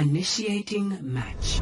Initiating match.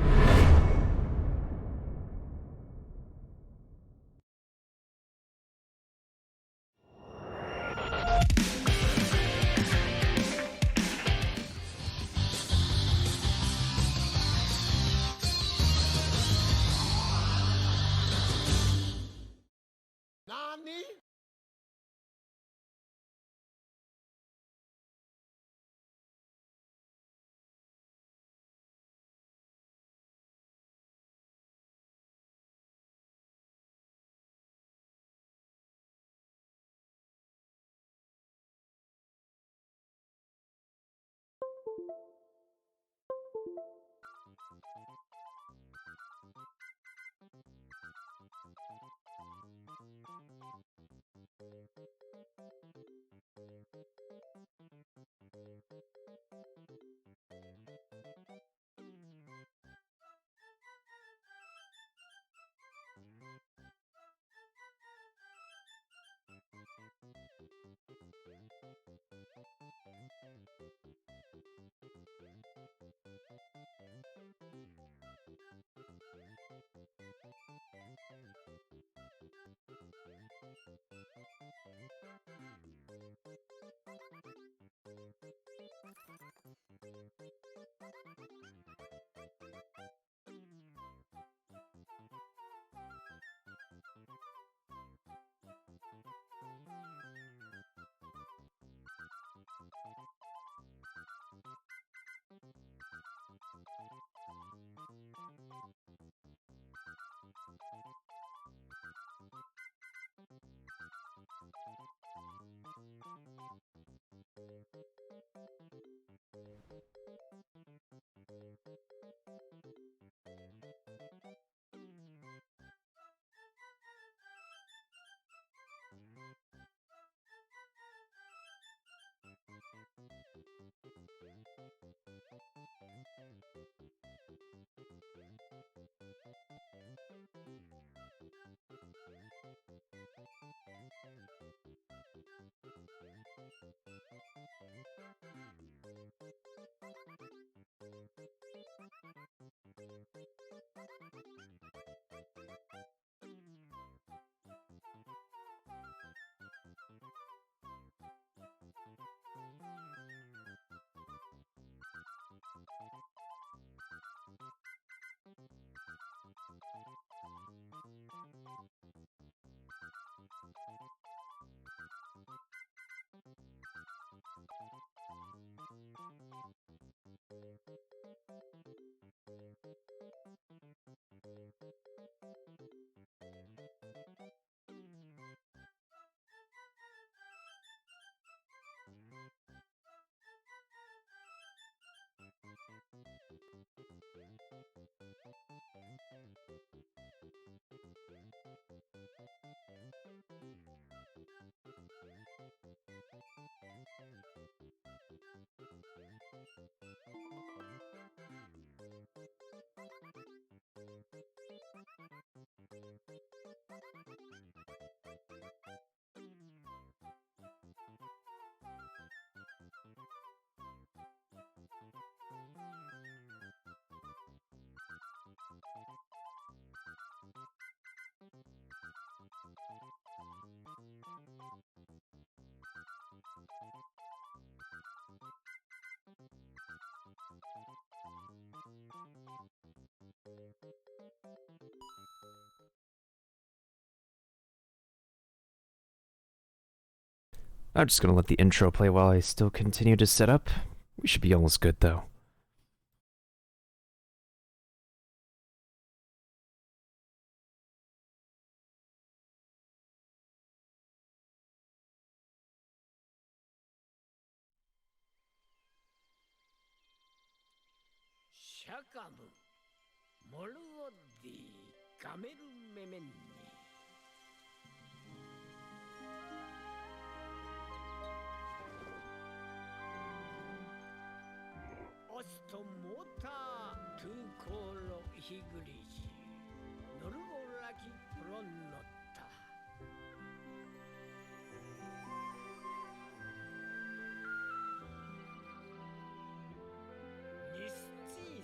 I'm just gonna let the intro play while I still continue to set up. We should be almost good though. Shakamu, Moluodi, Kameru Memeni. Ostomota, Tukolo Higuriji, Norugoraki Pronota. NexT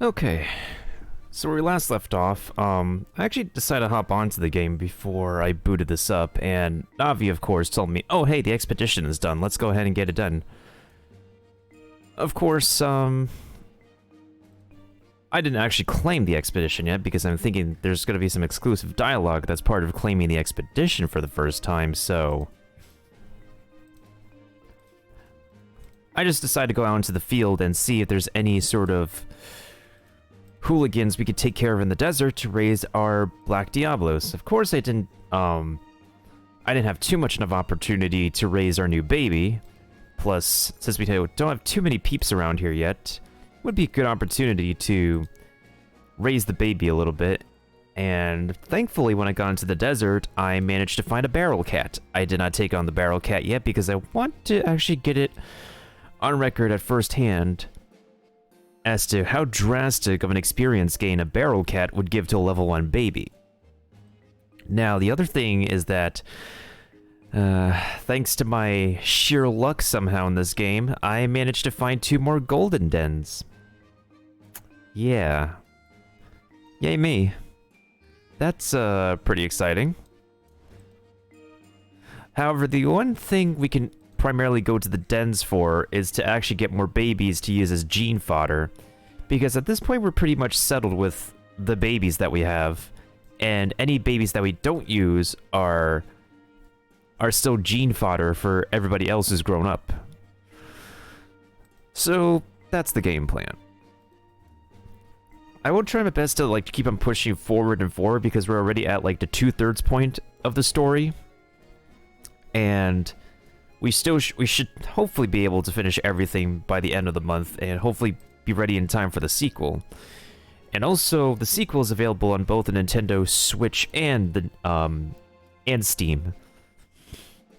Okay, so where we last left off, I actually decided to hop onto the game before I booted this up, and Navi, of course, told me, oh hey, the expedition is done, let's go ahead and get it done. Of course, I didn't actually claim the expedition yet, because I'm thinking there's going to be some exclusive dialogue that's part of claiming the expedition for the first time, so... I just decided to go out into the field and see if there's any sort of hooligans we could take care of in the desert to raise our black Diablos. Of course, I didn't have too much of opportunity to raise our new baby. Plus, since we don't have too many peeps around here yet, it would be a good opportunity to raise the baby a little bit. And thankfully, when I got into the desert, I managed to find a barrel cat. I did not take on the barrel cat yet because I want to actually get it on record at first hand as to how drastic of an experience gain a barrel cat would give to a level 1 baby. Now, the other thing is that, thanks to my sheer luck somehow in this game, I managed to find 2 more golden dens. Yeah. Yay me. That's, pretty exciting. However, the one thing we can primarily go to the dens for is to actually get more babies to use as gene fodder, because at this point we're pretty much settled with the babies that we have, and any babies that we don't use are still gene fodder for everybody else who's grown up. So that's the game plan. I will try my best to like keep on pushing forward and forward, because we're already at like the 2/3 point of the story, and we should hopefully be able to finish everything by the end of the month, and hopefully be ready in time for the sequel. And also, the sequel is available on both the Nintendo Switch and the and Steam.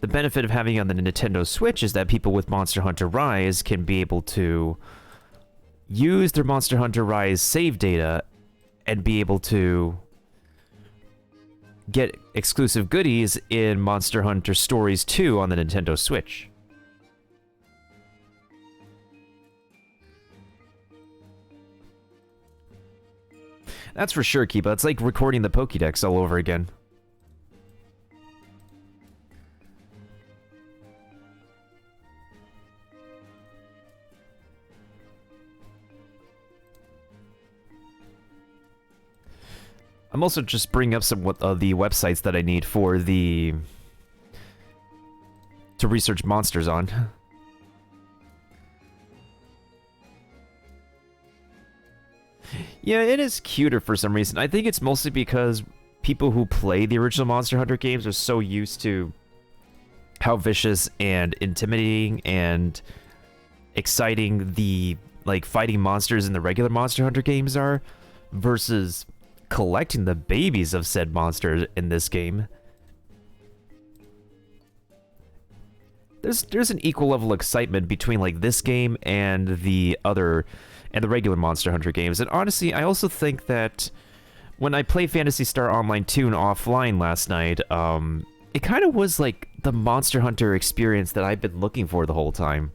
The benefit of having it on the Nintendo Switch is that people with Monster Hunter Rise can be able to use their Monster Hunter Rise save data and be able to get exclusive goodies in Monster Hunter Stories 2 on the Nintendo Switch. That's for sure, Kiba. It's like recording the Pokédex all over again. I'm also just bringing up some of the websites that I need for to research monsters on. Yeah, it is cuter for some reason. I think it's mostly because people who play the original Monster Hunter games are so used to how vicious and intimidating and exciting the like fighting monsters in the regular Monster Hunter games are, versus collecting the babies of said monsters in this game. There's an equal level of excitement between like this game and the regular Monster Hunter games. And honestly, I also think that when I played Phantasy Star Online 2 offline last night, it kind of was like the Monster Hunter experience that I've been looking for the whole time.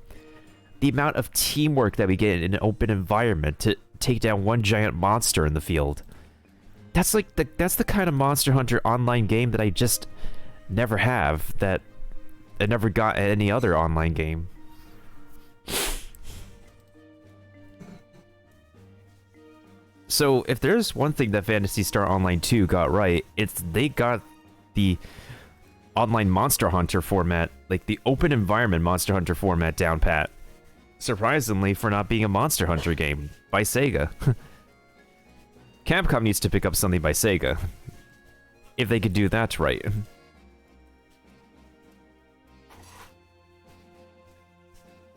The amount of teamwork that we get in an open environment to take down one giant monster in the field. That's the kind of Monster Hunter online game that I just never have, that I never got at any other online game. So if there's one thing that Phantasy Star Online 2 got right, it's they got the online Monster Hunter format, like the open environment Monster Hunter format down pat. Surprisingly, for not being a Monster Hunter game by Sega. Capcom needs to pick up something by Sega. If they could do that right.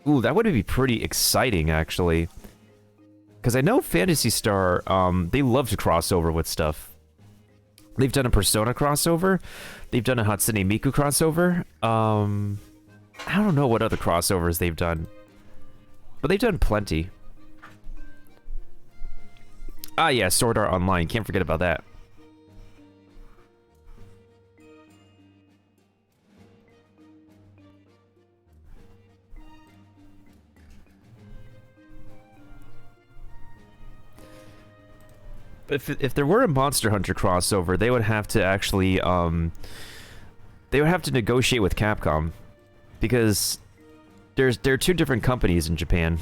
Ooh, that would be pretty exciting, actually. Because I know Phantasy Star, they love to cross over with stuff. They've done a Persona crossover. They've done a Hatsune Miku crossover. I don't know what other crossovers they've done. But they've done plenty. Ah, yeah, Sword Art Online. Can't forget about that. if there were a Monster Hunter crossover, they would have to actually they would have to negotiate with Capcom, because there are two different companies in Japan,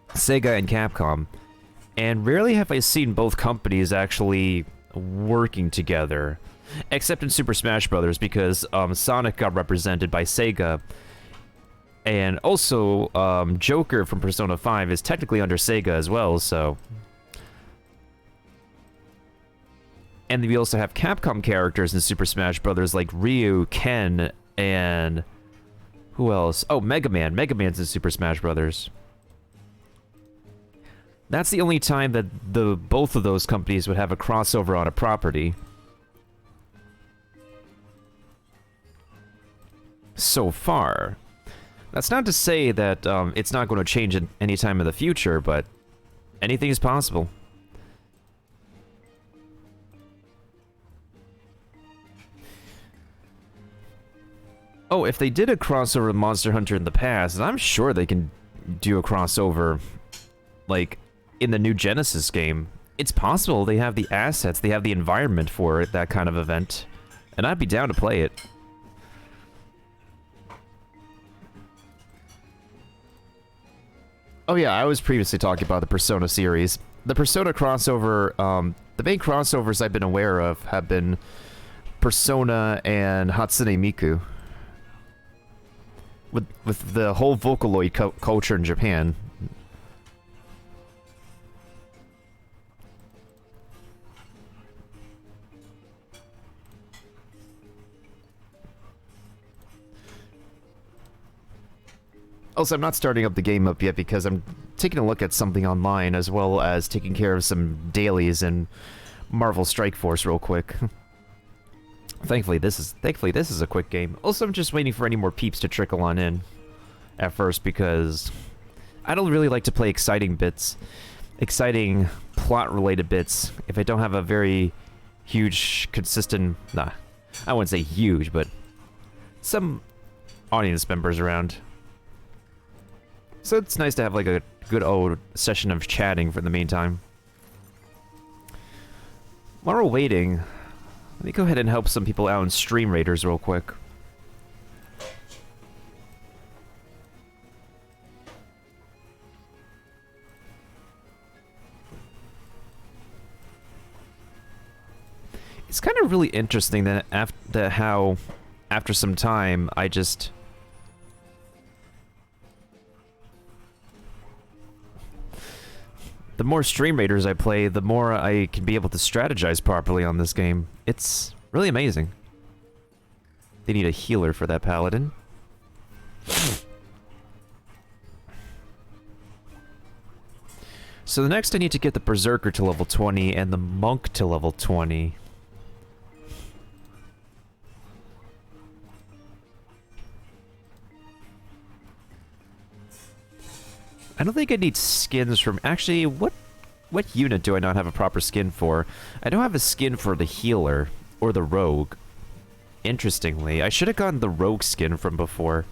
Sega and Capcom, and rarely have I seen both companies actually working together, except in Super Smash Bros. Because Sonic got represented by Sega, and also Joker from Persona 5 is technically under Sega as well, so... And we also have Capcom characters in Super Smash Bros. Like Ryu, Ken, and... Who else? Oh, Mega Man. Mega Man's in Super Smash Bros. That's the only time that both of those companies would have a crossover on a property. So far. That's not to say that it's not going to change at any time in the future, but anything is possible. Oh, if they did a crossover with Monster Hunter in the past, I'm sure they can do a crossover, like, in the new Genesis game. It's possible. They have the assets, they have the environment for it, that kind of event. And I'd be down to play it. Oh yeah, I was previously talking about the Persona series. The Persona crossover, the main crossovers I've been aware of have been Persona and Hatsune Miku. With the whole Vocaloid culture in Japan. Also, I'm not starting up the game up yet because I'm taking a look at something online, as well as taking care of some dailies in Marvel Strike Force real quick. Thankfully, this is a quick game. Also, I'm just waiting for any more peeps to trickle on in at first, because I don't really like to play exciting plot-related bits, if I don't have a very huge, consistent... Nah, I wouldn't say huge, but some audience members around. So it's nice to have like a good old session of chatting for the meantime. While we're waiting, let me go ahead and help some people out in Stream Raiders real quick. It's kind of really interesting that how after some time I just... The more Stream Raiders I play, the more I can be able to strategize properly on this game. It's really amazing. They need a healer for that paladin. So the next I need to get the Berserker to level 20 and the Monk to level 20. I don't think I need skins from... Actually, what unit do I not have a proper skin for? I don't have a skin for the healer or the rogue. Interestingly, I should have gotten the rogue skin from before.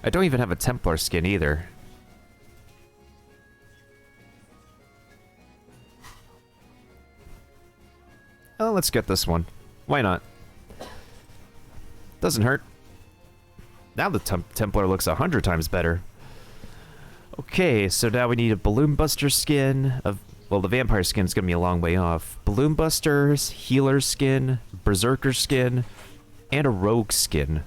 I don't even have a Templar skin either. Oh, let's get this one. Why not? Doesn't hurt. Now the Templar looks 100 times better. Okay, so now we need a Balloon Buster skin. Well, the Vampire skin's gonna be a long way off. Balloon Buster's, Healer skin, Berserker skin, and a Rogue skin.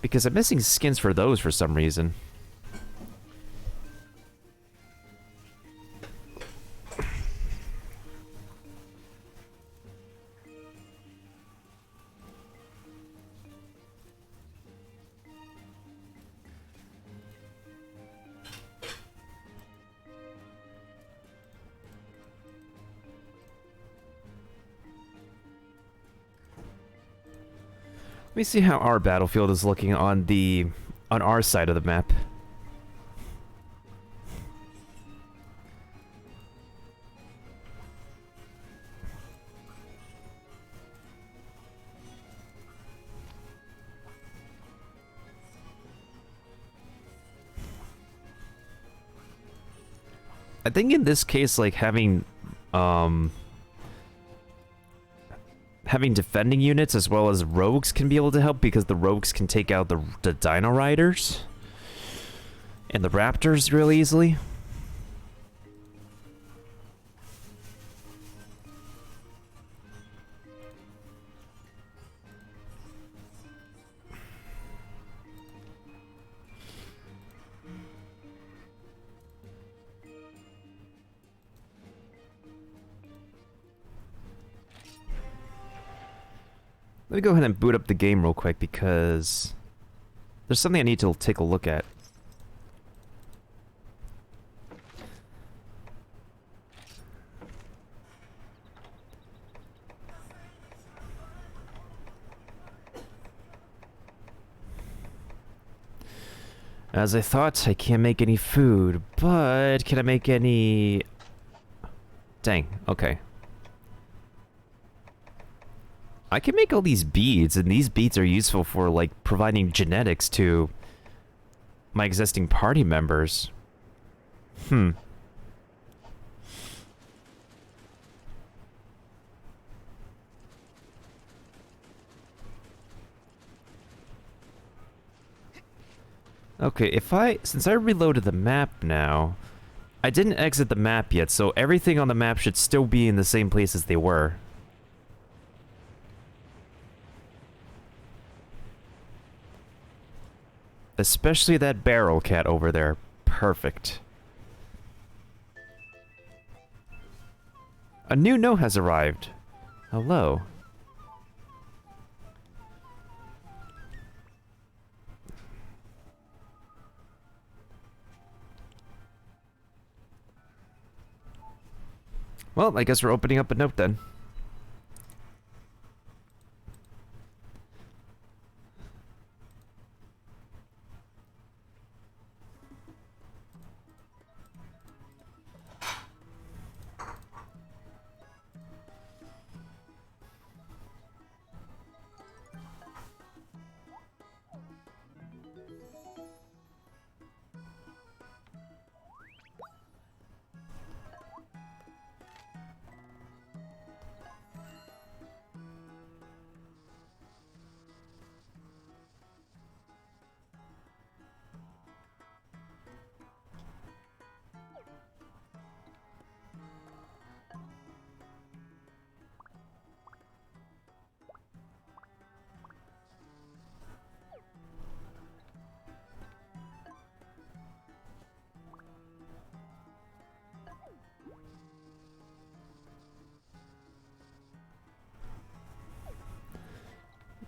Because I'm missing skins for those for some reason. Let me see how our battlefield is looking on our side of the map. I think in this case, like, having defending units as well as rogues can be able to help, because the rogues can take out the Dino Riders and the Raptors real easily. Let me go ahead and boot up the game real quick, because there's something I need to take a look at. As I thought, I can't make any food, but can I make any... Dang, okay. I can make all these beads, and these beads are useful for, like, providing genetics to my existing party members. Okay, since I reloaded the map now, I didn't exit the map yet, so everything on the map should still be in the same place as they were. Especially that barrel cat over there. Perfect. A new note has arrived. Hello. Well, I guess we're opening up a note then.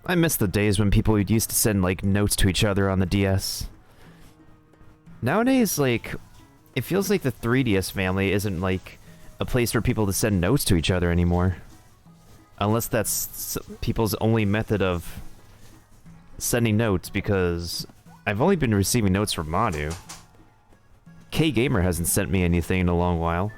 I miss the days when people used to send, like, notes to each other on the DS. Nowadays, like, it feels like the 3DS family isn't, like, a place for people to send notes to each other anymore. Unless that's people's only method of sending notes, because I've only been receiving notes from Manu. K-Gamer hasn't sent me anything in a long while.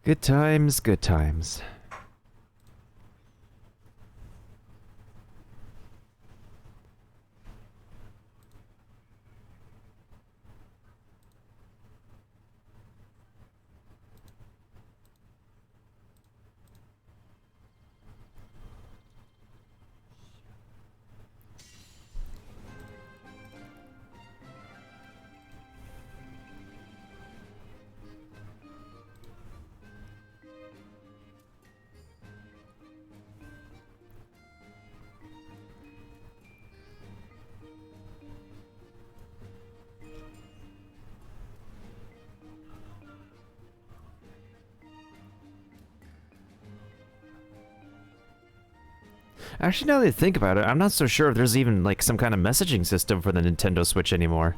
Good times, good times. Actually, now that I think about it, I'm not so sure if there's even, like, some kind of messaging system for the Nintendo Switch anymore.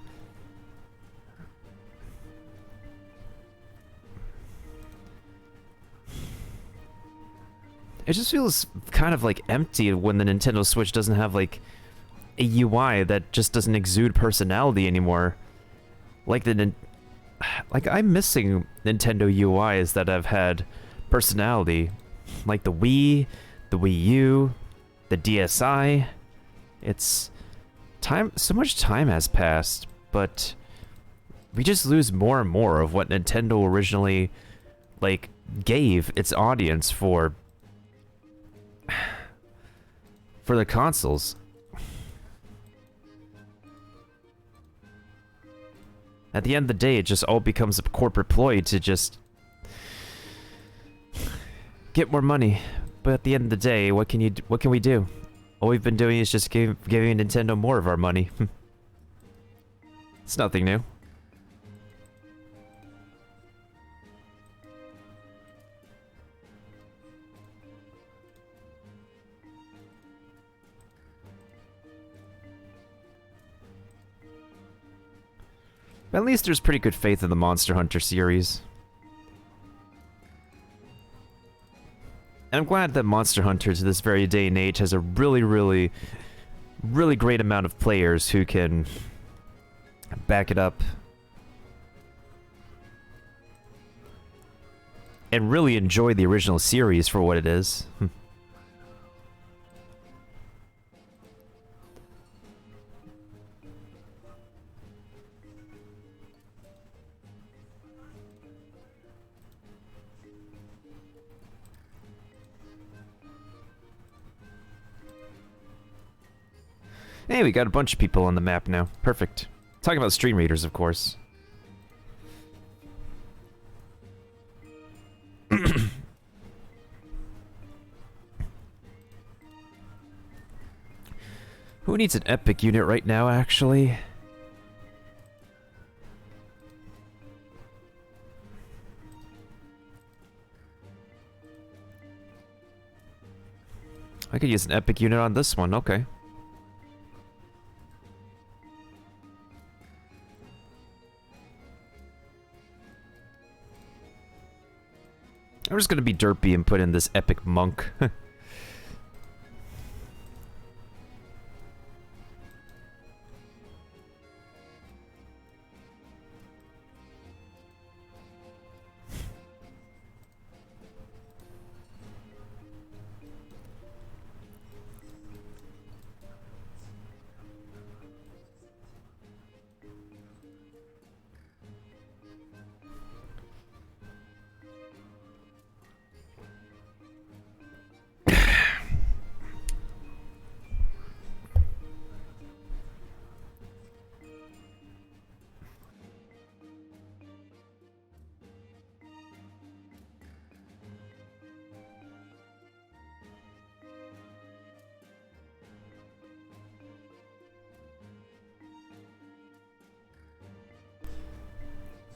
it just feels kind of like empty when the Nintendo Switch doesn't have like a UI that just doesn't exude personality anymore. Like I'm missing Nintendo UIs that have had personality, like the Wii, the Wii U, the DSi. It's time. So much time has passed, but we just lose more and more of what Nintendo originally like gave its audience for the consoles. At the end of the day, it just all becomes a corporate ploy to just get more money. But at the end of the day, what can we do? All we've been doing is just giving Nintendo more of our money. It's nothing new. But at least there's pretty good faith in the Monster Hunter series. And I'm glad that Monster Hunter to this very day and age has a really, really, really great amount of players who can back it up and really enjoy the original series for what it is. Hey, we got a bunch of people on the map now. Perfect. Talking about stream readers, of course. Who needs an epic unit right now, actually? I could use an epic unit on this one, okay. I'm just gonna be derpy and put in this epic monk.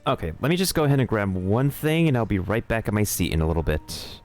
Okay, let me just go ahead and grab one thing, and I'll be right back at my seat in a little bit.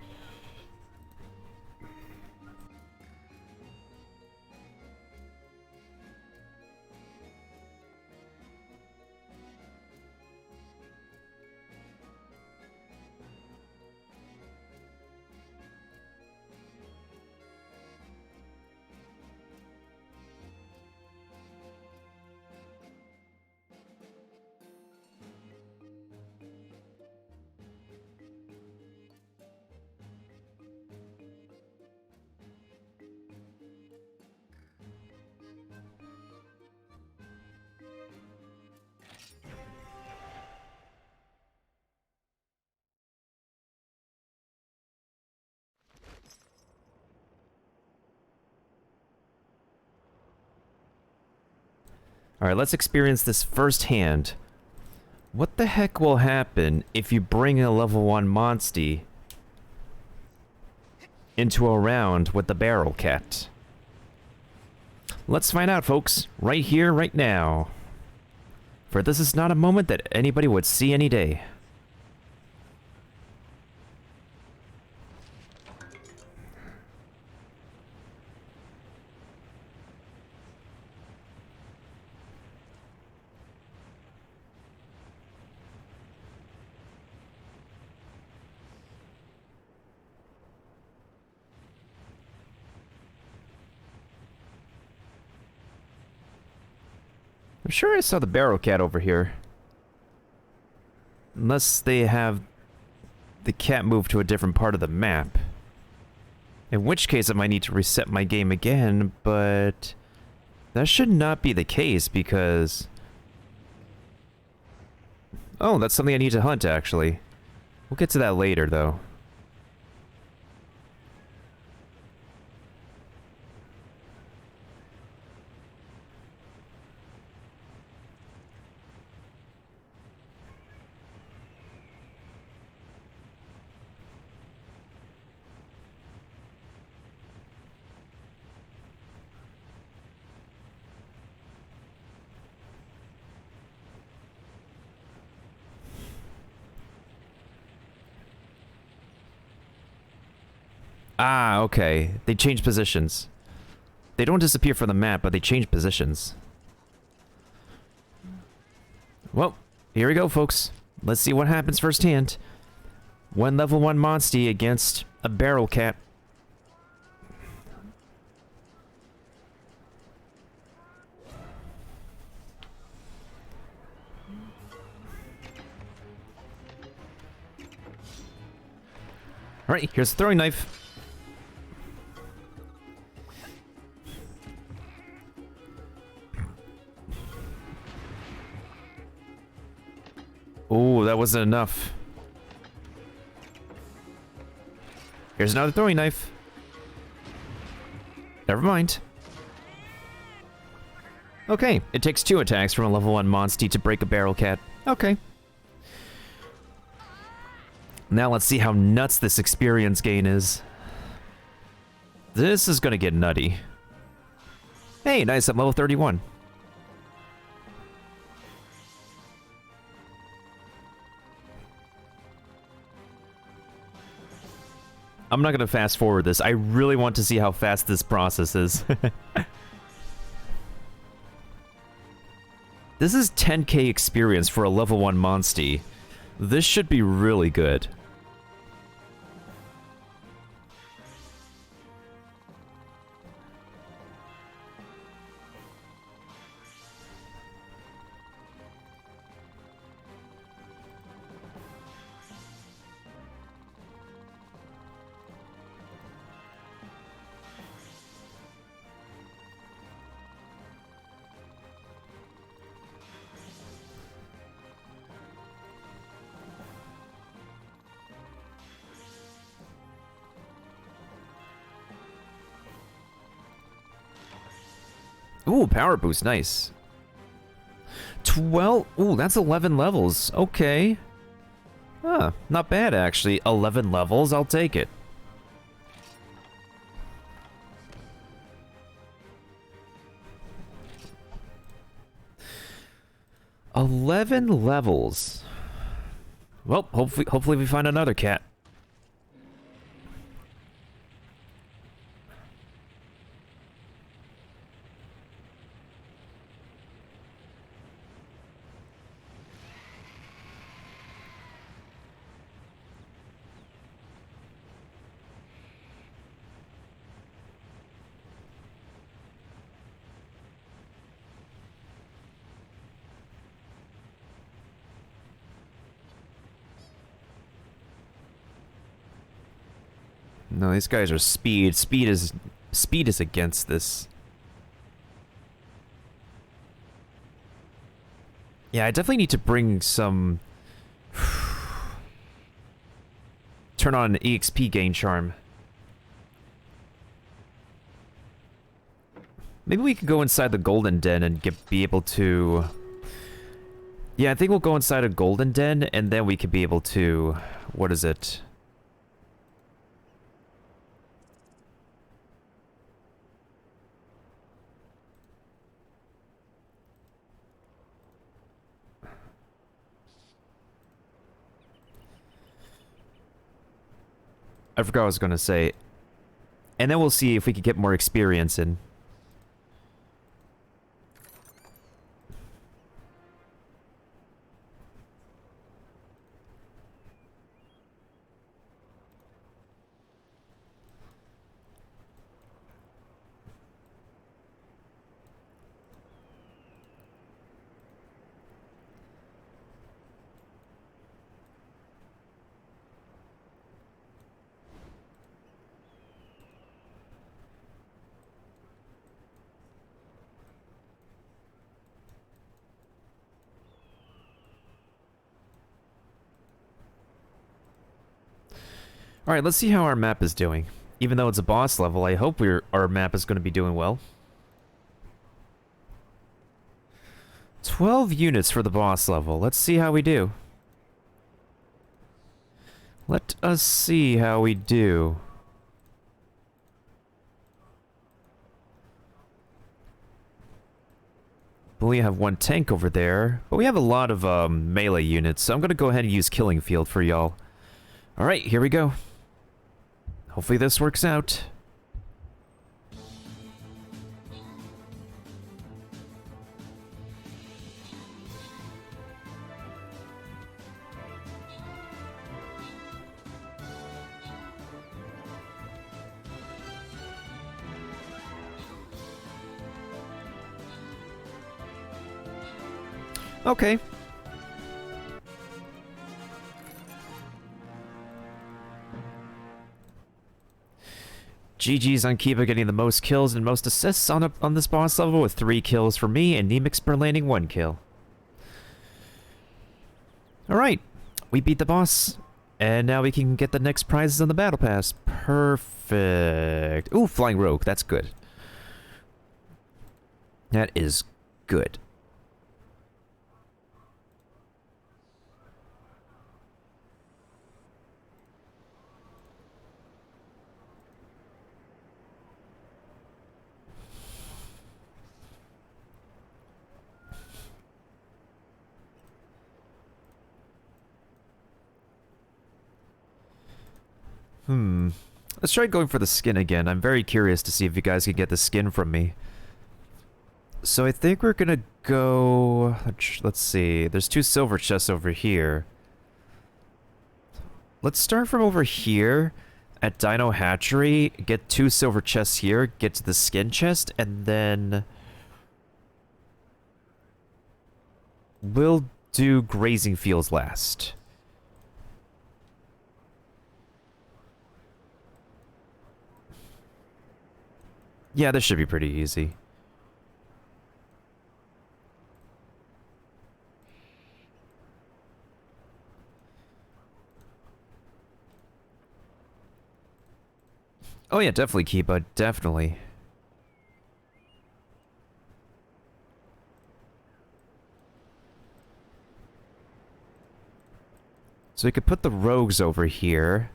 Alright, let's experience this firsthand. What the heck will happen if you bring a level 1 Monstie into a round with the Barrel Cat? Let's find out, folks. Right here, right now. For this is not a moment that anybody would see any day. I'm sure I saw the barrel cat over here. Unless they have the cat move to a different part of the map. In which case I might need to reset my game again, but that should not be the case because... Oh, that's something I need to hunt, actually. We'll get to that later, though. Ah, okay. They change positions. They don't disappear from the map, but they change positions. Well, here we go, folks. Let's see what happens firsthand. One level 1 Monstie against a barrel cat. Alright, here's the throwing knife. Oh, that wasn't enough. Here's another throwing knife. Never mind. Okay, it takes 2 attacks from a level 1 Monstie to break a barrel cat. Okay. Now let's see how nuts this experience gain is. This is gonna get nutty. Hey, nice, I'm level 31. I'm not gonna fast forward this. I really want to see how fast this process is. This is 10k experience for a level 1 Monstie. This should be really good. Ooh, power boost, nice. 12, ooh, that's 11 levels, okay. Huh, not bad actually. 11 levels, I'll take it. $11 levels. Well, hopefully we find another cat. No, these guys are speed. Speed is against this. Yeah, I definitely need to bring some... Turn on an EXP gain charm. Maybe we could go inside the Golden Den and be able to... Yeah, I think we'll go inside a Golden Den, and then we could be able to... What is it? I forgot what I was going to say. And then we'll see if we can get more experience in. Alright, let's see how our map is doing. Even though it's a boss level, I hope our map is going to be doing well. 12 units for the boss level. Let's see how we do. Let us see how we do. We only have one tank over there, but we have a lot of melee units, so I'm going to go ahead and use Killing Field for y'all. Alright, here we go. Hopefully this works out. Okay. GG's on Kiba getting the most kills and most assists on this boss level with 3 kills for me and Nemixper landing 1 kill. Alright, we beat the boss. And now we can get the next prizes on the battle pass. Perfect. Ooh, Flying Rogue, that's good. That is good. Let's try going for the skin again. I'm very curious to see if you guys can get the skin from me. So I think we're gonna go... Let's see. There's 2 silver chests over here. Let's start from over here at Dino Hatchery, get 2 silver chests here, get to the skin chest, and then... we'll do Grazing Fields last. Yeah, this should be pretty easy. Oh yeah, definitely, Kiba, definitely. So we could put the rogues over here.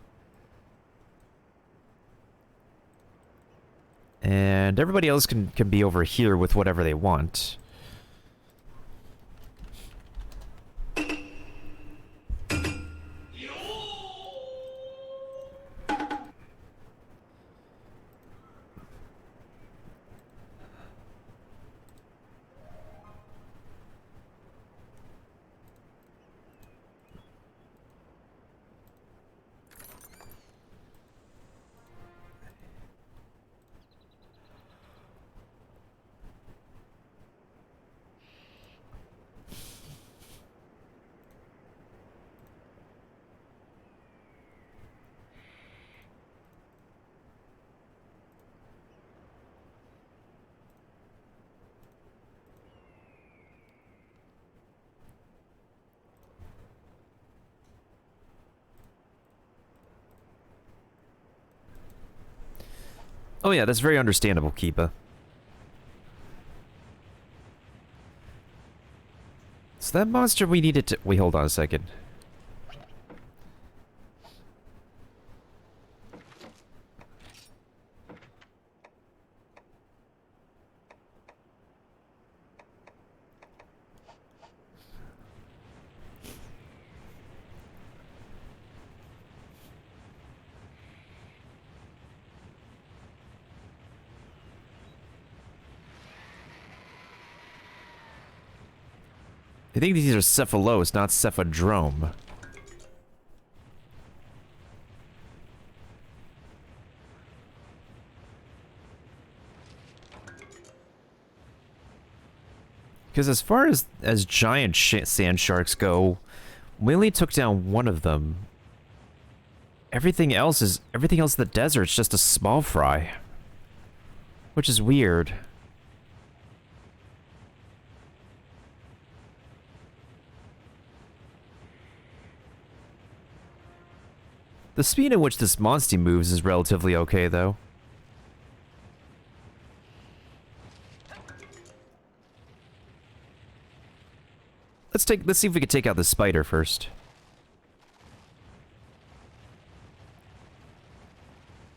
And everybody else can be over here with whatever they want. Oh yeah, that's very understandable, Kiba. So that monster we needed to... Wait, hold on a second. I think these are Cephalos, not Cephadrome. Because as far as giant sand sharks go, we only took down one of them. Everything else in the desert's just a small fry. Which is weird. The speed at which this monster moves is relatively okay, though. Let's see if we can take out the spider first.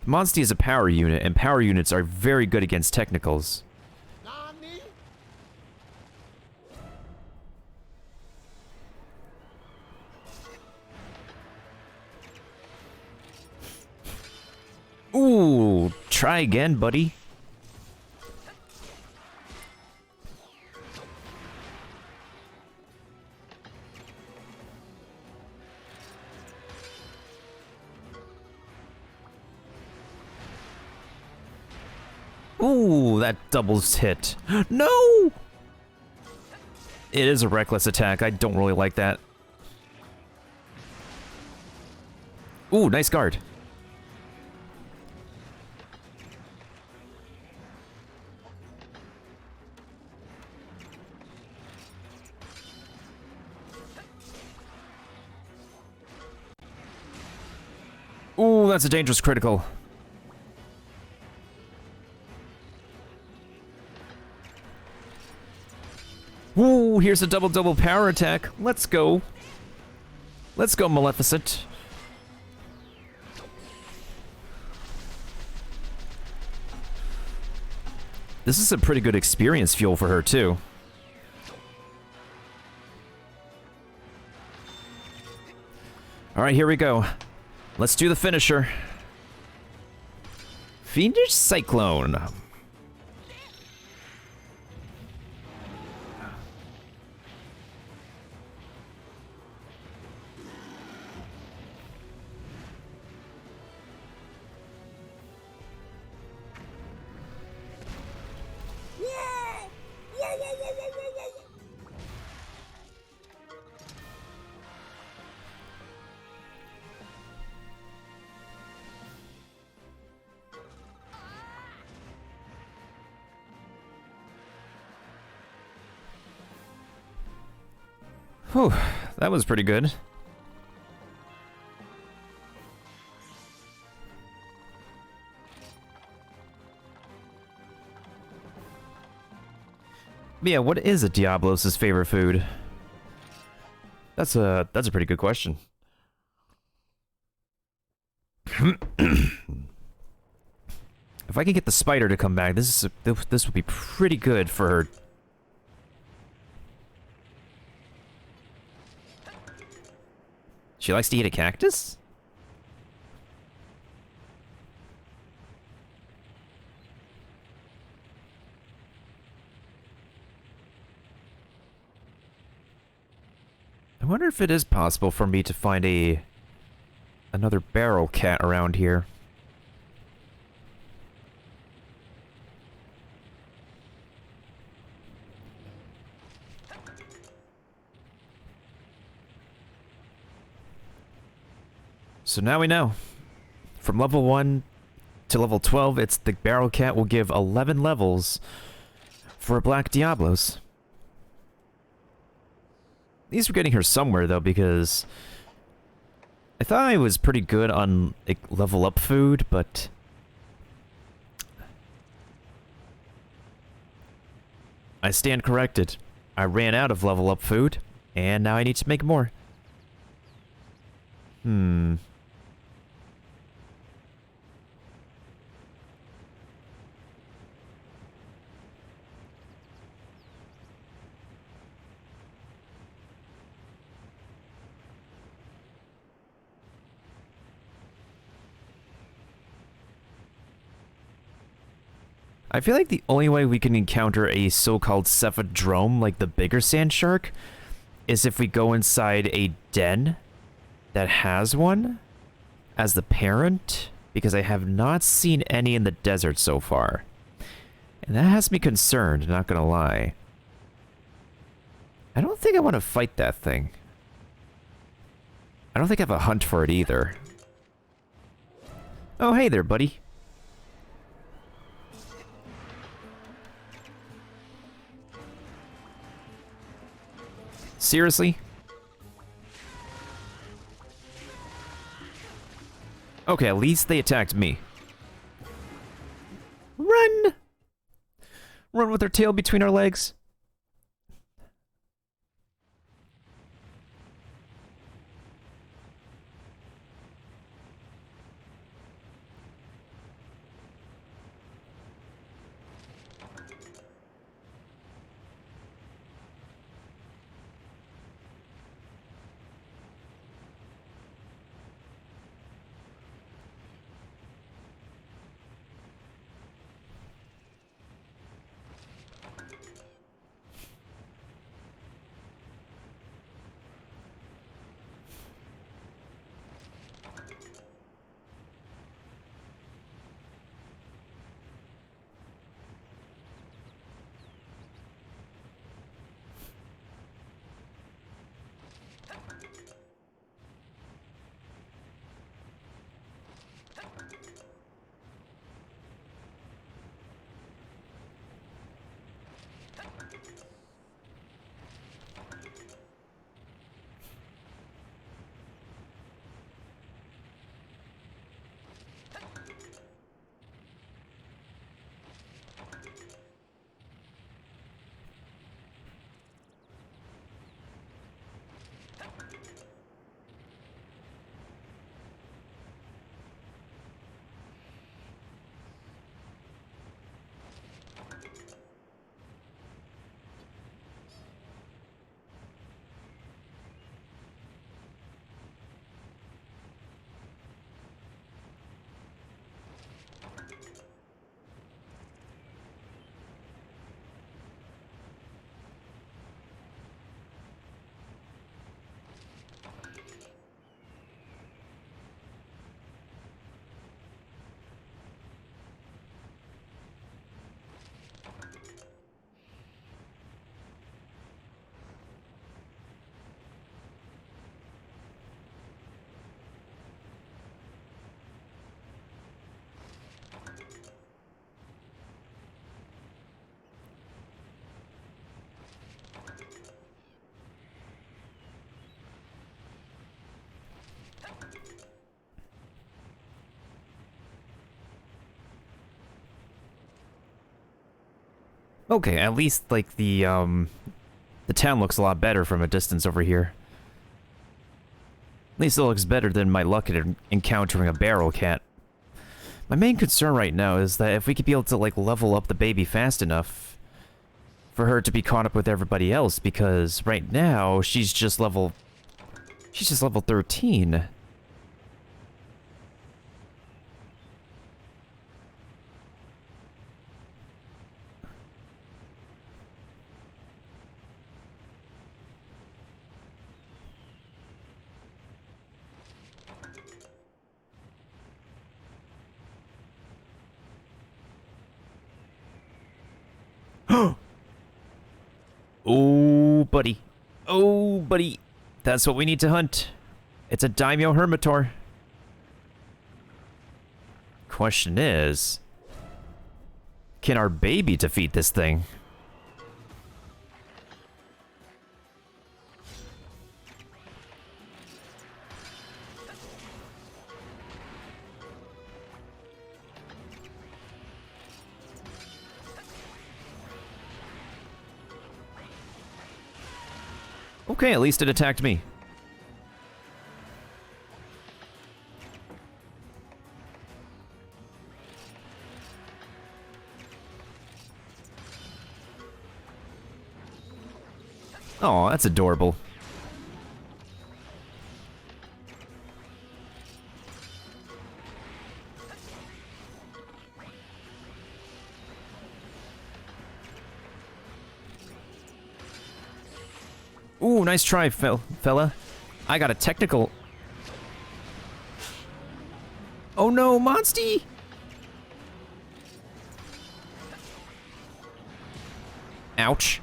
Monsty is a power unit, and power units are very good against technicals. Ooh, try again, buddy. Ooh, that doubles hit. No! It is a reckless attack. I don't really like that. Ooh, nice guard. Ooh, that's a dangerous critical. Ooh, here's a double power attack. Let's go. Let's go, Maleficent. This is a pretty good experience fuel for her, too. Alright, here we go. Let's do the finisher. Fiendish Cyclone. Whew, that was pretty good. But yeah, what is a Diablos' favorite food? That's a pretty good question. If I can get the spider to come back, this would be pretty good for her. She likes to eat a cactus? I wonder if it is possible for me to find another barrel cat around here. So now we know. From level 1 to level 12, it's the barrel cat will give 11 levels for a black Diablos. At least we're getting her somewhere, though, because I thought I was pretty good on like, level up food, but I stand corrected. I ran out of level up food, and now I need to make more. I feel like the only way we can encounter a so-called Cephadrome, like the bigger sand shark, is if we go inside a den that has one as the parent, because I have not seen any in the desert so far. And that has me concerned, not gonna lie. I don't think I want to fight that thing. I don't think I have a hunt for it either. Oh, hey there, buddy. Seriously? Okay, at least they attacked me. Run! Run with our tail between our legs. Okay, at least, like, the town looks a lot better from a distance over here. At least it looks better than my luck at encountering a barrel cat. My main concern right now is that if we could be able to, like, level up the baby fast enough for her to be caught up with everybody else, because right now, she's just level 13. Oh, buddy. Oh, buddy. That's what we need to hunt. It's a Daimyo Hermitor. Question is, can our baby defeat this thing? Okay, at least it attacked me. Oh, that's adorable. Ooh, nice try, fella. I got a technical... Oh no, Monsty! Ouch.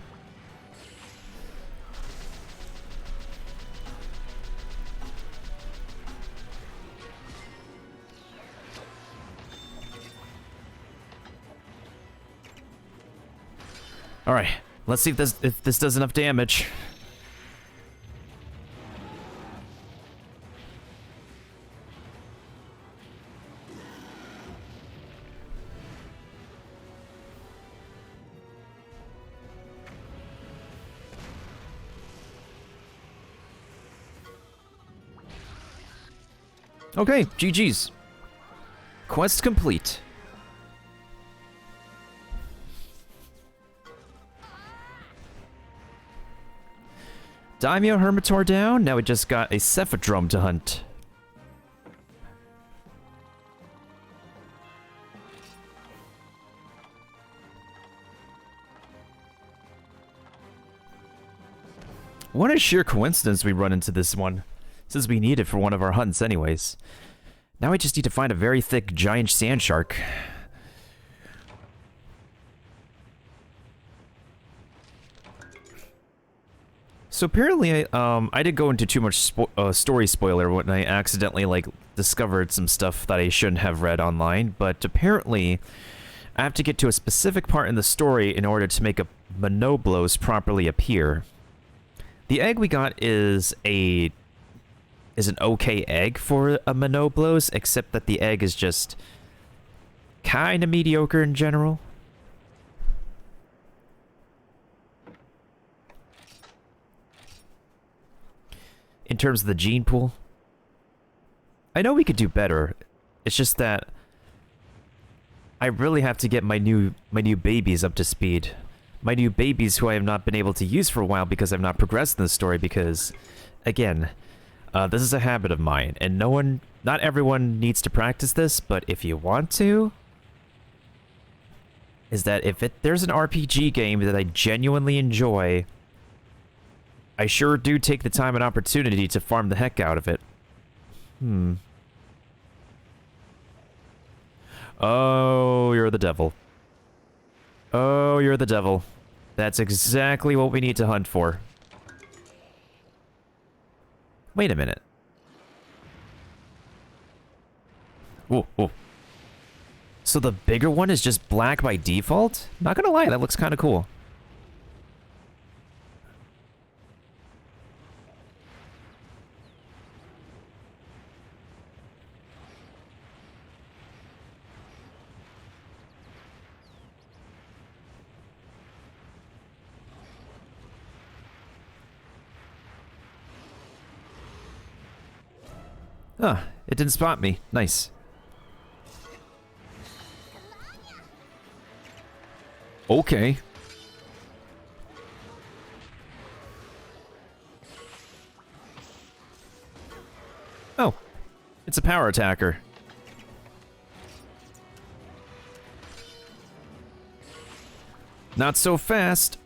Alright, let's see if this does enough damage. Okay, GG's. Quest complete. Daimyo Hermitor down, now we just got a Cephadrome to hunt. What a sheer coincidence we run into this one, since we need it for one of our hunts anyways. Now we just need to find a very thick giant sand shark. So apparently, I didn't go into too much story spoiler when I accidentally, like, discovered some stuff that I shouldn't have read online, but apparently, I have to get to a specific part in the story in order to make a Monoblos properly appear. The egg we got is an okay egg for a Monoblos, except that the egg is just kind of mediocre in general. In terms of the gene pool, I know we could do better. It's just that I really have to get my new babies up to speed. My new babies who I have not been able to use for a while because I've not progressed in the story because, again, this is a habit of mine, and not everyone needs to practice this, but if you want to, is that if there's an RPG game that I genuinely enjoy, I sure do take the time and opportunity to farm the heck out of it. Oh, you're the devil. Oh, you're the devil. That's exactly what we need to hunt for. Wait a minute. Whoa, whoa. So the bigger one is just black by default? Not gonna lie, that looks kind of cool. Ah, it didn't spot me. Nice. Okay. Oh, it's a power attacker. Not so fast.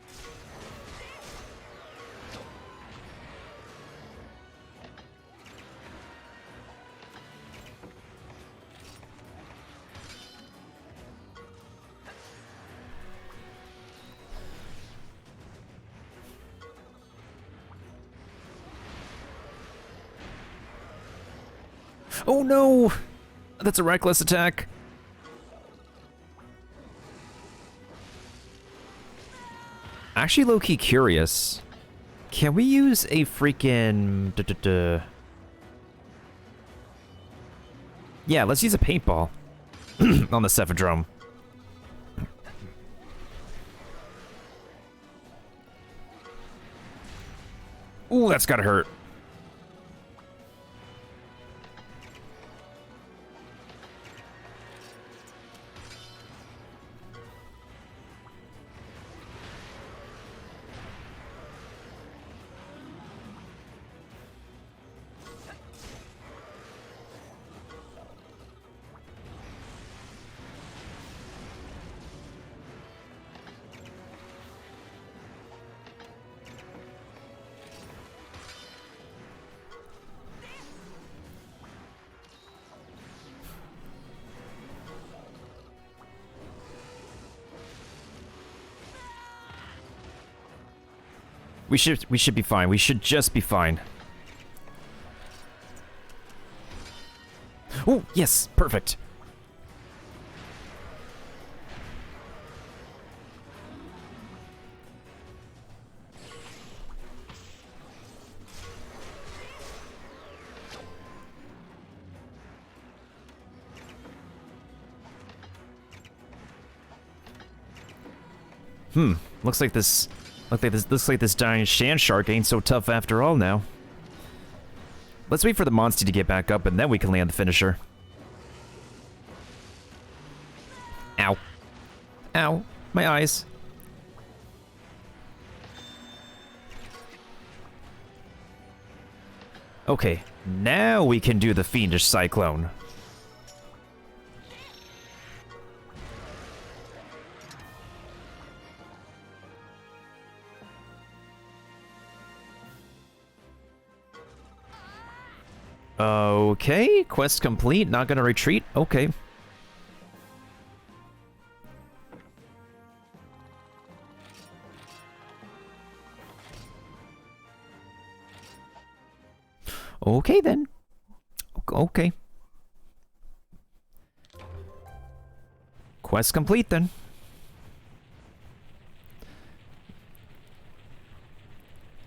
Oh no! That's a reckless attack. Actually, low-key curious. Can we use a freaking... Yeah, let's use a paintball on the Cephadrome. Ooh, that's gotta hurt. We should be fine. We should just be fine. Oh, yes, perfect. Looks like this giant sand shark ain't so tough after all now. Let's wait for the monster to get back up, and then we can land the finisher. Ow. Ow. My eyes. Okay, now we can do the Fiendish Cyclone. Okay, quest complete, not gonna retreat, okay. Okay then. Okay. Quest complete then.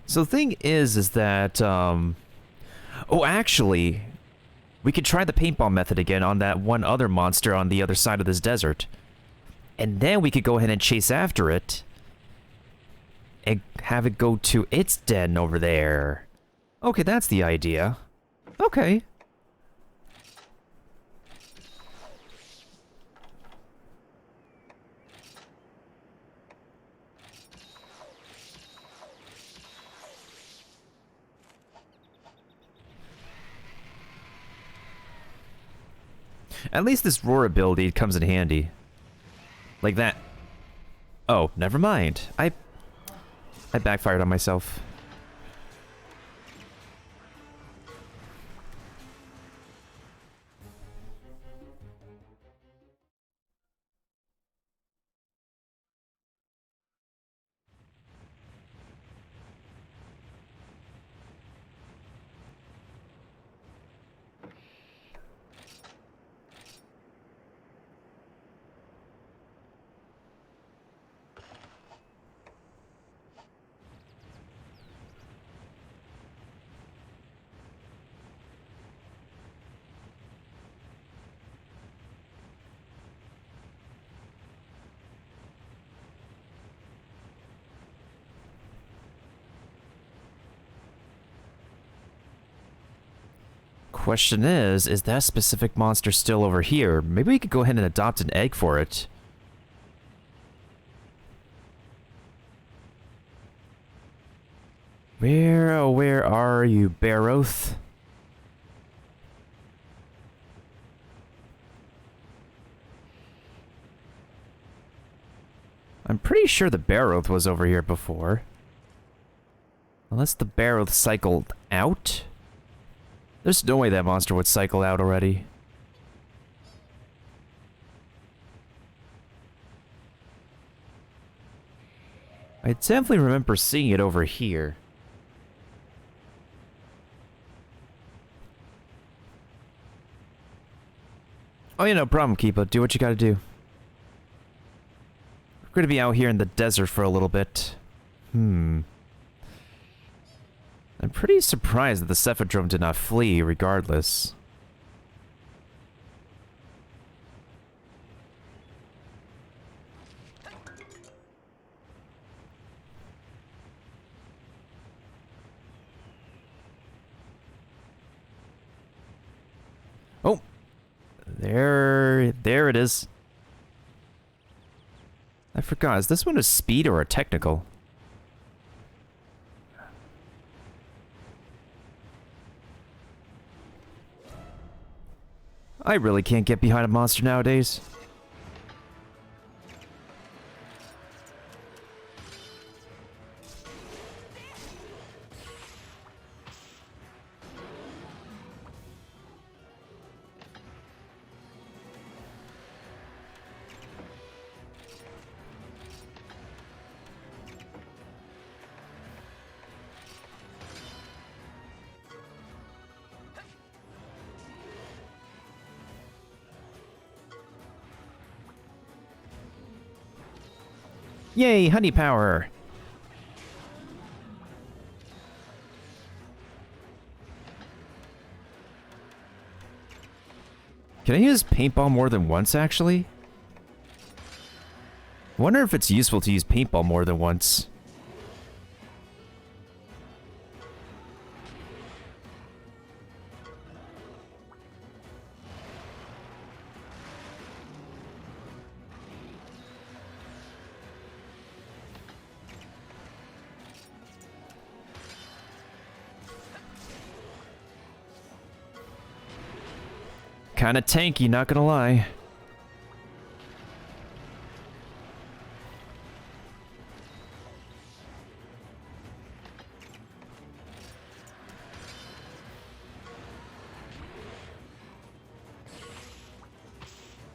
So the thing is that, oh, actually, we could try the paintball method again on that one other monster on the other side of this desert. And then we could go ahead and chase after it. And have it go to its den over there. Okay, that's the idea. Okay. At least this roar ability comes in handy. Like that. Oh, never mind. I backfired on myself. Question is that specific monster still over here? Maybe we could go ahead and adopt an egg for it. Where are you, Baroth? I'm pretty sure the Baroth was over here before. Unless the Baroth cycled out? There's no way that monster would cycle out already. I definitely remember seeing it over here. Oh yeah, no problem, Keepa. Do what you gotta do. We're gonna be out here in the desert for a little bit. I'm pretty surprised that the Cephadrome did not flee, regardless. Oh! There it is. I forgot, is this one a speed or a technical? I really can't get behind a monster nowadays. Yay, honey power! Can I use paintball more than once, actually? I wonder if it's useful to use paintball more than once. Kinda tanky, not gonna lie.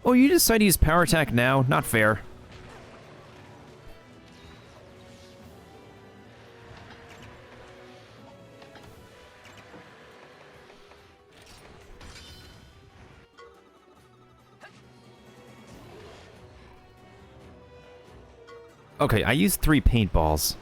Oh, you decide to use power attack now? Not fair. Okay, I used 3 paintballs.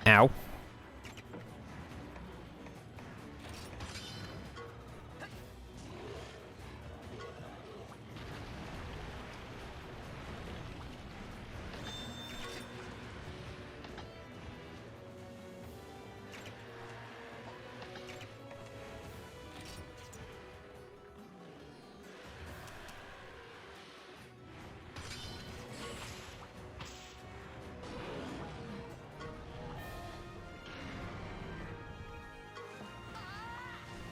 Ow.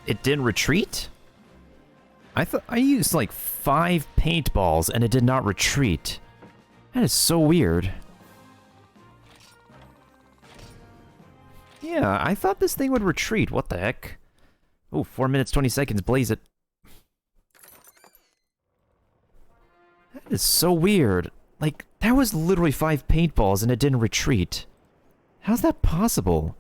It didn't retreat? I thought I used like 5 paintballs and it did not retreat. That is so weird. Yeah, I thought this thing would retreat. What the heck? Oh, 4 minutes, 20 seconds, blaze it. That is so weird. Like, that was literally 5 paintballs and it didn't retreat. How's that possible?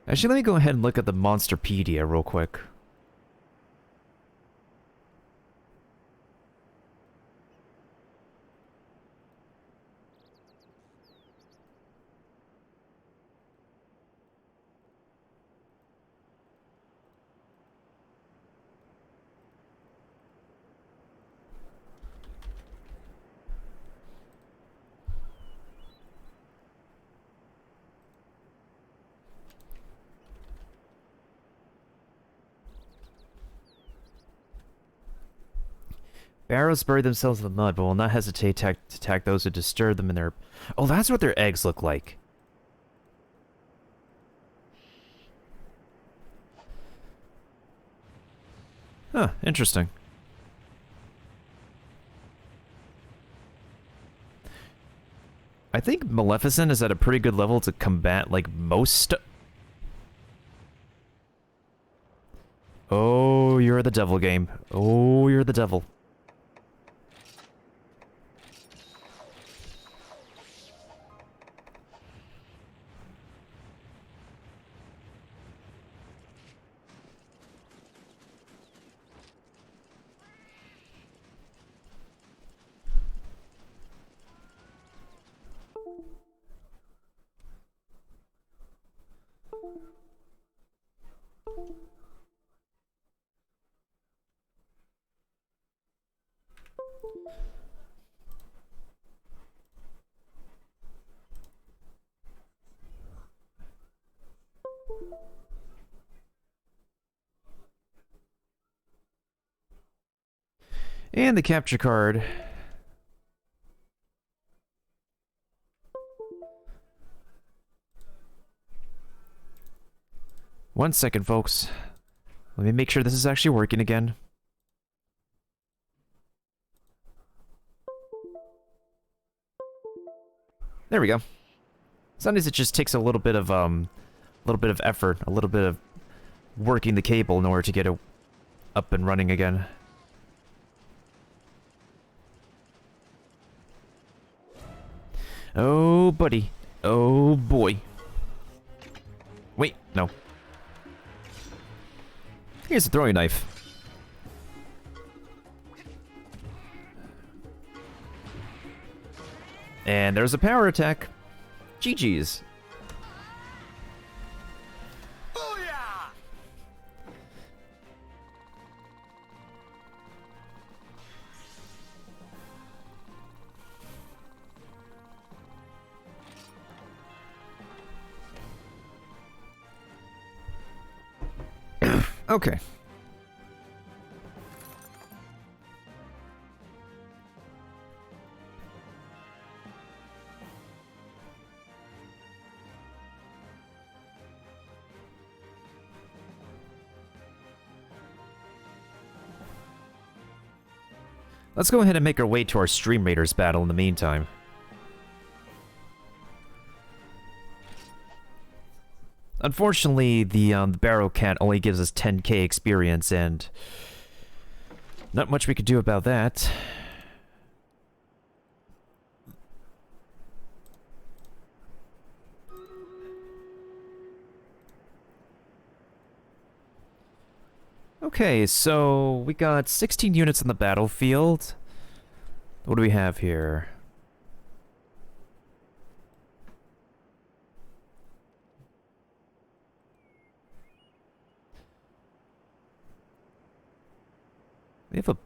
Actually, let me go ahead and look at the Monsterpedia real quick. Barrows bury themselves in the mud, but will not hesitate to attack those who disturb them in their... Oh, that's what their eggs look like. Huh, interesting. I think Maleficent is at a pretty good level to combat, like, most... Oh, you're the devil game. Oh, you're the devil. And the capture card. 1 second, folks. Let me make sure this is actually working again. There we go. Sometimes it just takes a little bit of effort, a little bit of working the cable in order to get it up and running again. Oh, buddy. Oh, boy. Wait, no. Here's a throwing knife. And there's a power attack. GG's. Booyah! Okay. Let's go ahead and make our way to our Stream Raiders battle in the meantime. Unfortunately, the Barrow Cat only gives us 10k experience, and not much we could do about that. Okay, so we got 16 units on the battlefield. What do we have here?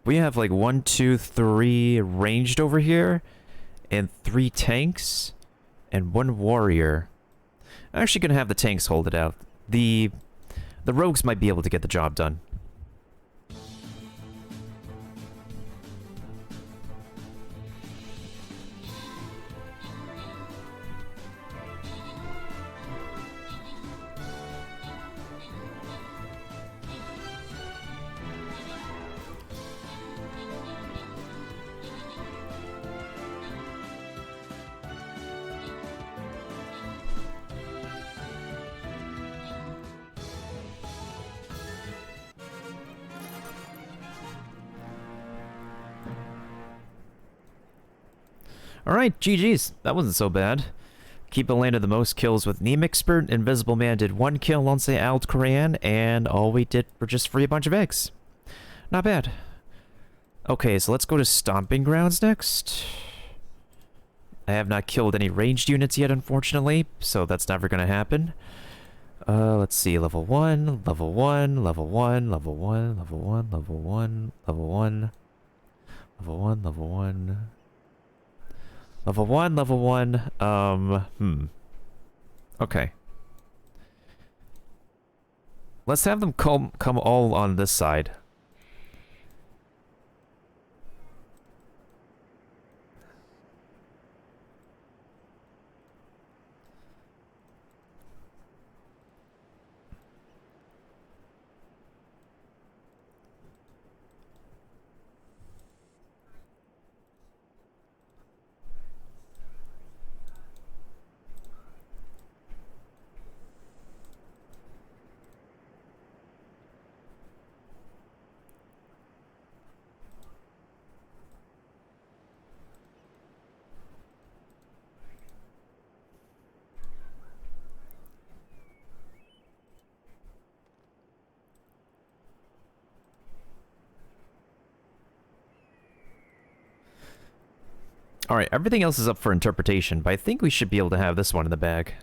We have like 1, 2, 3 ranged over here, and 3 tanks, and 1 warrior. I'm actually gonna have the tanks hold it out. The rogues might be able to get the job done. Alright, GG's. That wasn't so bad. Keepa landed the most kills with Neem Expert. Invisible Man did 1 kill on say Ald Korean, and all we did were just free a bunch of eggs. Not bad. Okay, so let's go to Stomping Grounds next. I have not killed any ranged units yet, unfortunately, so that's never gonna happen. Let's see, level 1, level 1, level 1, level 1, level 1, level 1, level 1, level 1, level 1. Level 1, level 1, Okay. Let's have them come all on this side. Alright, everything else is up for interpretation, but I think we should be able to have this one in the bag.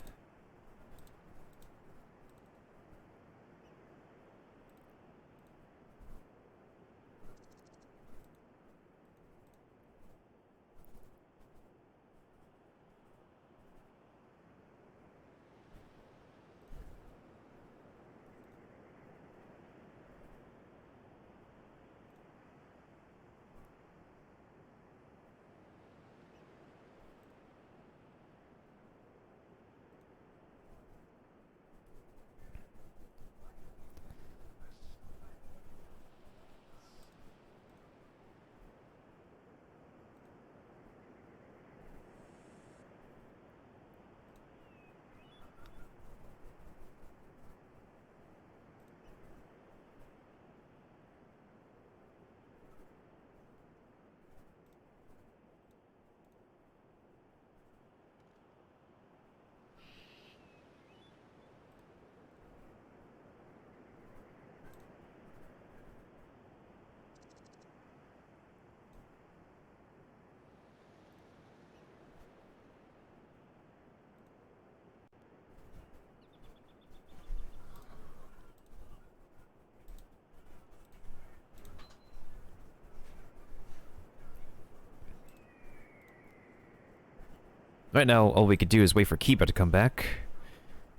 Right now, all we could do is wait for Kiba to come back.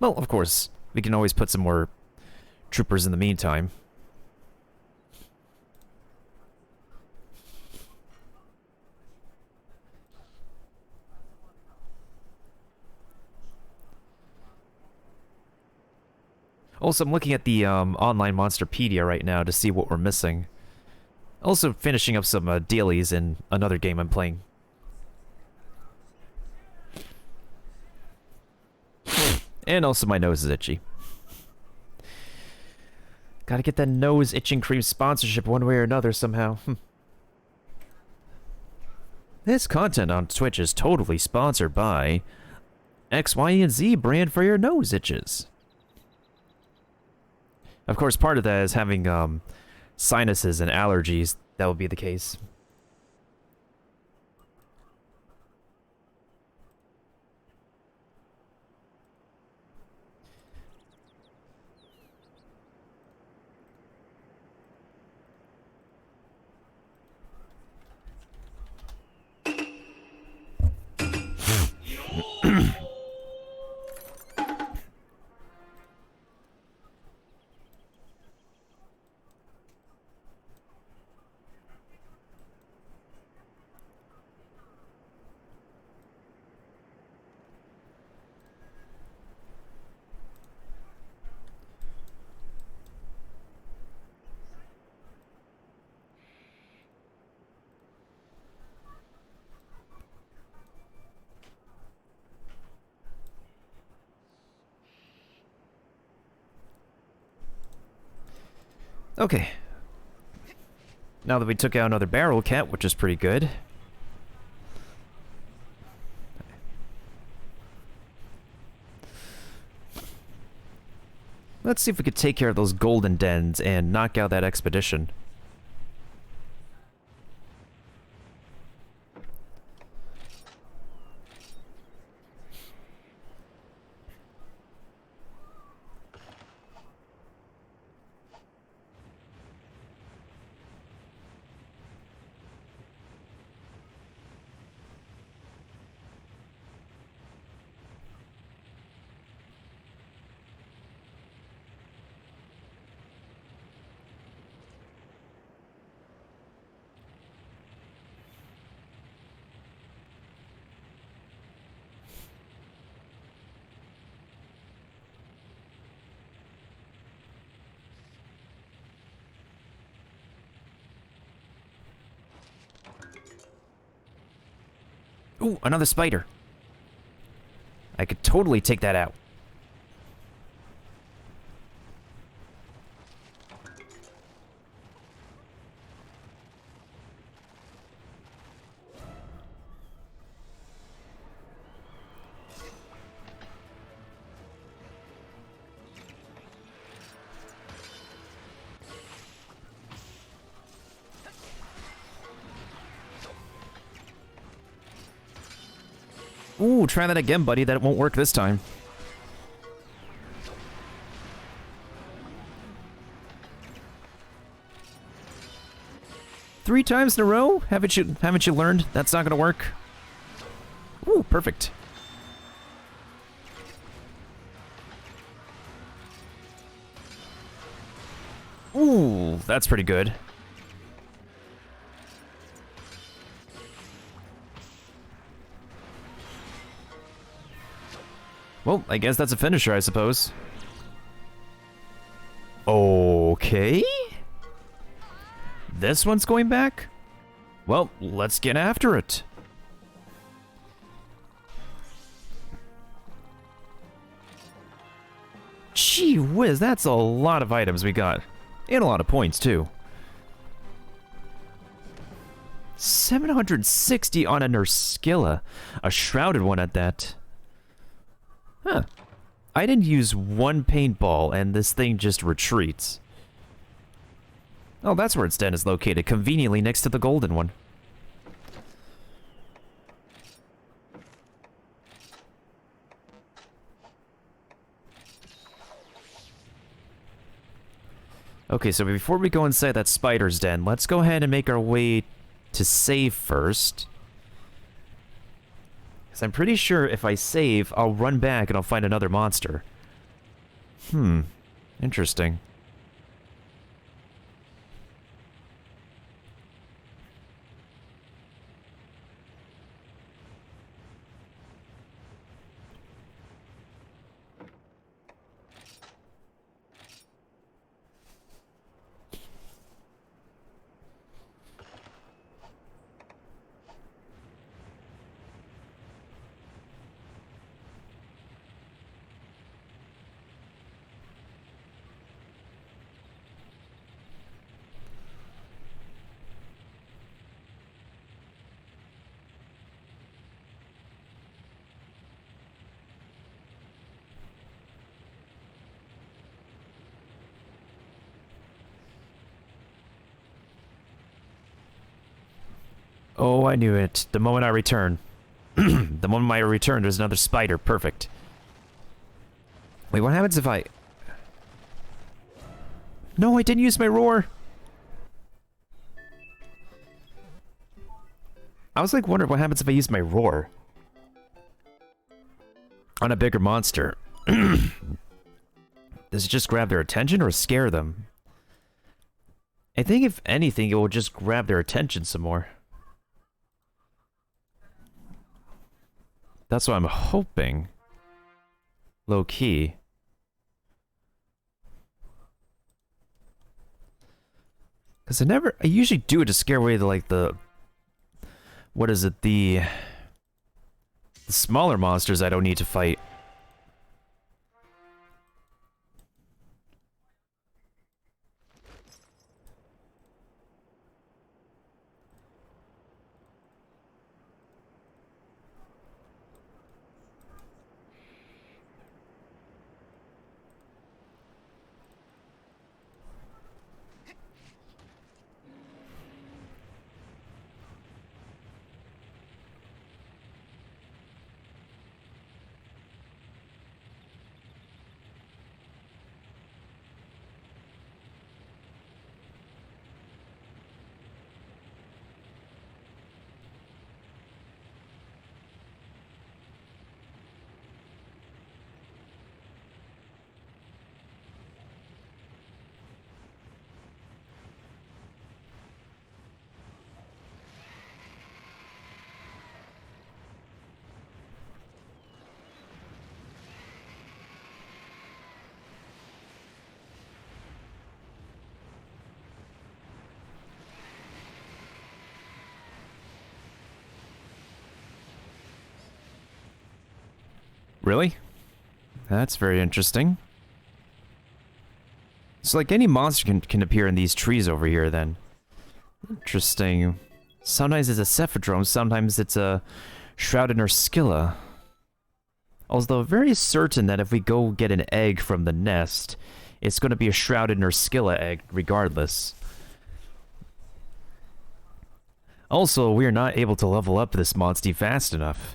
Well, of course, we can always put some more troopers in the meantime. Also, I'm looking at the online Monsterpedia right now to see what we're missing. Also, finishing up some dailies in another game I'm playing. And also, my nose is itchy. Gotta get that nose itching cream sponsorship one way or another somehow. This content on Twitch is totally sponsored by X, Y, and Z brand for your nose itches. Of course, part of that is having sinuses and allergies. That would be the case. Okay. Now that we took out another barrel cat, which is pretty good. Let's see if we could take care of those golden dens and knock out that expedition. Ooh, another spider. I could totally take that out. Ooh, try that again, buddy. That won't work this time. Three times in a row? Haven't you learned that's not gonna work? Ooh, perfect. Ooh, that's pretty good. Well, I guess that's a finisher, I suppose. Okay. This one's going back? Well, let's get after it. Gee whiz, that's a lot of items we got. And a lot of points, too. 760 on a Nurskilla. A shrouded one at that. Huh. I didn't use one paintball, and this thing just retreats. Oh, that's where its den is located, conveniently next to the golden one. Okay, so before we go inside that spider's den, let's go ahead and make our way to save first. Because I'm pretty sure if I save, I'll run back and I'll find another monster. Interesting. Oh, I knew it. The moment I return. The moment I return, there's another spider. Perfect. Wait, what happens if I... No, I didn't use my roar! I was like wondering what happens if I use my roar. On a bigger monster. Does it just grab their attention or scare them? I think if anything, it will just grab their attention some more. That's what I'm hoping. Low key. Because I usually do it to scare away the what is it, the smaller monsters I don't need to fight. Really? That's very interesting. So like any monster can appear in these trees over here then. Interesting. Sometimes it's a Cephadrome, sometimes it's a Shrouded Urskilla. Although very certain that if we go get an egg from the nest, it's going to be a Shrouded Urskilla egg regardless. Also, we are not able to level up this monster fast enough.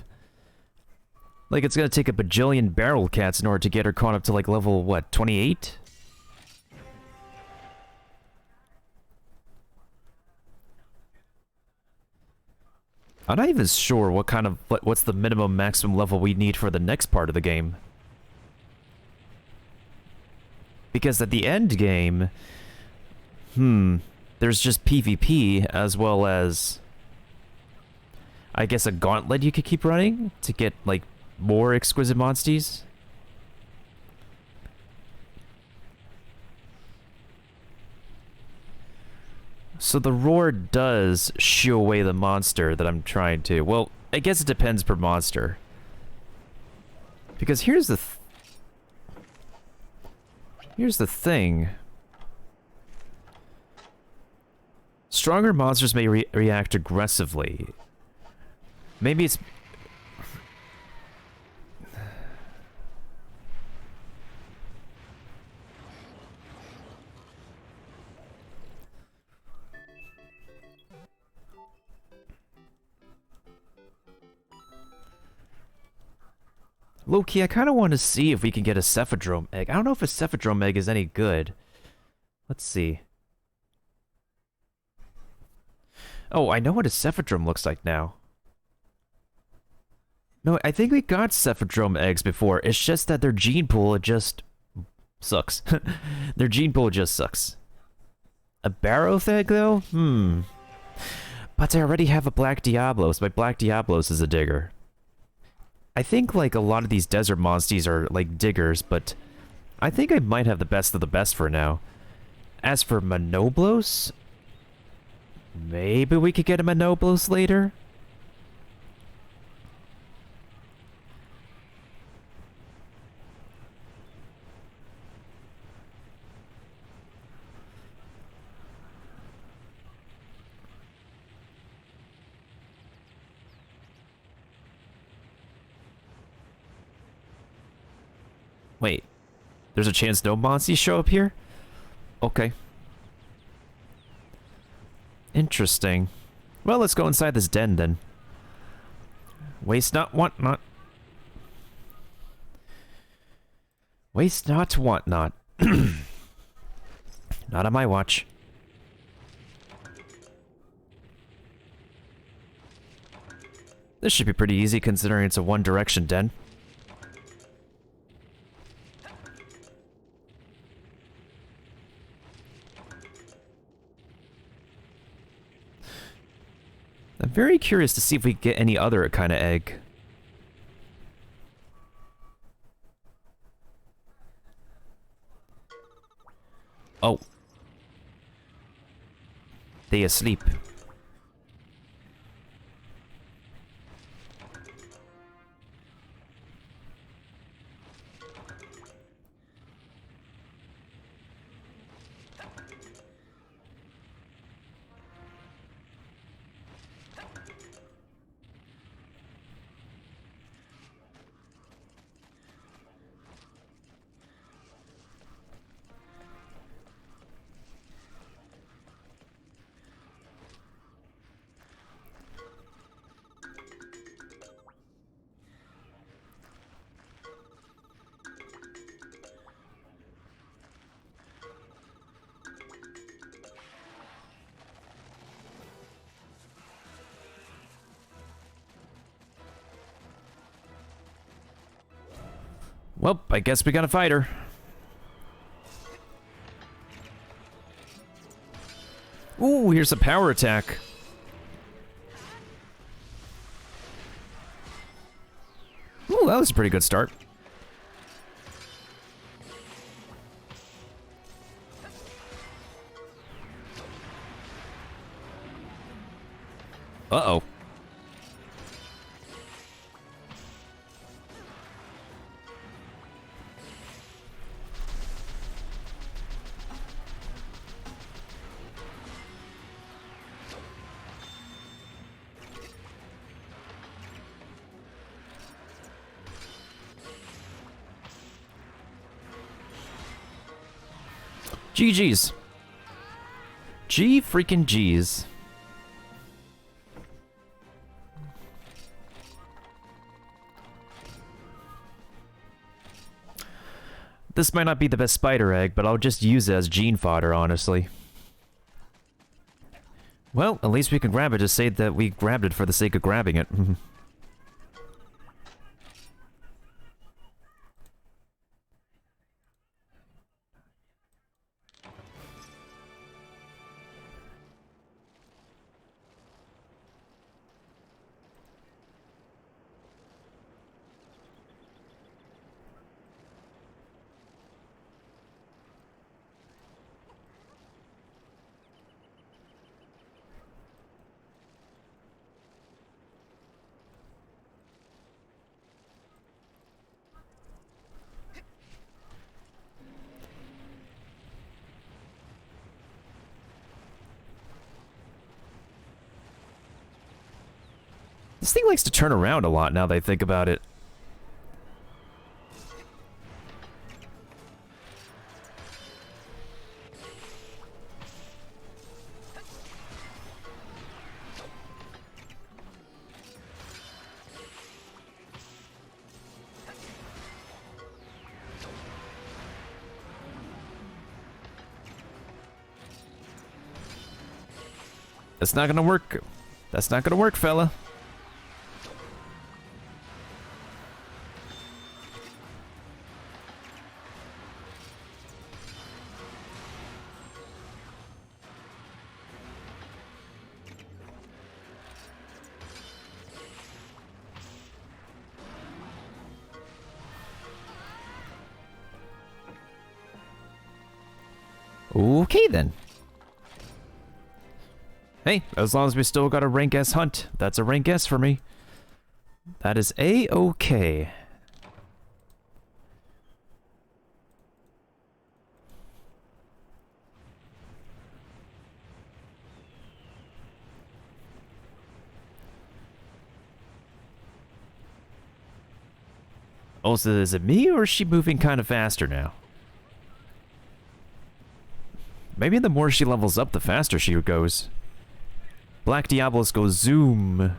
Like, it's gonna take a bajillion barrel cats in order to get her caught up to, like, level, what, 28? I'm not even sure what kind of, what's the minimum maximum level we need for the next part of the game. Because at the end game, there's just PvP as well as, I guess, a gauntlet you could keep running to get, like, more exquisite monsties. So the roar does shoo away the monster that I'm trying to. Well, I guess it depends per monster. Because here's the thing. Stronger monsters may react aggressively. Maybe it's... Low-key, I kind of want to see if we can get a Cephadrome egg. I don't know if a Cephadrome egg is any good. Let's see. Oh, I know what a Cephadrome looks like now. No, I think we got Cephadrome eggs before. It's just that their gene pool just sucks. Their gene pool just sucks. A Barroth egg, though? But I already have a Black Diablos. My Black Diablos is a digger. I think, like, a lot of these desert monsties are, like, diggers, but I think I might have the best of the best for now. As for Manoblos, maybe we could get a Manoblos later? Wait, there's a chance no monsties show up here? Okay. Interesting. Well, let's go inside this den then. Waste not, want not. Waste not, want not. Not on my watch. This should be pretty easy considering it's a one-direction den. I'm very curious to see if we get any other kind of egg. Oh. They asleep. Well, I guess we got a fighter. Ooh, here's a power attack. Ooh, that was a pretty good start. Uh-oh. GG's. G freaking G's. This might not be the best spider egg, but I'll just use it as gene fodder, honestly. Well, at least we can grab it to say that we grabbed it for the sake of grabbing it. This thing likes to turn around a lot now that I think about it. That's not gonna work. That's not gonna work, fella. Okay, then. Hey, as long as we still got a rank S hunt, that's a rank S for me. That is A-okay. Also, is it me, or is she moving kind of faster now? Maybe the more she levels up, the faster she goes. Black Diablos go zoom.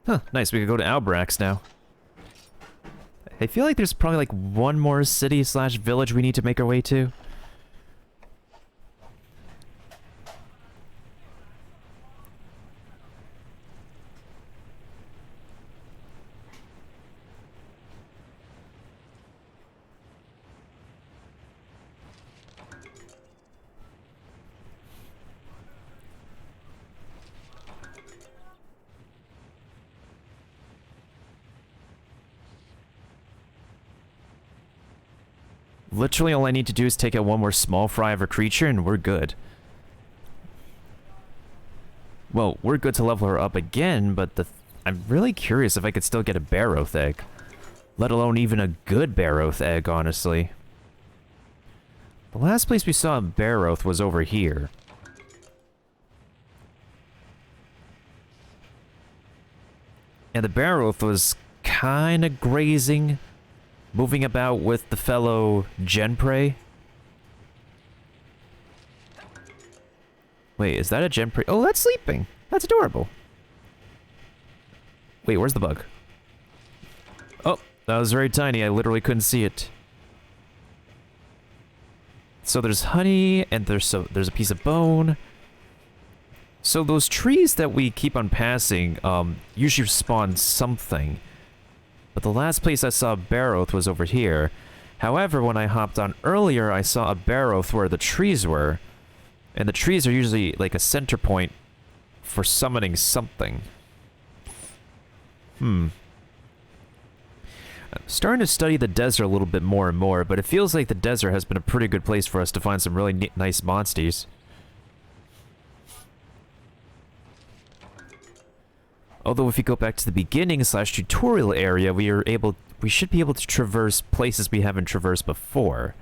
Huh, nice, we can go to Albrax now. I feel like there's probably like one more city slash village we need to make our way to. Literally all I need to do is take out one more small fry of a creature and we're good. Well, we're good to level her up again, but I'm really curious if I could still get a Barroth egg. Let alone even a good Barroth egg, honestly. The last place we saw a Barroth was over here. And the Barroth was kinda grazing, moving about with the fellow Genprey. Wait, is that a Genprey? Oh, that's sleeping. That's adorable. Wait, where's the bug? Oh, that was very tiny. I literally couldn't see it. So there's honey, and there's a piece of bone. So those trees that we keep on passing usually spawn something. But the last place I saw a Barroth was over here. However, when I hopped on earlier, I saw a Barroth where the trees were. And the trees are usually like a center point for summoning something. I'm starting to study the desert a little bit more and more, but it feels like the desert has been a pretty good place for us to find some really nice monsters. Although if you go back to the beginning slash tutorial area, we should be able to traverse places we haven't traversed before.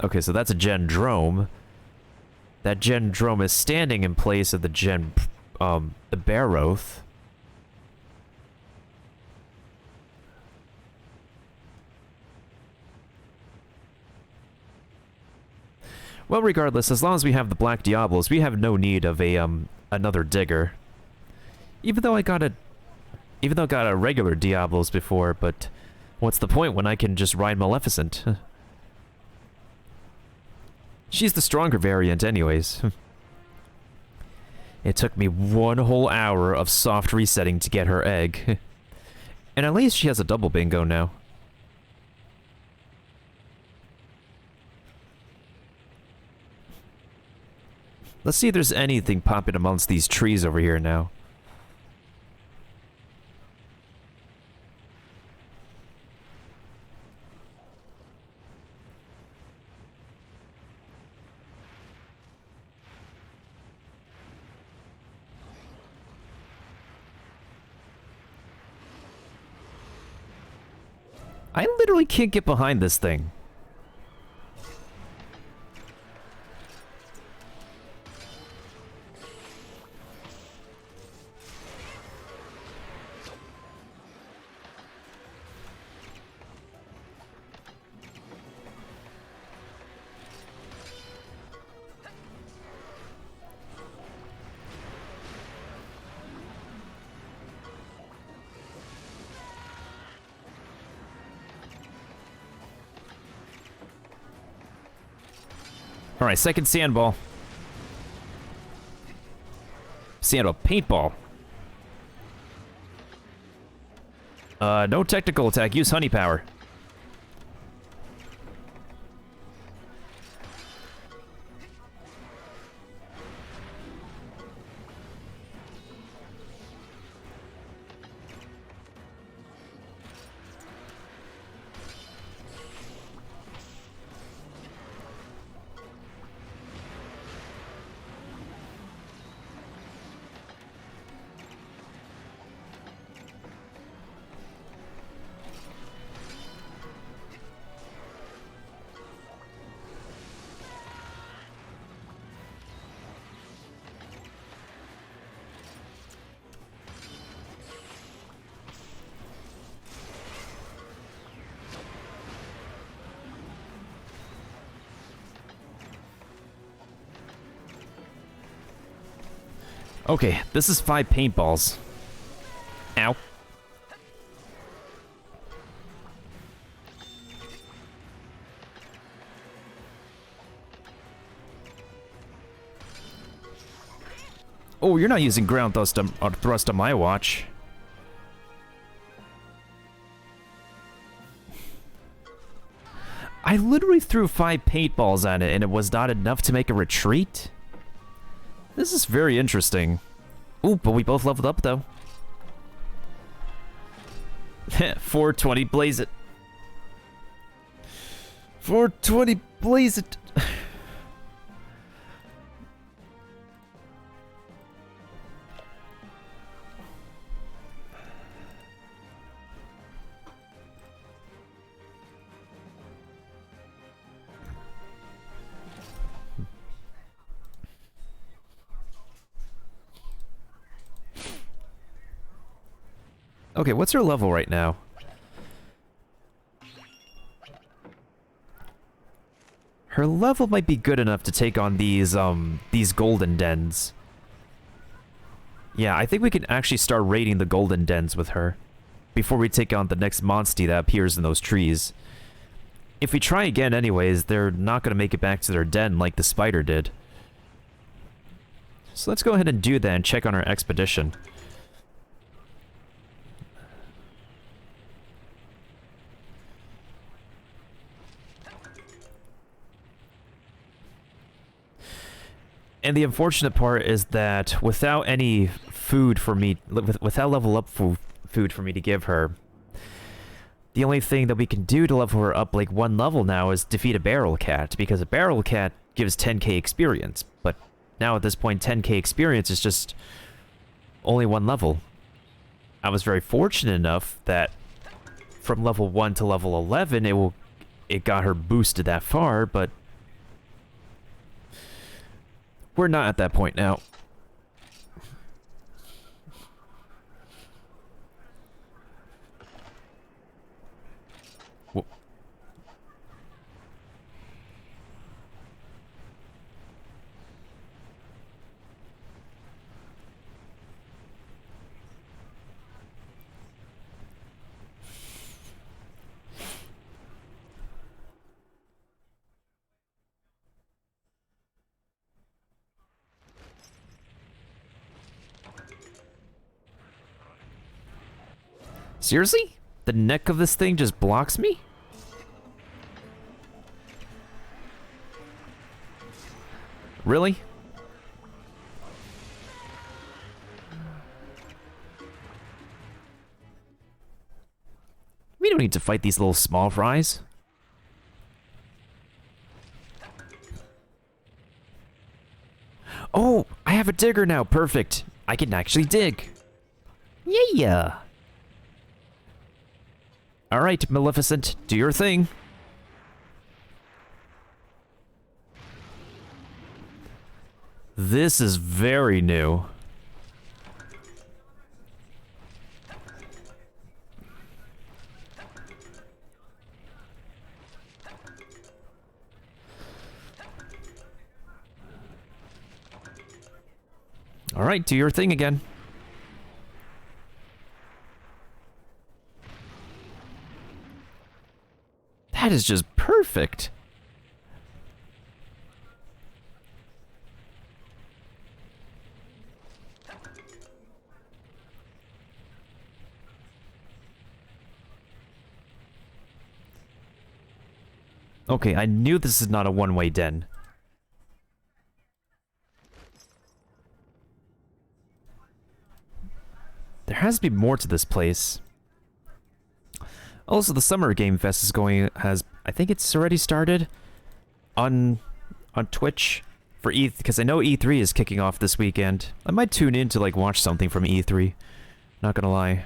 Okay, so that's a Gendrome. That Gendrome is standing in place of the the Barroth. Well, regardless, as long as we have the Black Diablos, we have no need of a another digger. Even though I got a regular Diablos before, but what's the point when I can just ride Maleficent? She's the stronger variant anyways. It took me one whole hour of soft resetting to get her egg. And at least she has a double bingo now. Let's see if there's anything popping amongst these trees over here now. I literally can't get behind this thing. Alright, second sandball. Sandball, paintball. No technical attack, use honey power. Okay, this is 5 paintballs. Ow. Oh, you're not using ground thrust on my watch. I literally threw 5 paintballs at it and it was not enough to make a retreat? This is very interesting. Ooh, but we both leveled up, though. 420, blaze it. 420, blaze it. Okay, what's her level right now? Her level might be good enough to take on these golden dens. Yeah, I think we can actually start raiding the golden dens with her before we take on the next monster that appears in those trees. If we try again anyways, they're not going to make it back to their den like the spider did. So let's go ahead and do that and check on our expedition. And the unfortunate part is that without any food for me, without level up food for me to give her, the only thing that we can do to level her up like 1 level now is defeat a barrel cat, because a barrel cat gives 10k experience. But now at this point, 10k experience is just only 1 level. I was very fortunate enough that from level 1 to level 11, it got her boosted that far, but we're not at that point now. Whoa. Seriously? The neck of this thing just blocks me? Really? We don't need to fight these little small fries. Oh, I have a digger now. Perfect. I can actually dig. Yeah. All right, Maleficent, do your thing. This is very new. All right, do your thing again. That is just perfect. Okay, I knew this is not a one-way den. There has to be more to this place. Also, the Summer Game Fest is I think it's already started on Twitch for because I know E3 is kicking off this weekend. I might tune in to like watch something from E3. Not gonna lie.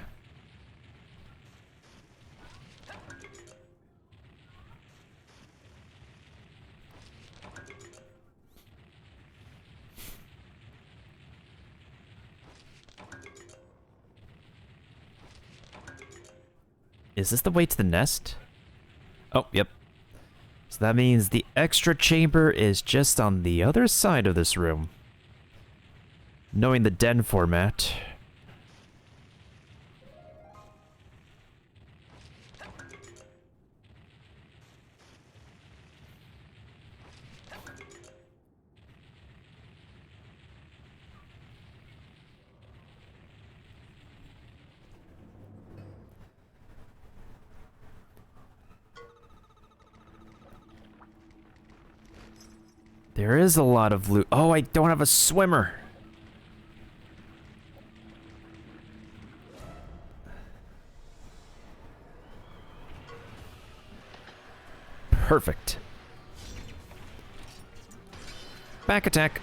Is this the way to the nest? Oh, yep. So that means the extra chamber is just on the other side of this room. Knowing the den format. There is a lot of loot. Oh, I don't have a swimmer. Perfect. Back attack.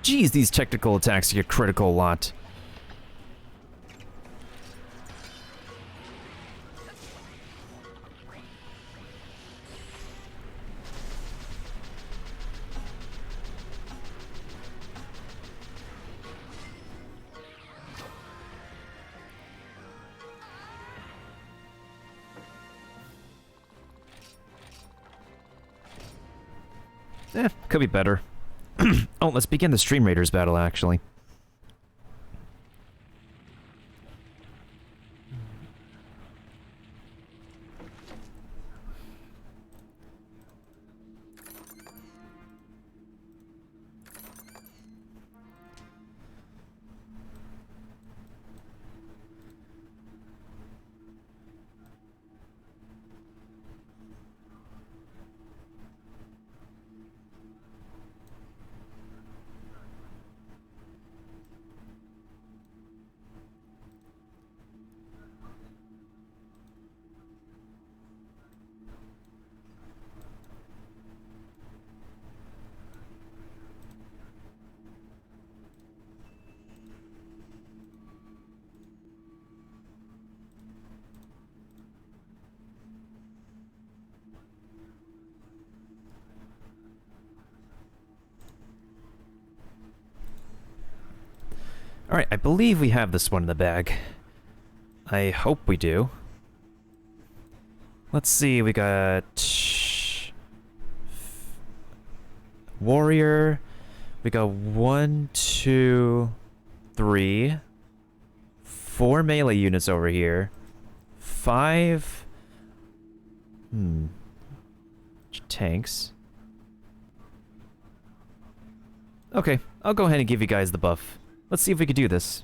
Jeez, these technical attacks get critical a lot. Could be better. Oh, let's begin the Stream Raiders battle, actually. Alright, I believe we have this one in the bag. I hope we do. Let's see, we got... Warrior. We got 1, 2, 3, 4 melee units over here. 5... tanks. Okay, I'll go ahead and give you guys the buff. Let's see if we can do this.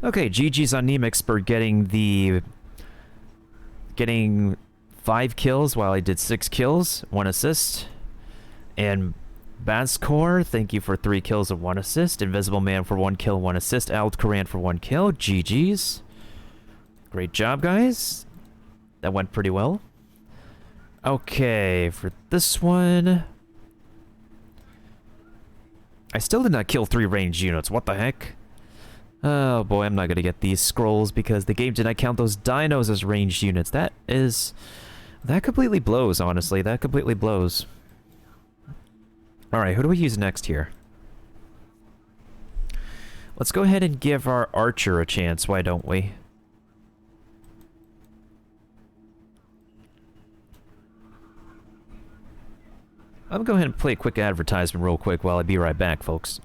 Okay, GG's on Nemix for getting 5 kills while I did 6 kills, 1 assist, and Bascore, thank you for 3 kills and 1 assist. Invisible Man for 1 kill, 1 assist. Aldcoran for 1 kill. GG's. Great job, guys. That went pretty well. Okay, for this one... I still did not kill 3 ranged units. What the heck? Oh boy, I'm not gonna get these scrolls because the game did not count those dinos as ranged units. That completely blows, honestly. That completely blows. Alright, who do we use next here? Let's go ahead and give our archer a chance, why don't we? I'll go ahead and play a quick advertisement real quick while I be right back, folks.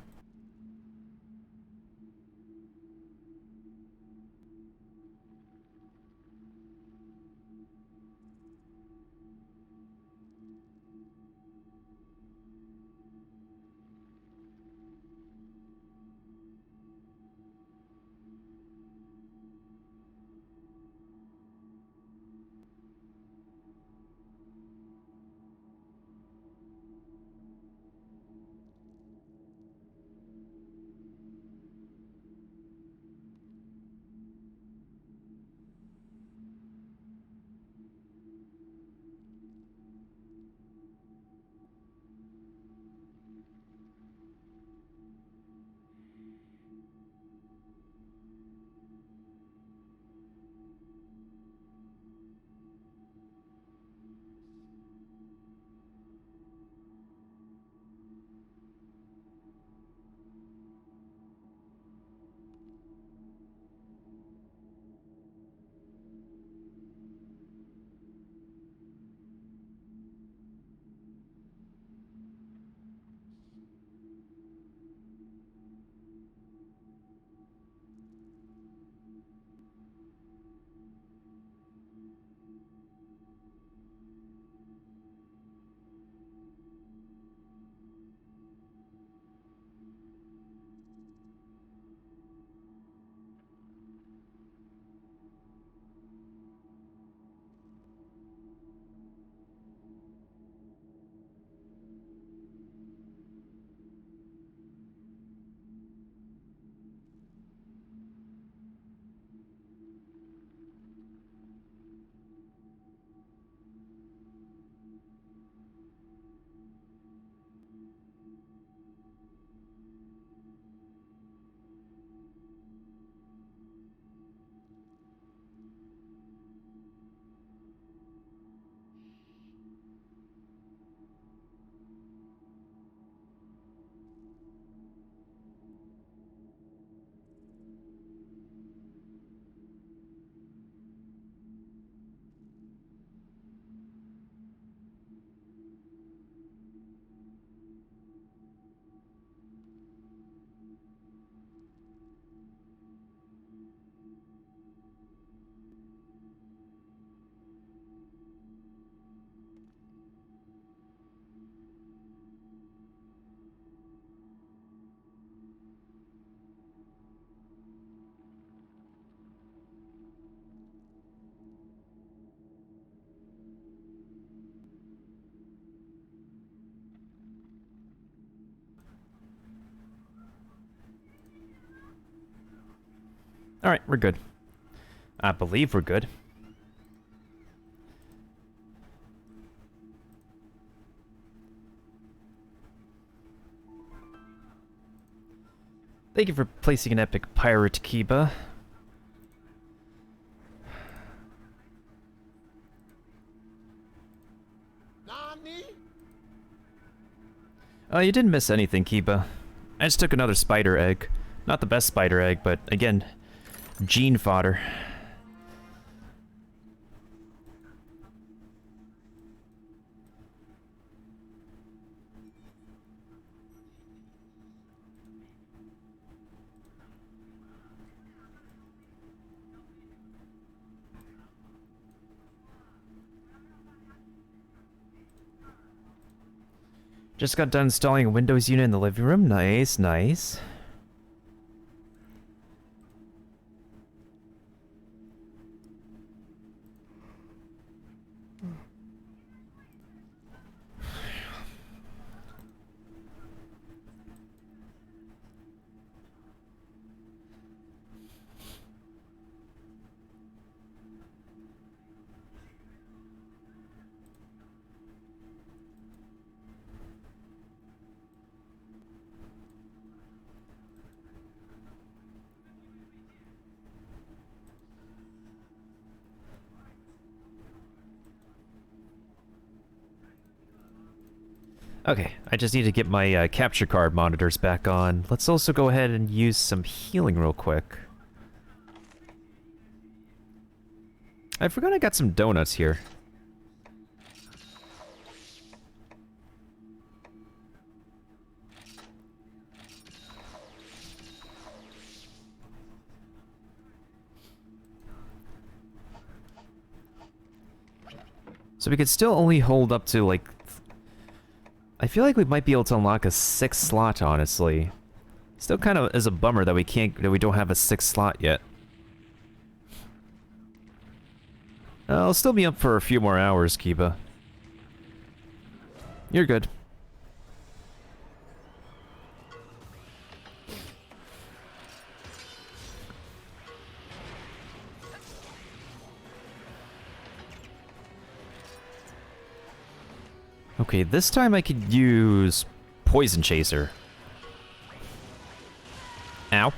Alright, we're good. I believe we're good. Thank you for placing an epic pirate, Kiba. Nani? You didn't miss anything, Kiba. I just took another spider egg. Not the best spider egg, but again, gene fodder. Just got done installing a Windows unit in the living room. Nice, nice. Okay, I just need to get my capture card monitors back on. Let's also go ahead and use some healing real quick. I forgot I got some donuts here. So we could still only hold up to, like... I feel like we might be able to unlock a 6th slot, honestly. Still kind of is a bummer that we don't have a 6th slot yet. I'll still be up for a few more hours, Kiba. You're good. Okay, this time I could use Poison Chaser. Ow.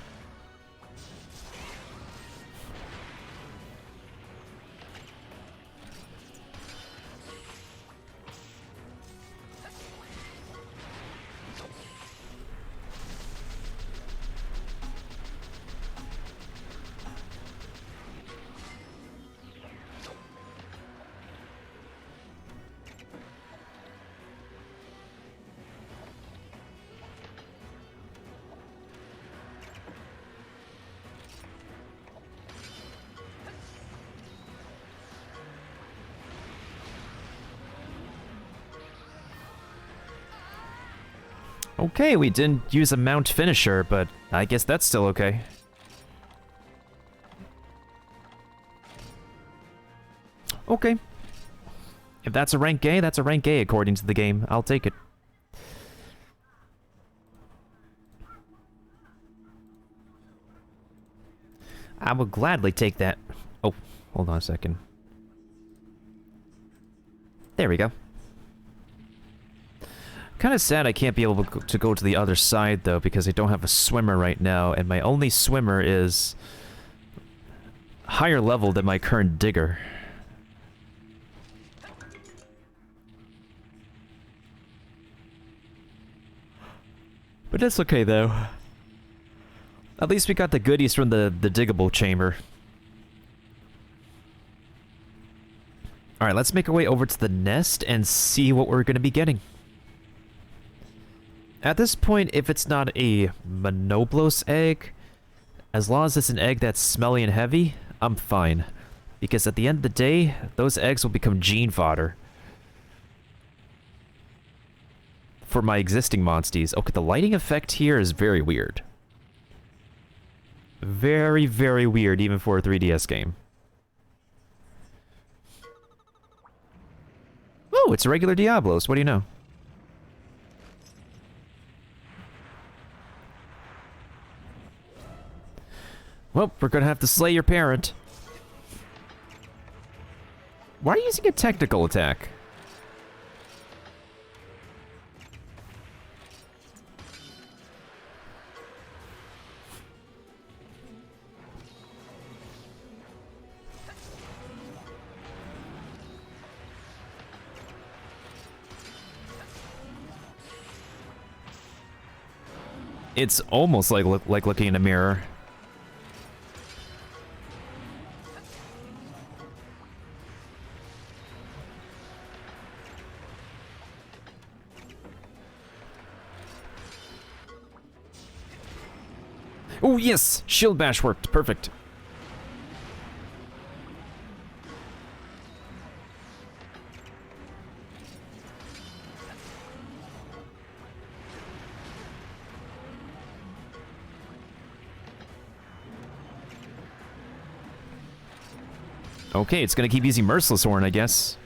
Okay, we didn't use a mount finisher, but I guess that's still okay. Okay. If that's a rank A, that's a rank A according to the game. I'll take it. I will gladly take that. Oh, hold on a second. There we go. Kind of sad I can't be able to go to the other side, though, because I don't have a swimmer right now, and my only swimmer is higher level than my current digger. But that's okay, though. At least we got the goodies from the diggable chamber. Alright, let's make our way over to the nest and see what we're going to be getting. At this point, if it's not a Monoblos egg, as long as it's an egg that's smelly and heavy, I'm fine. Because at the end of the day, those eggs will become gene fodder for my existing monsties. Okay, the lighting effect here is very weird. Very, very weird, even for a 3DS game. Oh, it's a regular Diablos. What do you know? Well, we're gonna have to slay your parent. Why are you using a technical attack? It's almost like looking in a mirror. Oh yes! Shield bash worked. Perfect. Okay, it's gonna keep using Merciless Horn, I guess.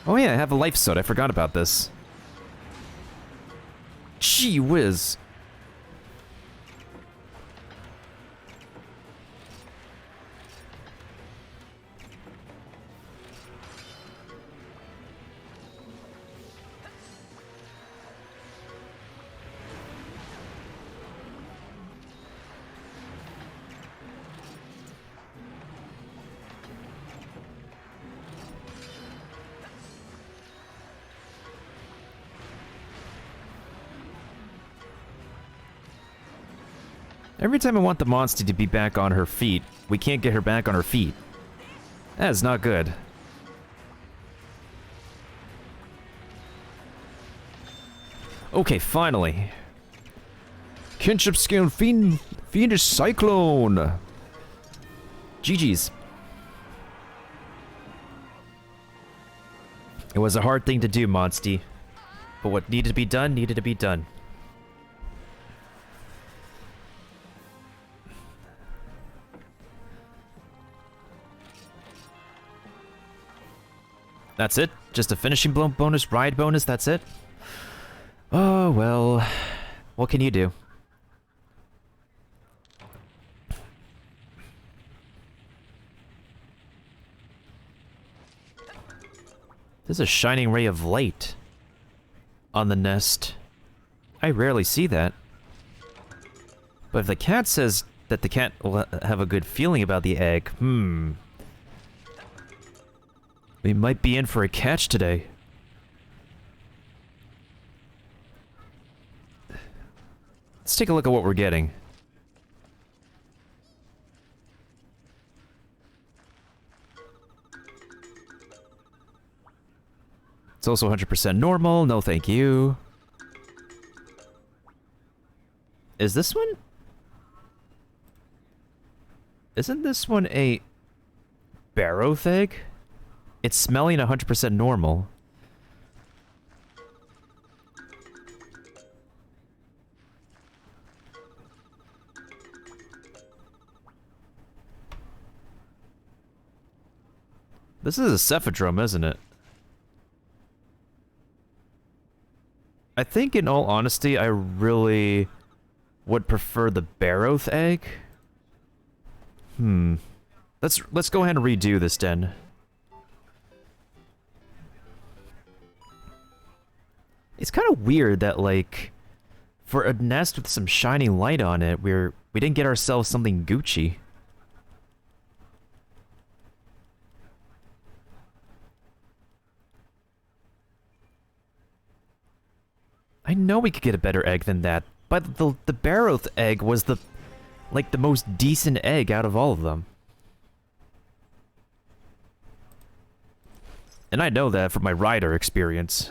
Oh yeah, I have a life soda. I forgot about this. Gee whiz. Every time I want the monster to be back on her feet, we can't get her back on her feet. That is not good. Okay, finally. Kinship scale fiendish cyclone. GG's. It was a hard thing to do, Monsty. But what needed to be done, needed to be done. That's it? Just a finishing bonus, ride bonus, that's it? Oh, well... What can you do? There's a shining ray of light on the nest. I rarely see that. But if the cat says that the cat will have a good feeling about the egg, we might be in for a catch today. Let's take a look at what we're getting. It's also 100% normal, no thank you. Is this one? Isn't this one a Barroth egg? It's smelling 100% normal. This is a Cephadrum, isn't it? I think, in all honesty, I really would prefer the Barroth egg. Let's go ahead and redo this den. It's kind of weird that, like, for a nest with some shining light on it, we didn't get ourselves something Gucci. I know we could get a better egg than that, but the Barroth egg was the most decent egg out of all of them. And I know that from my rider experience.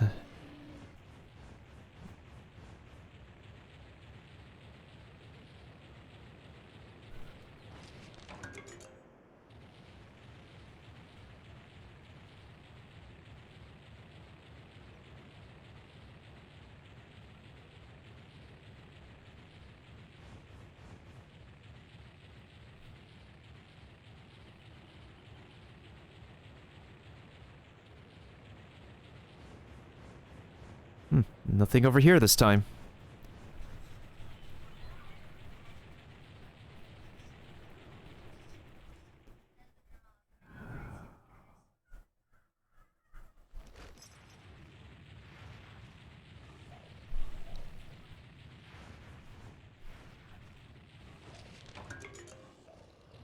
Nothing over here this time.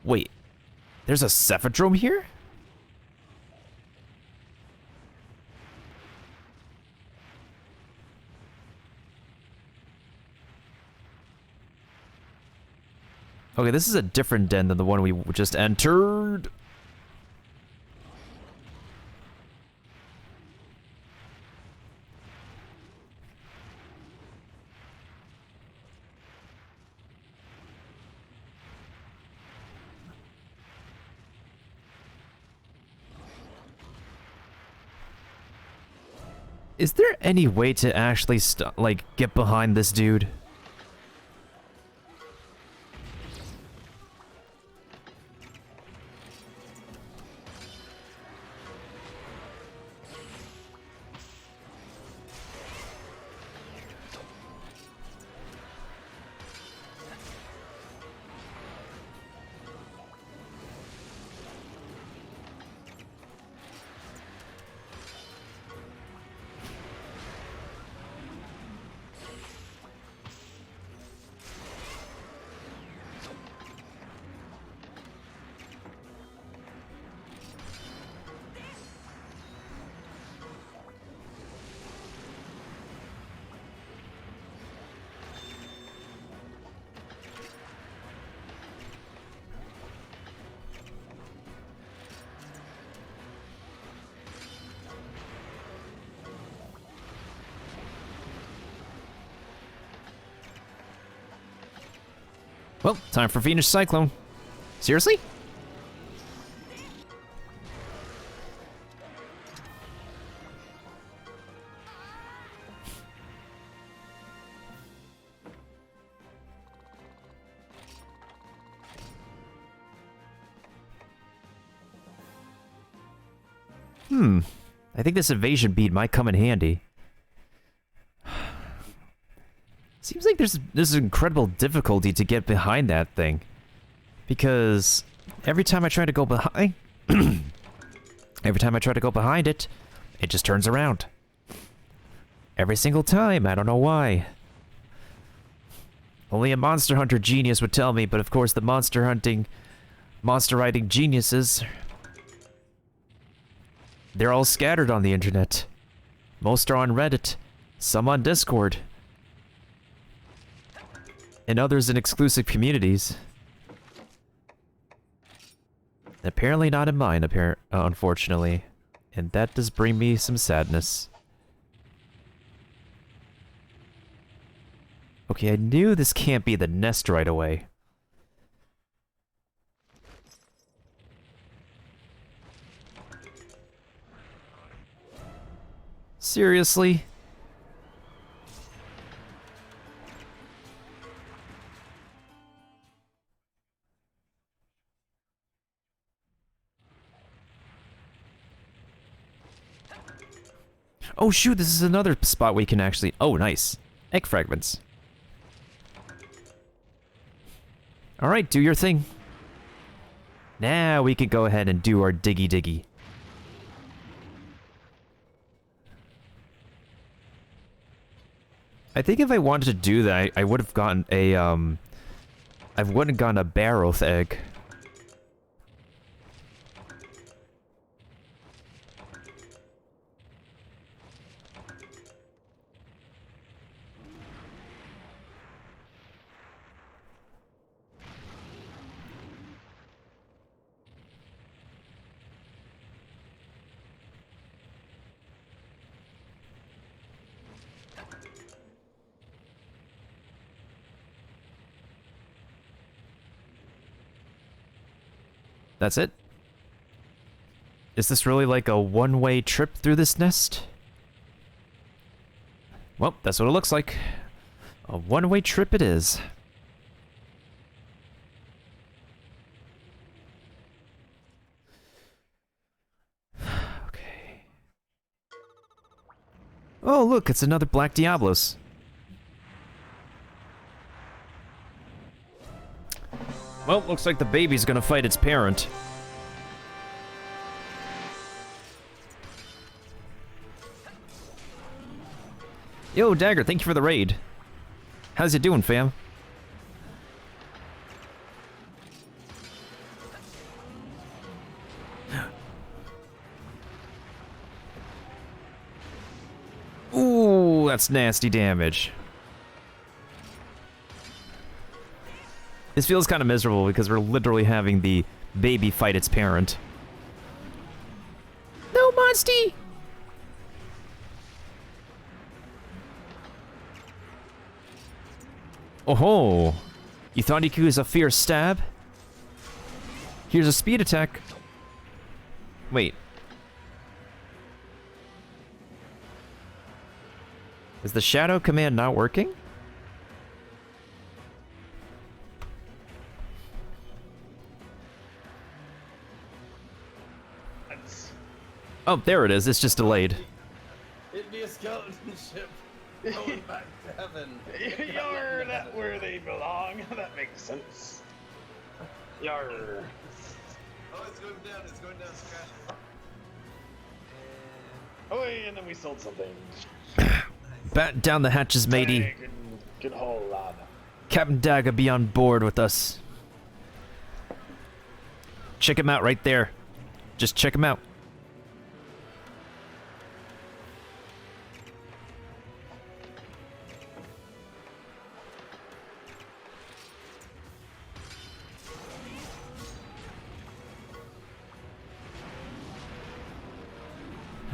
Wait, there's a Cephadrome here? Okay, this is a different den than the one we just entered. Is there any way to actually get behind this dude? Well, time for Venus Cyclone. Seriously? I think this evasion bead might come in handy. Seems like there's incredible difficulty to get behind that thing. Because every time I try to go behind... every time I try to go behind it, it just turns around. Every single time, I don't know why. Only a monster hunter genius would tell me, but of course the monster riding geniuses... they're all scattered on the internet. Most are on Reddit, some on Discord, and others in exclusive communities. Apparently not in mine, unfortunately. And that does bring me some sadness. Okay, I knew this can't be the nest right away. Seriously? Oh shoot, this is another spot we can actually... Oh, nice. Egg fragments. Alright, do your thing. Now we can go ahead and do our diggy diggy. I think if I wanted to do that, I would have gotten a, I would have gotten a Barroth egg. That's it? Is this really like a one-way trip through this nest? Well, that's what it looks like. A one-way trip it is. Okay. Oh, look, it's another Black Diablos. Well, looks like the baby's gonna fight its parent. Yo, Dagger, thank you for the raid. How's it doing, fam? Ooh, that's nasty damage. This feels kind of miserable because we're literally having the baby fight its parent. No, Monsty! Oh-ho! You thought he could use a fierce stab? Here's a speed attack. Wait. Is the shadow command not working? Oh, there it is. It's just delayed. It'd be a skeleton ship going back to heaven. You're not where they belong. That makes sense. Yar. Oh, it's going down. It's going down. Scratch. Oh, wait, and then we sold something. Bat down the hatches, matey. Hey, good haul, lad. Captain Dagger be on board with us. Check him out right there. Just check him out.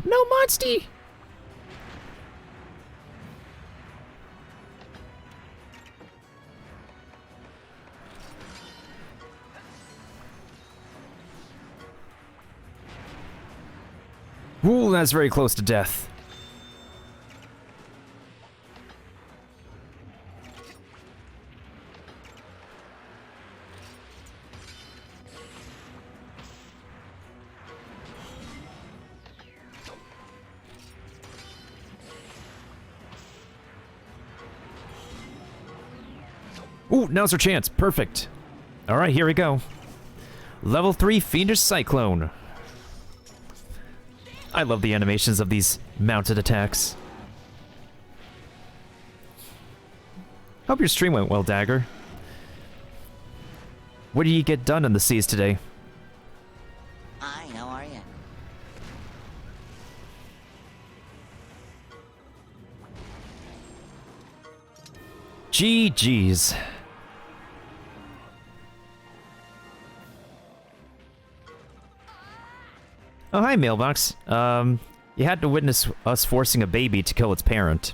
No, Monsty! Ooh, that's very close to death. Ooh, now's our chance. Perfect. Alright, here we go. Level 3 Fiendish Cyclone. I love the animations of these mounted attacks. Hope your stream went well, Dagger. What did you get done in the seas today? Hi, how are you? GG's. Oh, hi, Mailbox. You had to witness us forcing a baby to kill its parent.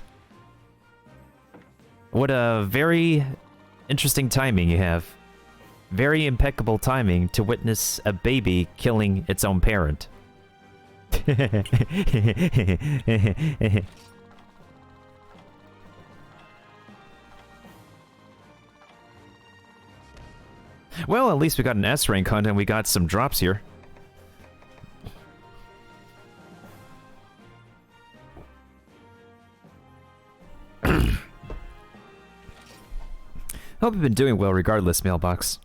What a very interesting timing you have. Very impeccable timing to witness a baby killing its own parent. Well, at least we got an S rank hunt and we got some drops here. Hope you've been doing well regardless, Mailbox.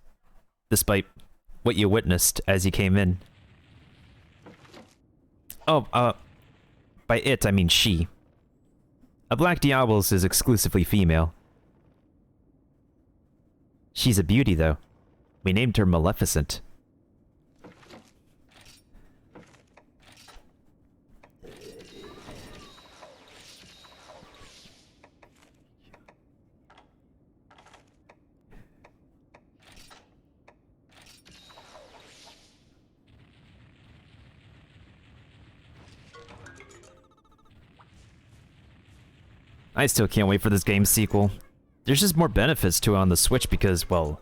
Despite what you witnessed as you came in. Oh, by it, I mean she. A Black Diablos is exclusively female. She's a beauty, though. We named her Maleficent. I still can't wait for this game's sequel. There's just more benefits to it on the Switch because, well,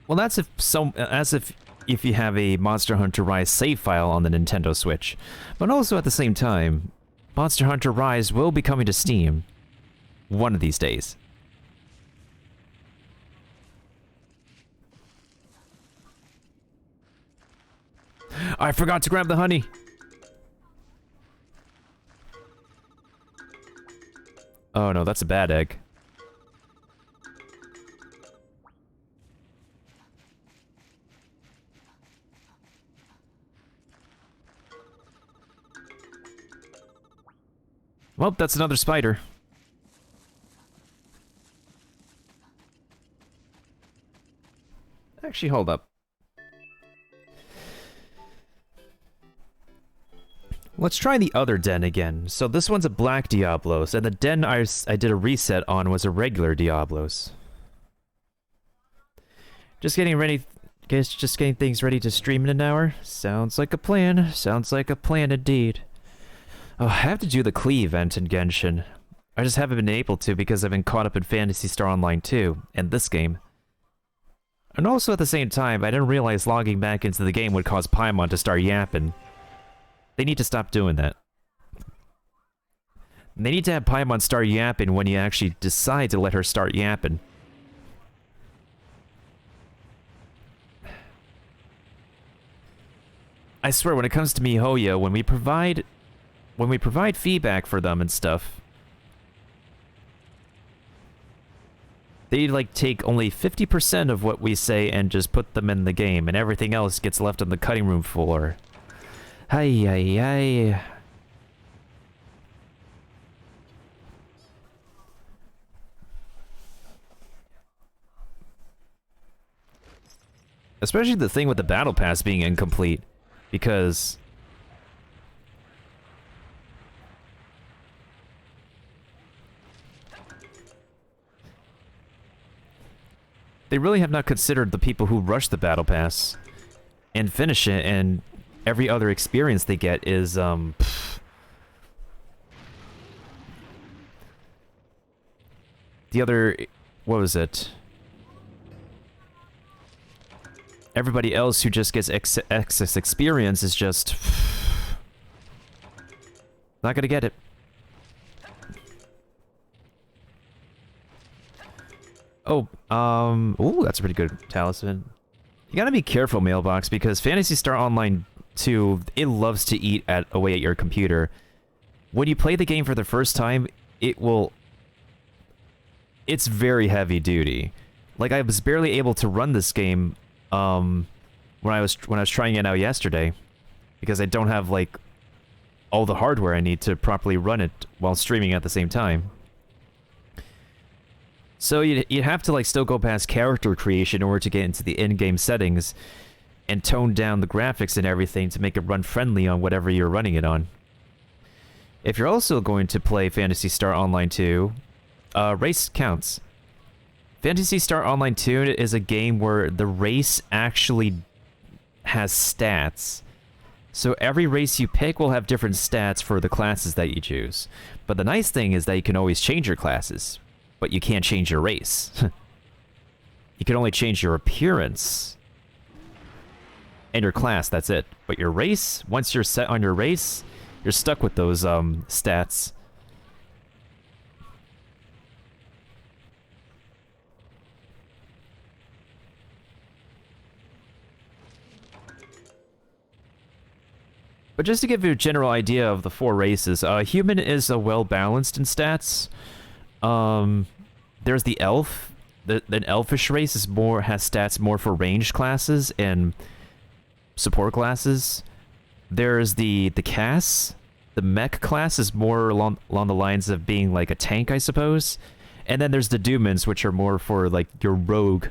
that's if you have a Monster Hunter Rise save file on the Nintendo Switch. But also at the same time, Monster Hunter Rise will be coming to Steam one of these days. I forgot to grab the honey. Oh no, that's a bad egg. Well, that's another spider. Actually, hold up. Let's try the other den again. So this one's a Black Diablos, and the den I did a reset on was a regular Diablos. Just getting ready, guess just getting things ready to stream in an hour? Sounds like a plan. Sounds like a plan indeed. Oh, I have to do the Klee event in Genshin. I just haven't been able to because I've been caught up in Phantasy Star Online 2, and this game. And also at the same time, I didn't realize logging back into the game would cause Paimon to start yapping. They need to stop doing that. They need to have Paimon start yapping when you actually decide to let her start yapping. I swear, when it comes to MiHoYo, when we provide feedback for them and stuff, they like take only 50% of what we say and just put them in the game, and everything else gets left on the cutting room floor. Hi. Especially the thing with the battle pass being incomplete, because they really have not considered the people who rush the battle pass and finish it, and every other experience they get is, the other, what was it? Everybody else who just gets excess experience is just... Not gonna get it. Oh, ooh, that's a pretty good talisman. You gotta be careful, Mailbox, because Phantasy Star Online 2, it loves to eat away at your computer. When you play the game for the first time, it's very heavy duty. Like, I was barely able to run this game, when I was trying it out yesterday, because I don't have, like, all the hardware I need to properly run it while streaming at the same time. So you'd have to, like, still go past character creation in order to get into the in-game settings and tone down the graphics and everything to make it run friendly on whatever you're running it on. If you're also going to play Phantasy Star Online 2, race counts. Phantasy Star Online 2 is a game where the race actually has stats. So every race you pick will have different stats for the classes that you choose. But the nice thing is that you can always change your classes. But you can't change your race. You can only change your appearance. And your class, that's it. But your race, once you're set on your race, you're stuck with those stats. But just to give you a general idea of the 4 races, human is well-balanced in stats. There's the elf. The elfish race has stats more for ranged classes and support classes. There's the Cass. The mech class is more along the lines of being like a tank, I suppose. And then there's the Dumans, which are more for like your rogue,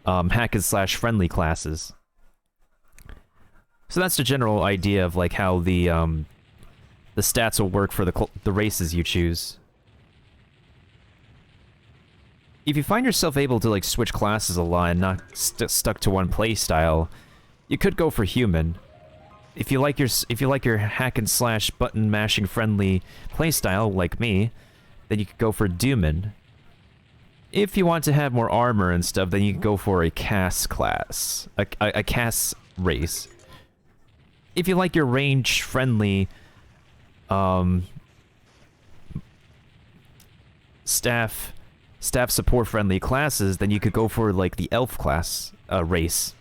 hack and slash friendly classes. So that's the general idea of like how the stats will work for the races you choose. If you find yourself able to like switch classes a lot and not stuck to one play style, you could go for human. If you like your hack and slash button mashing friendly playstyle like me, then you could go for Duman. If you want to have more armor and stuff, then you could go for a Cass class, a Cass race. If you like your range friendly staff support friendly classes, then you could go for like the elf class race.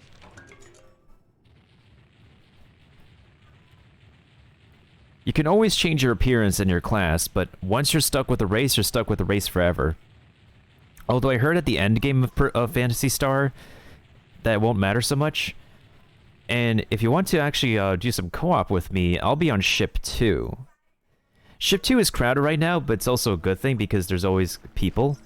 You can always change your appearance in your class, but once you're stuck with a race, you're stuck with a race forever. Although I heard at the end game of Phantasy Star that it won't matter so much. And if you want to actually do some co-op with me, I'll be on ship 2. Ship 2 is crowded right now, but it's also a good thing because there's always people.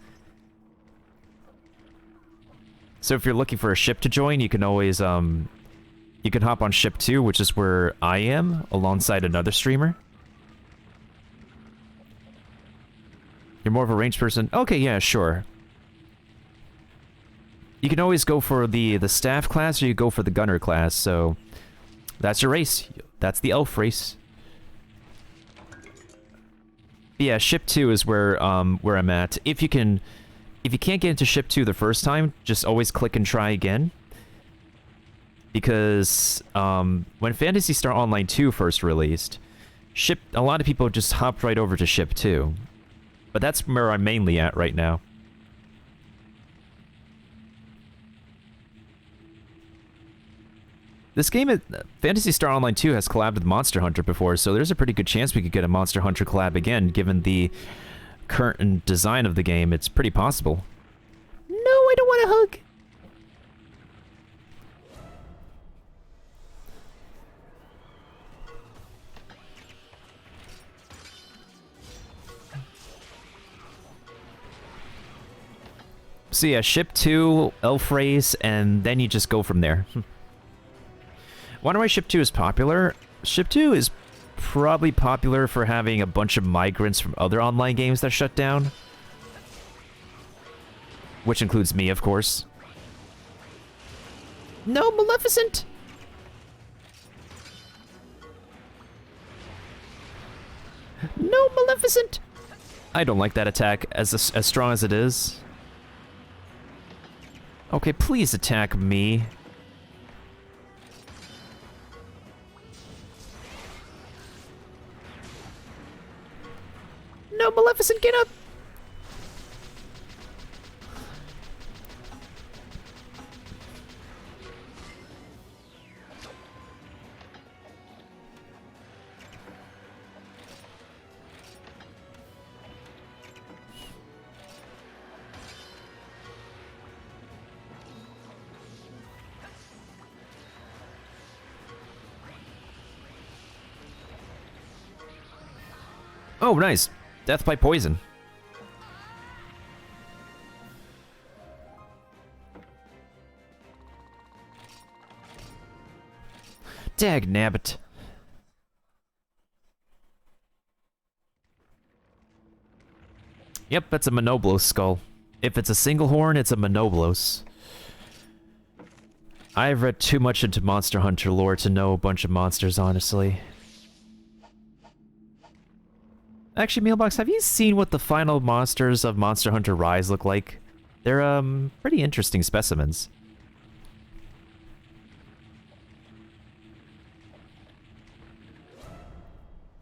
So if you're looking for a ship to join, you can always you can hop on ship 2, which is where I am, alongside another streamer. You're more of a ranged person? Okay, yeah, sure. You can always go for the staff class, or you go for the gunner class, so that's your race. That's the elf race. Yeah, ship 2 is where I'm at. If you can't get into ship 2 the first time, just always click and try again. Because when Phantasy Star Online 2 first released, a lot of people just hopped right over to ship 2. But that's where I'm mainly at right now. This game, Phantasy Star Online 2, has collabed with Monster Hunter before, so there's a pretty good chance we could get a Monster Hunter collab again, given the current design of the game. It's pretty possible. No, I don't want a hug! So yeah, ship 2, elf race, and then you just go from there. Wonder why ship 2 is popular? Ship 2 is probably popular for having a bunch of migrants from other online games that shut down. Which includes me, of course. No, Maleficent! No, Maleficent! I don't like that attack as strong as it is. Okay, please attack me. No, Maleficent, get up! Oh, nice. Death by poison. Dag nabbit. Yep, that's a Monoblos skull. If it's a single horn, it's a Monoblos. I've read too much into Monster Hunter lore to know a bunch of monsters, honestly. Actually, Mealbox, have you seen what the final monsters of Monster Hunter Rise look like? They're, pretty interesting specimens.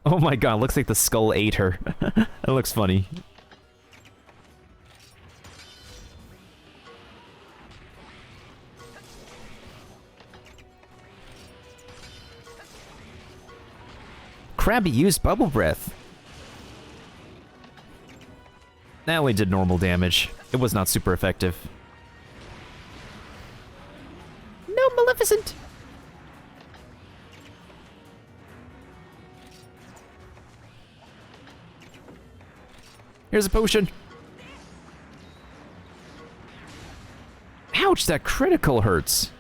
Oh my god, looks like the skull ate her. That looks funny. Krabby used bubble breath. That only did normal damage. It was not super effective. No, Maleficent! Here's a potion. Ouch, that critical hurts.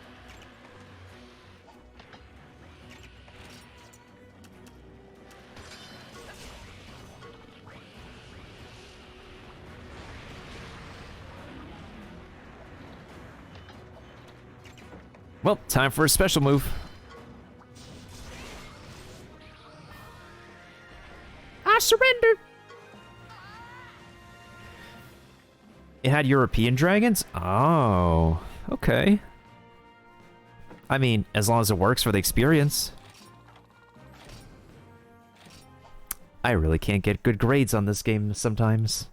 Well, time for a special move. I surrender! It had European dragons? Oh, okay. I mean, as long as it works for the experience. I really can't get good grades on this game sometimes.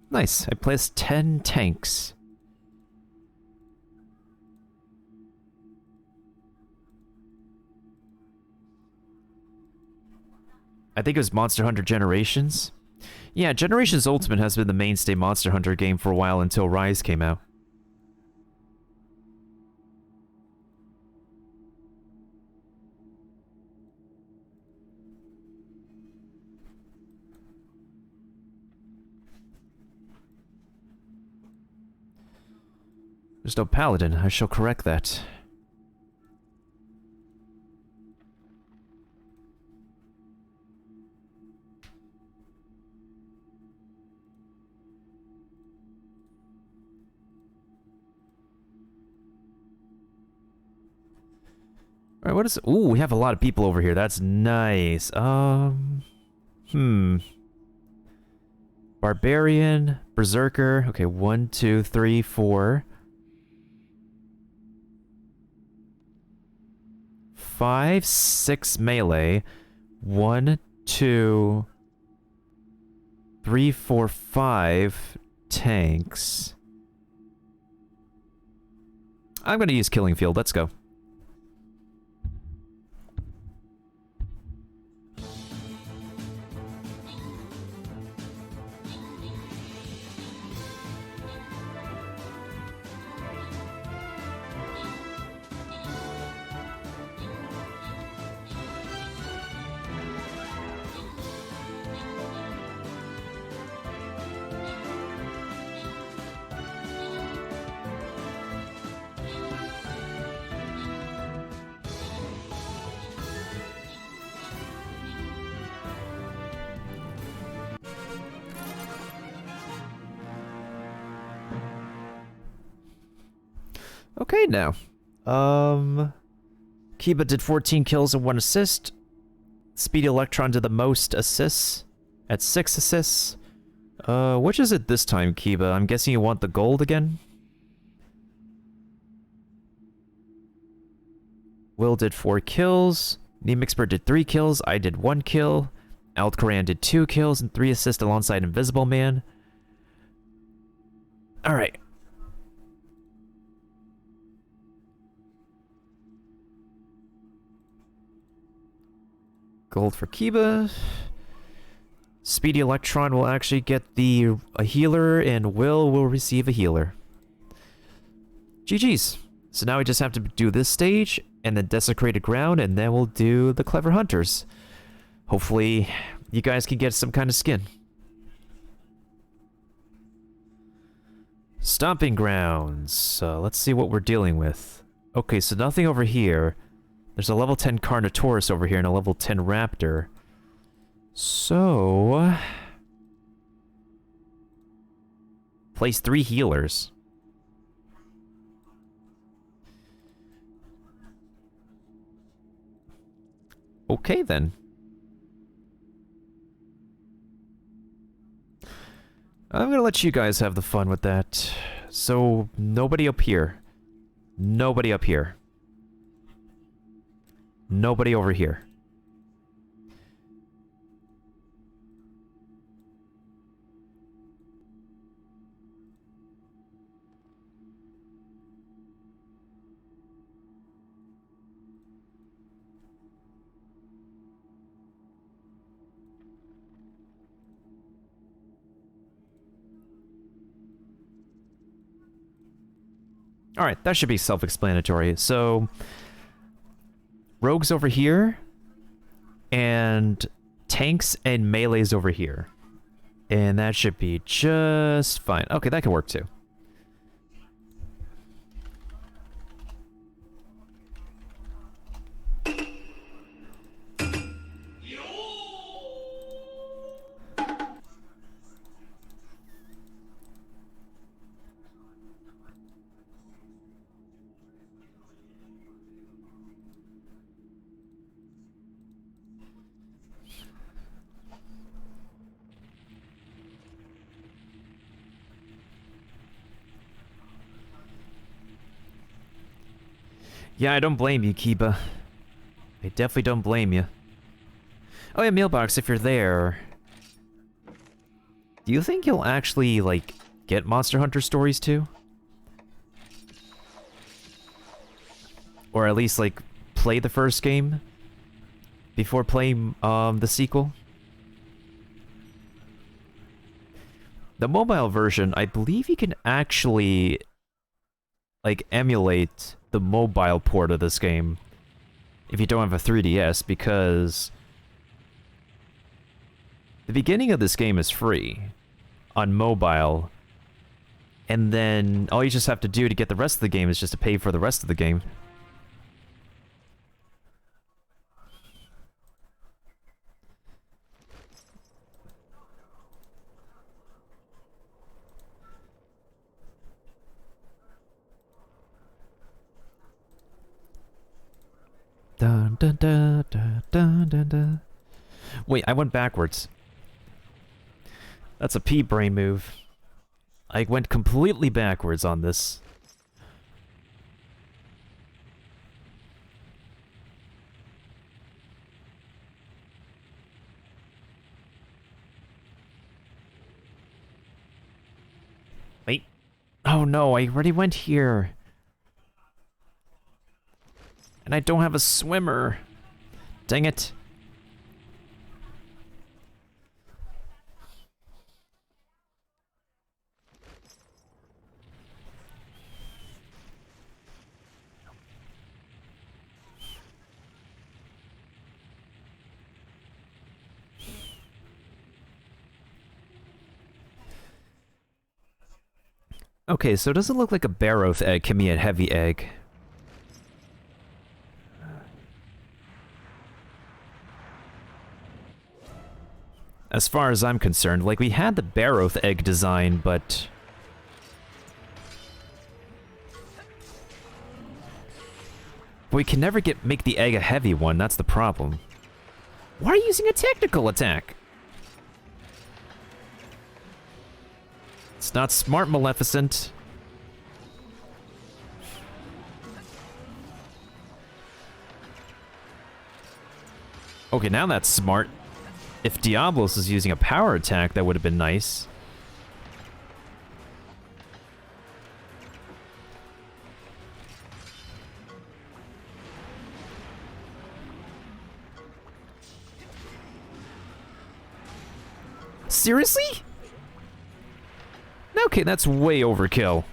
Nice, I placed 10 tanks. I think it was Monster Hunter Generations. Yeah, Generations Ultimate has been the mainstay Monster Hunter game for a while until Rise came out. There's no paladin. I shall correct that. Alright, what is... Ooh, we have a lot of people over here. That's nice. Barbarian, Berserker. Okay, 1, 2, 3, 4. 5, 6 melee. 1, 2, 3, 4, 5 tanks. I'm gonna use Killing Field. Let's go. Okay, now. Kiba did 14 kills and 1 assist. Speedy Electron did the most assists at 6 assists. Which is it this time, Kiba? I'm guessing you want the gold again? Will did 4 kills. Nemixpert did 3 kills. I did 1 kill. Altcoran did 2 kills and 3 assists alongside Invisible Man. Alright. Gold for Kiba. Speedy Electron will actually get a healer, and will receive a healer. GG's. So now we just have to do this stage, and then Desecrated Ground, and then we'll do the Clever Hunters. Hopefully, you guys can get some kind of skin. Stomping Grounds. Let's see what we're dealing with. Okay, so nothing over here. There's a level 10 Carnotaurus over here and a level 10 Raptor. So... place 3 healers. Okay, then. I'm gonna let you guys have the fun with that. So, nobody up here. Nobody up here. Nobody over here. Alright, that should be self-explanatory. So, rogues over here, and tanks and melees over here. And that should be just fine. Okay, that can work too. Yeah, I don't blame you, Kiba. I definitely don't blame you. Oh yeah, Mailbox, if you're there... do you think you'll actually, like, get Monster Hunter stories too? Or at least, like, play the first game? Before playing, the sequel? The mobile version, I believe you can actually, like, emulate the mobile port of this game if you don't have a 3DS, because the beginning of this game is free on mobile, and then all you just have to do to get the rest of the game is just to pay for the rest of the game. Dun, dun, dun, dun, dun, dun, dun. Wait, I went backwards. That's a P-brain move. I went completely backwards on this. Wait. Oh no, I already went here. And I don't have a swimmer. Dang it. Okay, so it doesn't look like a Barroth egg can be a heavy egg. As far as I'm concerned, like, we had the Barroth egg design, but... we can never make the egg a heavy one, that's the problem. Why are you using a technical attack? It's not smart, Maleficent. Okay, now that's smart. If Diablos is using a power attack, that would have been nice. Seriously? Okay, that's way overkill.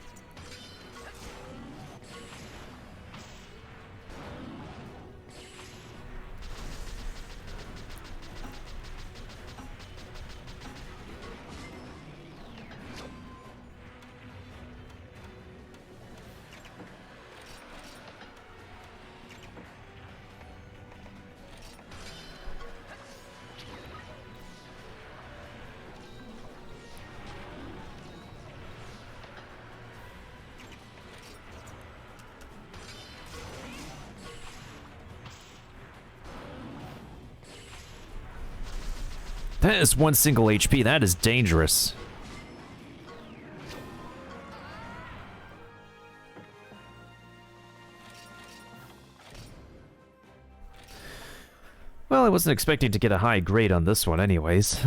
That is one single HP. That is dangerous. Well, I wasn't expecting to get a high grade on this one anyways.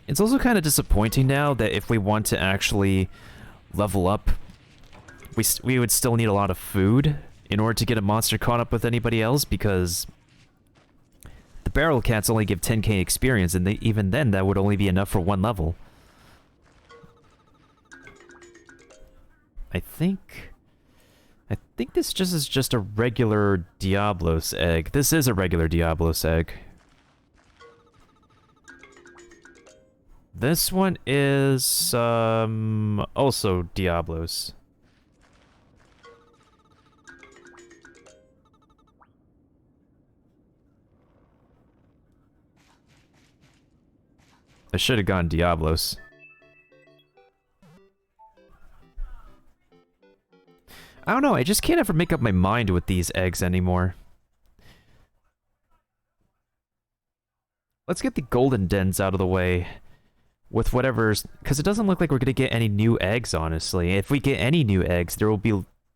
It's also kind of disappointing now that if we want to actually level up, we would still need a lot of food in order to get a monster caught up with anybody else, because the barrel cats only give 10k experience, and even then that would only be enough for one level. I think this is just a regular Diablos egg. This is a regular Diablos egg. This one is, also Diablos. I should have gone Diablos. I don't know, I just can't ever make up my mind with these eggs anymore. Let's get the golden dens out of the way. With whatever's, because it doesn't look like we're gonna get any new eggs, honestly. If we get any new eggs, they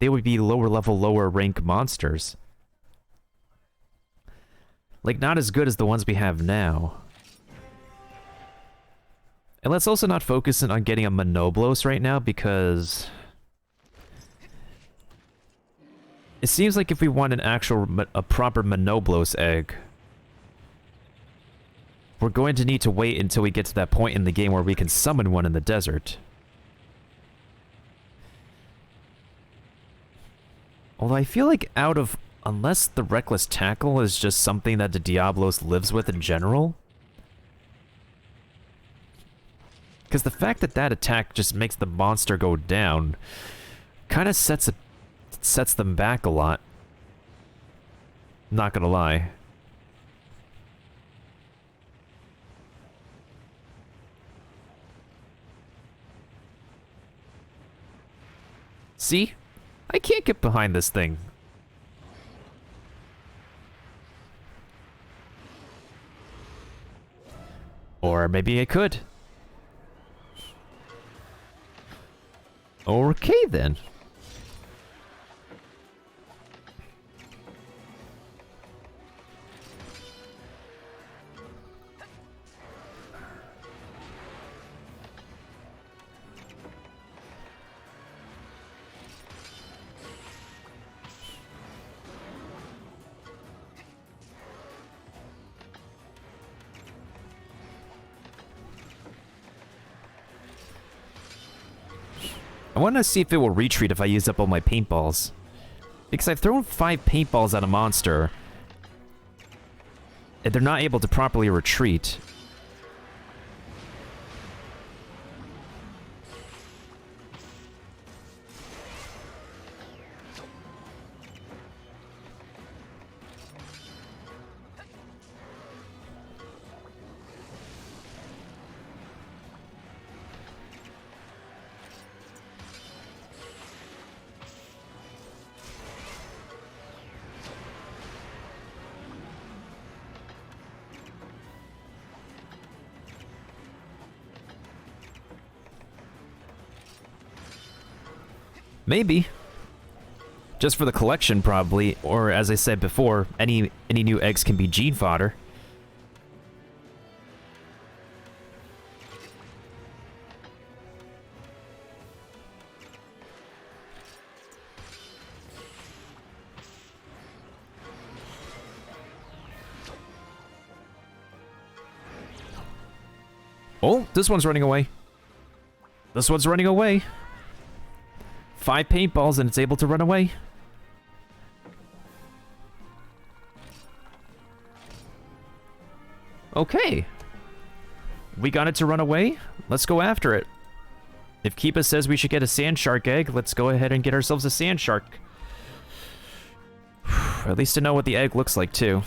would be lower level, lower rank monsters. Like, not as good as the ones we have now. And let's also not focus on getting a Monoblos right now, because it seems like if we want a proper Monoblos egg, we're going to need to wait until we get to that point in the game where we can summon one in the desert. Although I feel like unless the Reckless Tackle is just something that the Diablos lives with in general. Because the fact that that attack just makes the monster go down kind of sets them back a lot. Not gonna lie. See? I can't get behind this thing. Or maybe I could. Okay then. I want to see if it will retreat if I use up all my paintballs. Because I've thrown 5 paintballs at a monster, and they're not able to properly retreat. Maybe. Just for the collection, probably. Or, as I said before, any new eggs can be gene fodder. Oh, this one's running away. This one's running away. 5 paintballs and it's able to run away. Okay. We got it to run away. Let's go after it. If Keepa says we should get a sand shark egg, let's go ahead and get ourselves a sand shark. At least to know what the egg looks like, too.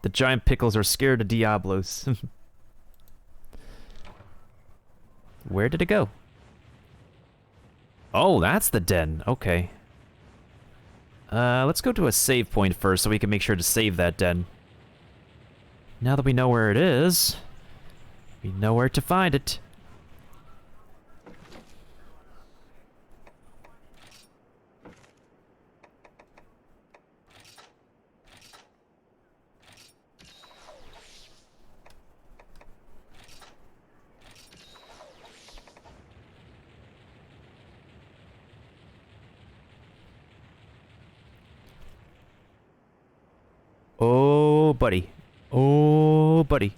The giant pickles are scared of Diablos. Where did it go? Oh, that's the den. Okay. Let's go to a save point first so we can make sure to save that den. Now that we know where it is, we know where to find it. Oh, buddy. Oh, buddy.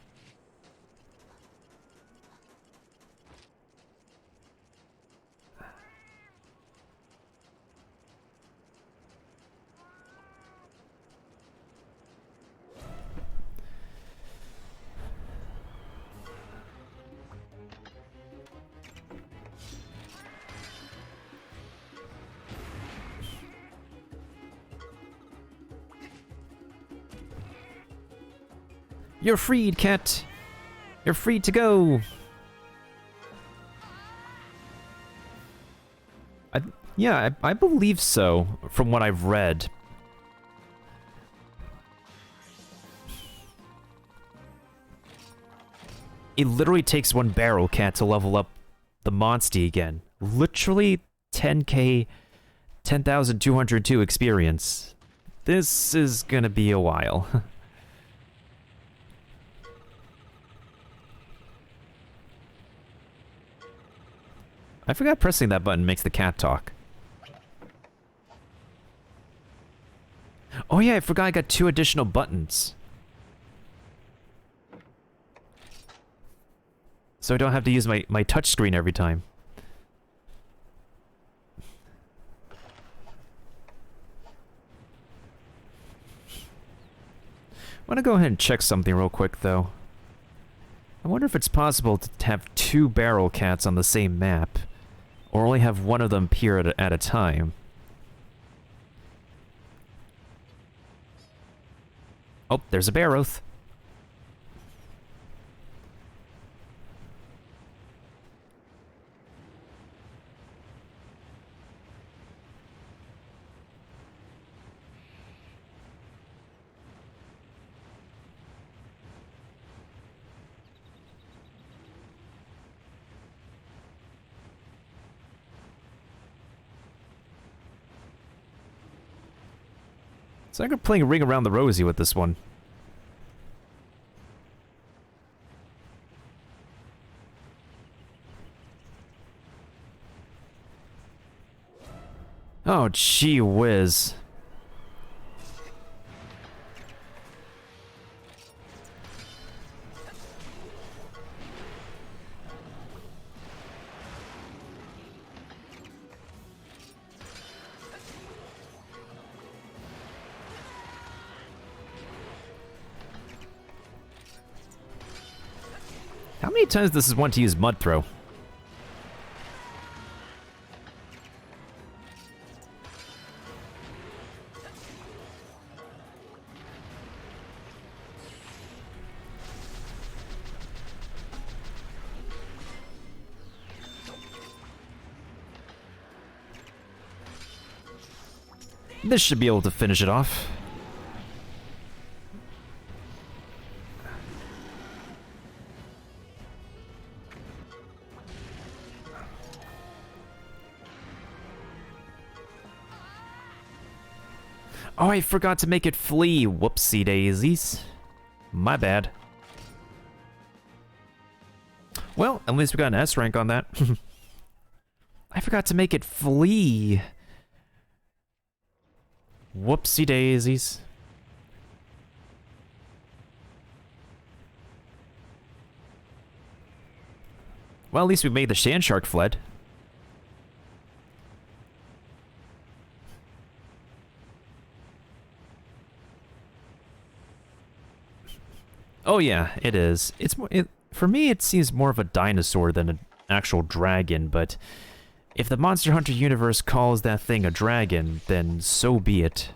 You're freed, cat. You're free to go. I believe so, from what I've read. It literally takes 1 barrel cat to level up the Monstie again. Literally 10k, 10,202 experience. This is gonna be a while. I forgot pressing that button makes the cat talk. Oh yeah, I forgot I got 2 additional buttons. So I don't have to use my touchscreen every time. I want to go ahead and check something real quick, though. I wonder if it's possible to have 2 barrel cats on the same map. Or only have one of them appear at a time. Oh, there's a Barroth. So I'm playing Ring Around the Rosie with this one. Oh, gee whiz. How many times does this want to use Mud Throw? This should be able to finish it off. Oh, I forgot to make it flee. Whoopsie daisies. My bad. Well, at least we got an S rank on that. I forgot to make it flee. Whoopsie daisies. Well, at least we made the sand shark fled. Oh yeah, it is. It's more. For me, it seems more of a dinosaur than an actual dragon. But if the Monster Hunter universe calls that thing a dragon, then so be it.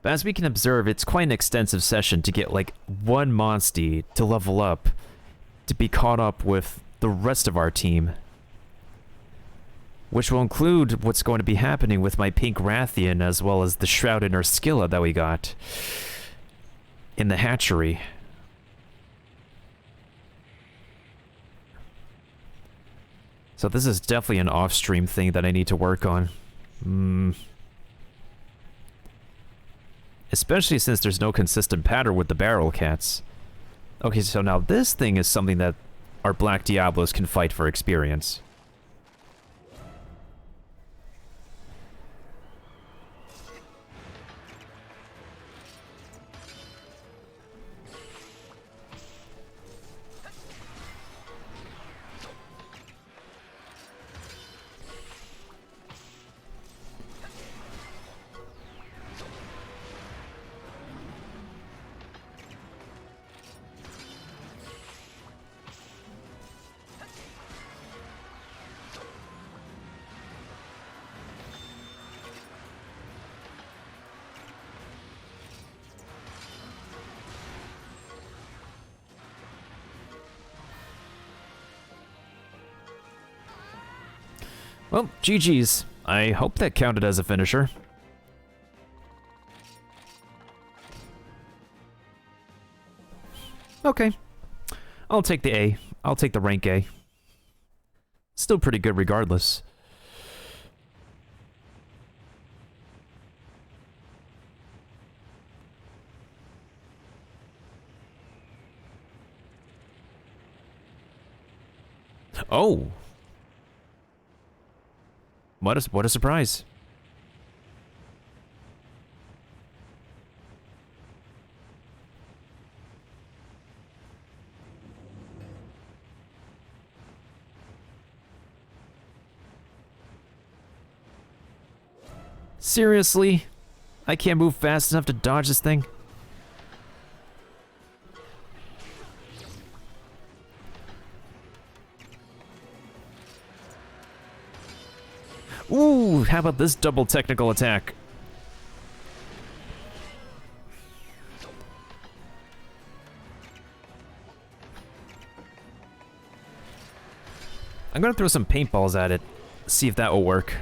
But as we can observe, it's quite an extensive session to get like one Monstie to level up, to be caught up with the rest of our team. Which will include what's going to be happening with my Pink Rathian, as well as the Shrouded Urskilla that we got in the hatchery. So this is definitely an off-stream thing that I need to work on. Especially since there's no consistent pattern with the barrel cats. Okay, so now this thing is something that our Black Diablos can fight for experience. Well, GG's. I hope that counted as a finisher. Okay. I'll take the A. I'll take the rank A. Still pretty good regardless. Oh! What a surprise. Seriously? I can't move fast enough to dodge this thing? Ooh, how about this double technical attack? I'm gonna throw some paintballs at it, see if that will work.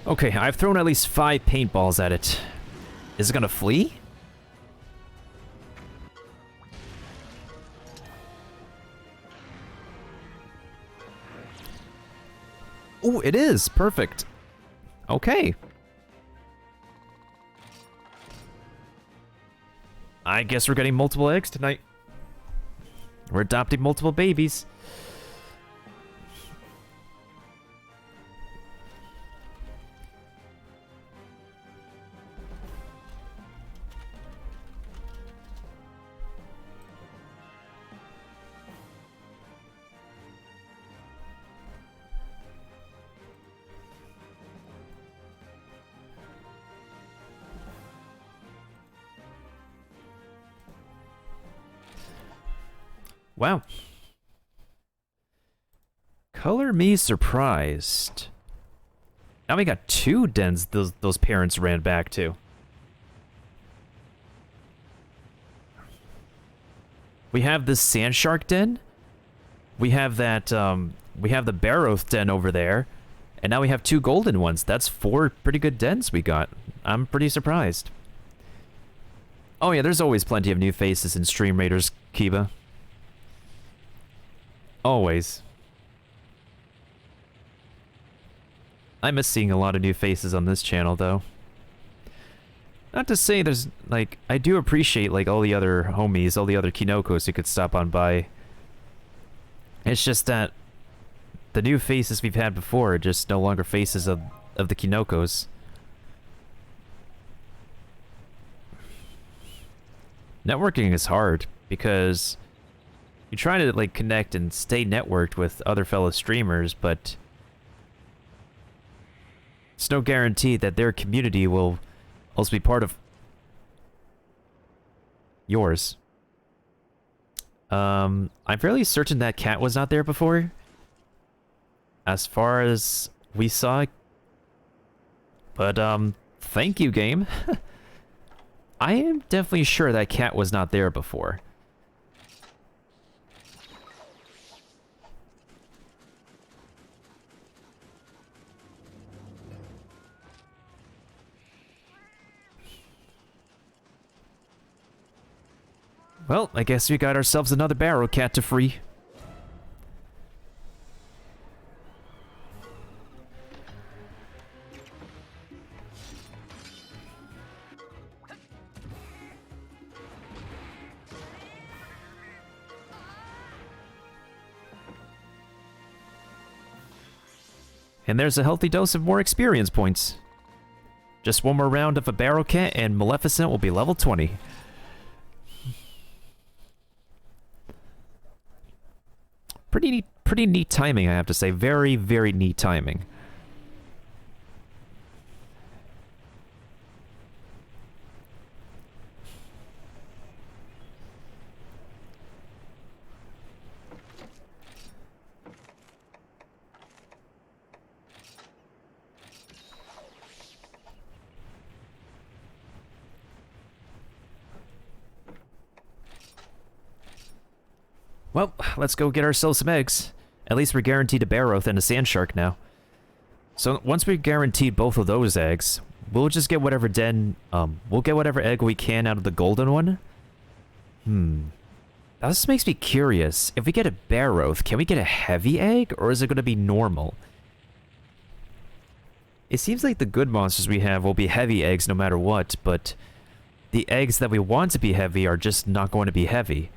Okay, I've thrown at least 5 paintballs at it. Is it gonna flee? Oh, it is! Perfect. Okay. I guess we're getting multiple eggs tonight. We're adopting multiple babies. Wow. Color me surprised. Now we got 2 dens those parents ran back to. We have this sand shark den. We have that we have the Barroth den over there. And now we have 2 golden ones. That's 4 pretty good dens we got. I'm pretty surprised. Oh yeah, there's always plenty of new faces in Stream Raiders, Kiba. Always. I miss seeing a lot of new faces on this channel, though. Not to say there's, like, I do appreciate, like, all the other homies, all the other Kinokos who could stop on by. It's just that the new faces we've had before are just no longer faces of the Kinokos. Networking is hard, because you try to, like, connect and stay networked with other fellow streamers, but it's no guarantee that their community will also be part of yours. I'm fairly certain that cat was not there before. As far as we saw. But, thank you, game. I am definitely sure that cat was not there before. Well, I guess we got ourselves another barrow cat to free. And there's a healthy dose of more experience points. Just one more round of a barrow cat and Maleficent will be level 20. Pretty neat timing, I have to say. Very, very neat timing. Well, let's go get ourselves some eggs. At least we're guaranteed a Barroth and a Sand Shark now. So once we're guaranteed both of those eggs, we'll just get whatever we'll get whatever egg we can out of the golden one. This makes me curious. If we get a Barroth, can we get a heavy egg, or is it going to be normal? It seems like the good monsters we have will be heavy eggs no matter what, but the eggs that we want to be heavy are just not going to be heavy.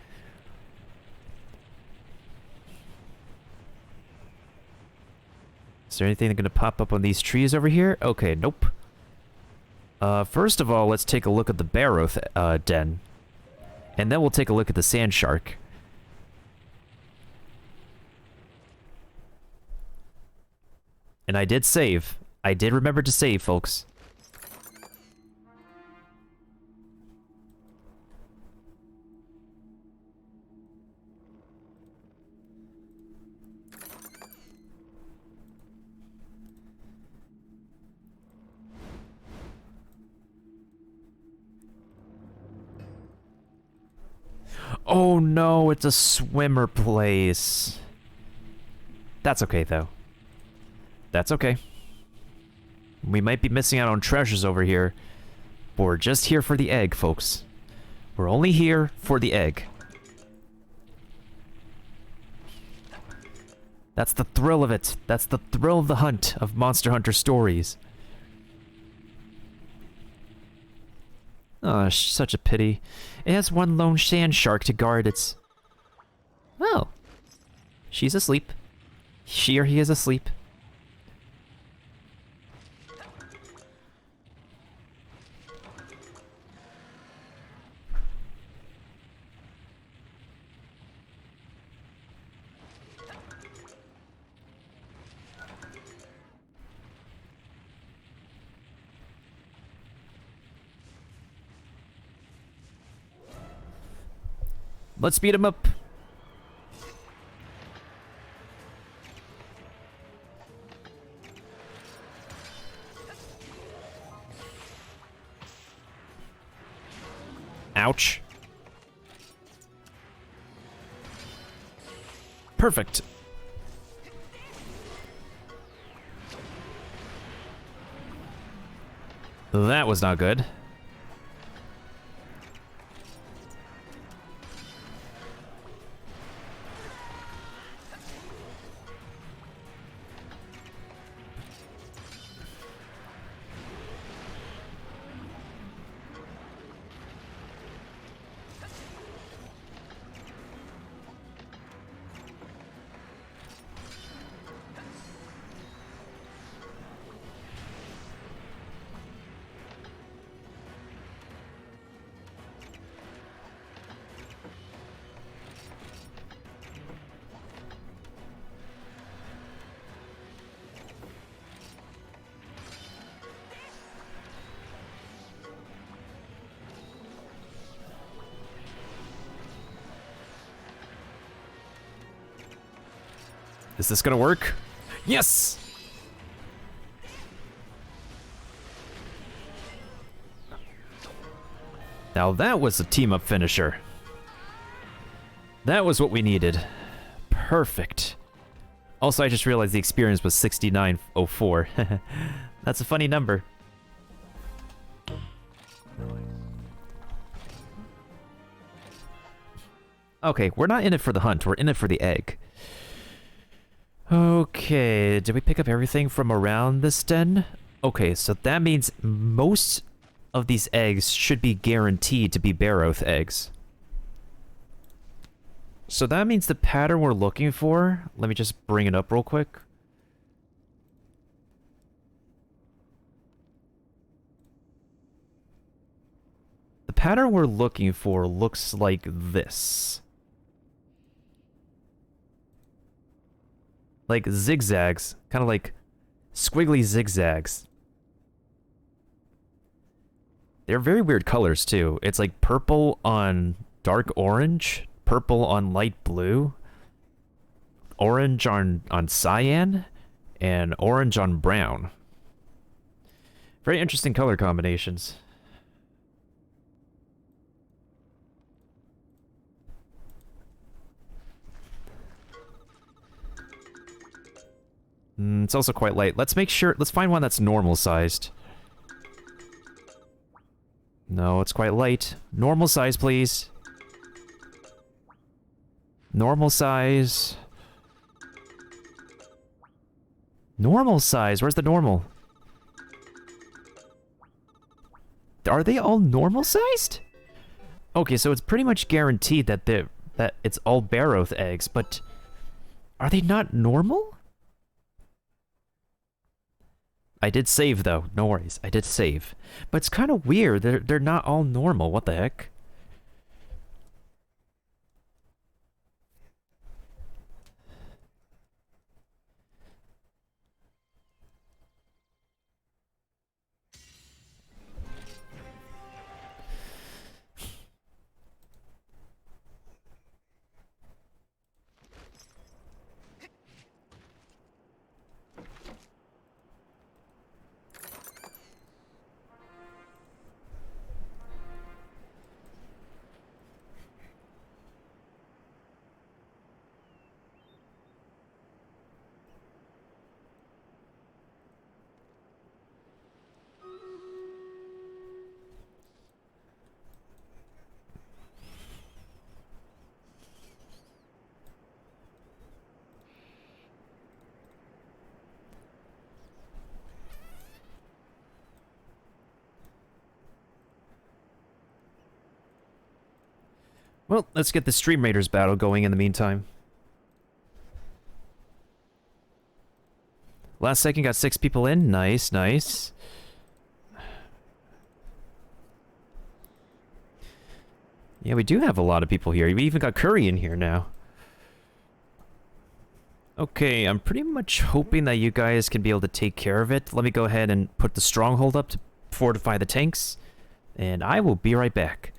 Is there anything going to pop up on these trees over here? Okay, nope. First of all, let's take a look at the Barroth den. And then we'll take a look at the Sand Shark. And I did save. I did remember to save, folks. Oh no, it's a swimmer place. That's okay, though. That's okay. We might be missing out on treasures over here, but we're just here for the egg, folks. We're only here for the egg. That's the thrill of it. That's the thrill of the hunt of Monster Hunter stories. Oh, such a pity. It has one lone sand shark to guard its... Oh. She's asleep. She or he is asleep. Let's beat him up. Ouch. Perfect. That was not good. Is this gonna work? Yes! Now that was a team-up finisher. That was what we needed. Perfect. Also, I just realized the experience was 6904. That's a funny number. Okay, we're not in it for the hunt, we're in it for the egg. Okay, did we pick up everything from around this den? Okay, so that means most of these eggs should be guaranteed to be Barroth eggs. So that means the pattern we're looking for... Let me just bring it up real quick. The pattern we're looking for looks like this. Like zigzags, kind of like squiggly zigzags. They're very weird colors too. It's like purple on dark orange, purple on light blue, orange on cyan, and orange on brown. Very interesting color combinations. It's also quite light. Let's make sure... Let's find one that's normal sized. No, it's quite light. Normal size, please. Normal size. Normal size. Where's the normal? Are they all normal sized? Okay, so it's pretty much guaranteed that it's all Barroth eggs, but are they not normal? I did save, though. No worries. I did save. But it's kind of weird. They're not all normal. What the heck? Well, let's get the Stream Raiders battle going in the meantime. Last second, got 6 people in. Nice, nice. Yeah, we do have a lot of people here. We even got Curry in here now. Okay, I'm pretty much hoping that you guys can be able to take care of it. Let me go ahead and put the stronghold up to fortify the tanks, and I will be right back.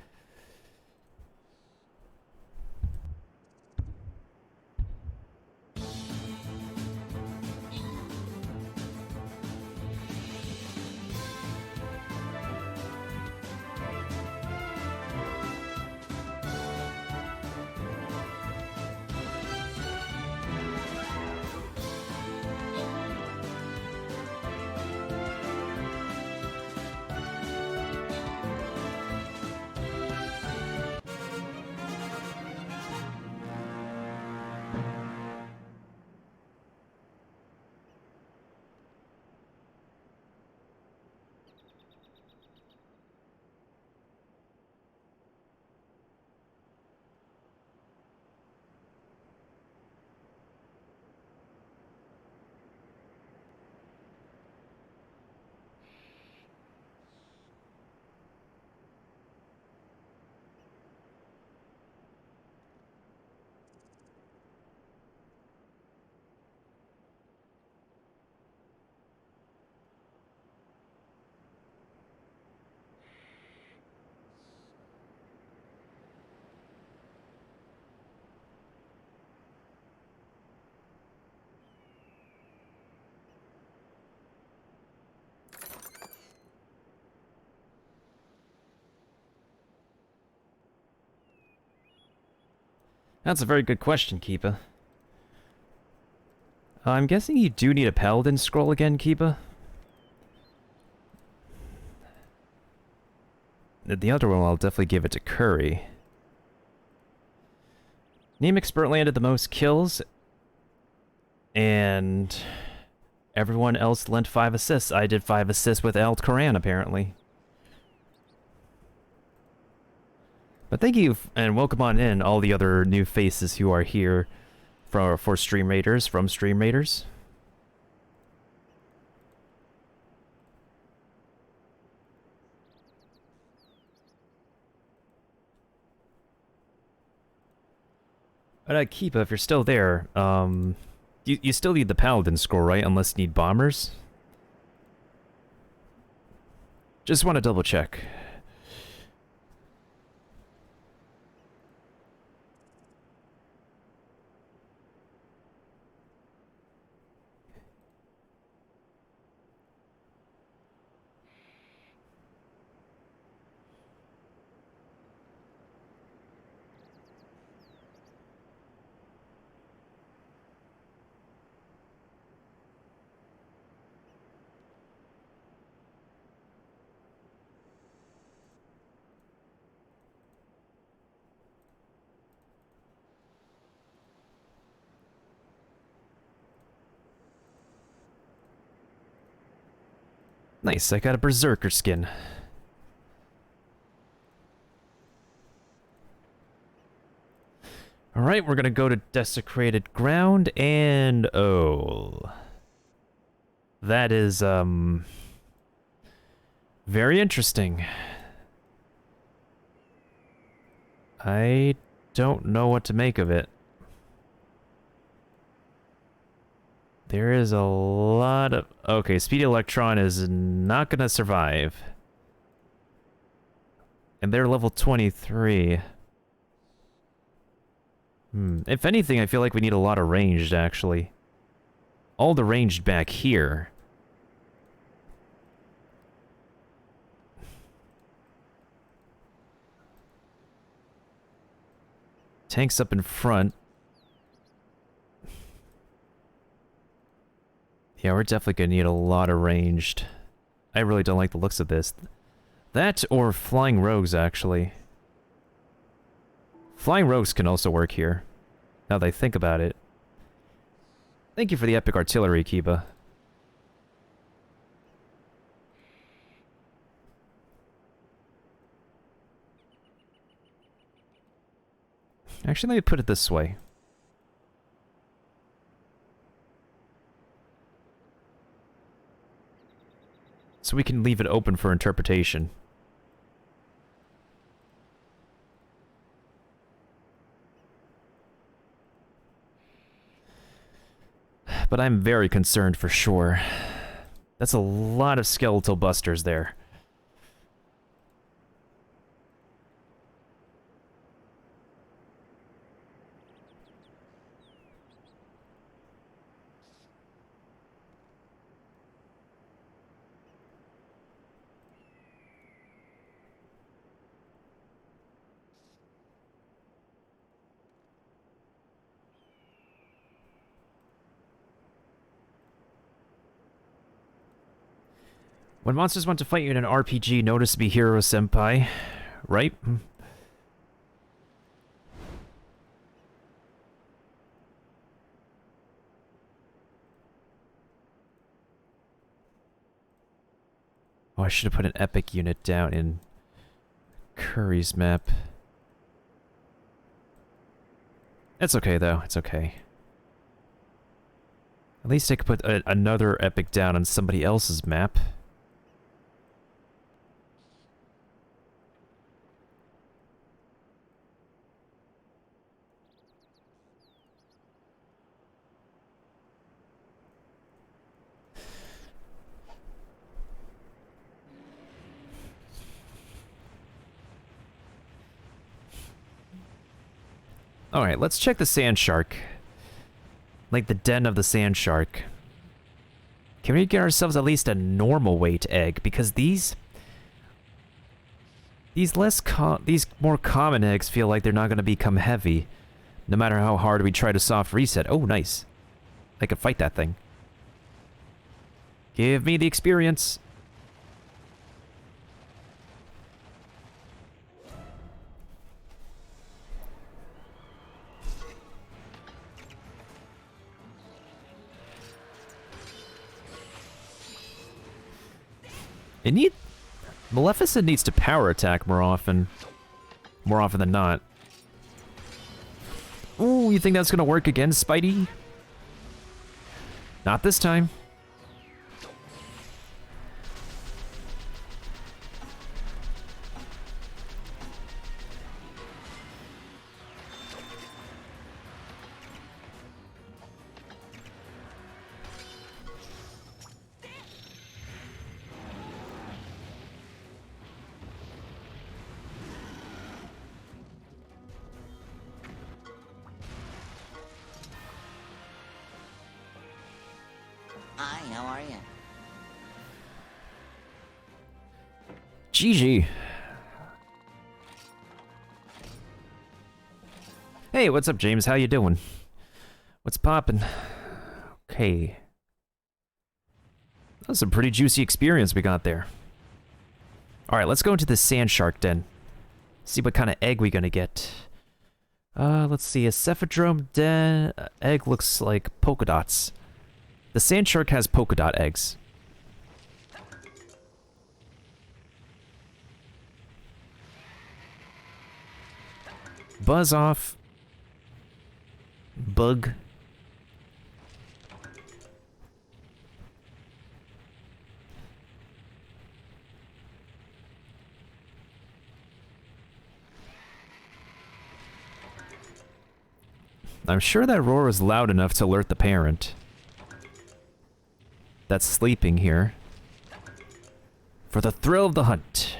That's a very good question, Kiba. I'm guessing you do need a Paladin scroll again, Kiba? The other one, I'll definitely give it to Curry. Name Expert landed the most kills, and everyone else lent 5 assists. I did 5 assists with Alt Koran, apparently. But thank you, and welcome on in, all the other new faces who are here for Stream Raiders, from Stream Raiders. But Keepa, if you're still there, you still need the Paladin scroll, right? Unless you need bombers. Just want to double check. Nice, I got a Berserker skin. Alright, we're gonna go to Desecrated Ground, and oh... that is, very interesting. I don't know what to make of it. There is a lot of... okay, Speedy Electron is not gonna survive. And they're level 23. If anything, I feel like we need a lot of ranged, actually. All the ranged back here. Tanks up in front. Yeah, we're definitely gonna need a lot of ranged. I really don't like the looks of this. That or flying rogues, actually. Flying rogues can also work here, now that I think about it. Thank you for the epic artillery, Kiba. Actually, let me put it this way. So we can leave it open for interpretation. But I'm very concerned for sure. That's a lot of skeletal busters there. When monsters want to fight you in an RPG, notice to be Hero Senpai, right? Oh, I should have put an epic unit down in Curry's map. It's okay, though. It's okay. At least I could put another epic down on somebody else's map. Alright, let's check the sand shark. Like the den of the sand shark. Can we get ourselves at least a normal weight egg? Because these more common eggs feel like they're not going to become heavy. No matter how hard we try to soft reset. Oh, nice. I could fight that thing. Give me the experience. Maleficent needs to power attack more often. More often than not. Ooh, you think that's gonna work again, Spidey? Not this time. Hi, how are you? GG. Hey, what's up, James? How you doing? What's poppin'? Okay. That was a pretty juicy experience we got there. Alright, let's go into the sand shark den. See what kind of egg we gonna get. Let's see. A Cephadrome den egg looks like polka dots. The sand shark has polka dot eggs. Buzz off. Bug. I'm sure that roar is loud enough to alert the parent that's sleeping here. For the thrill of the hunt.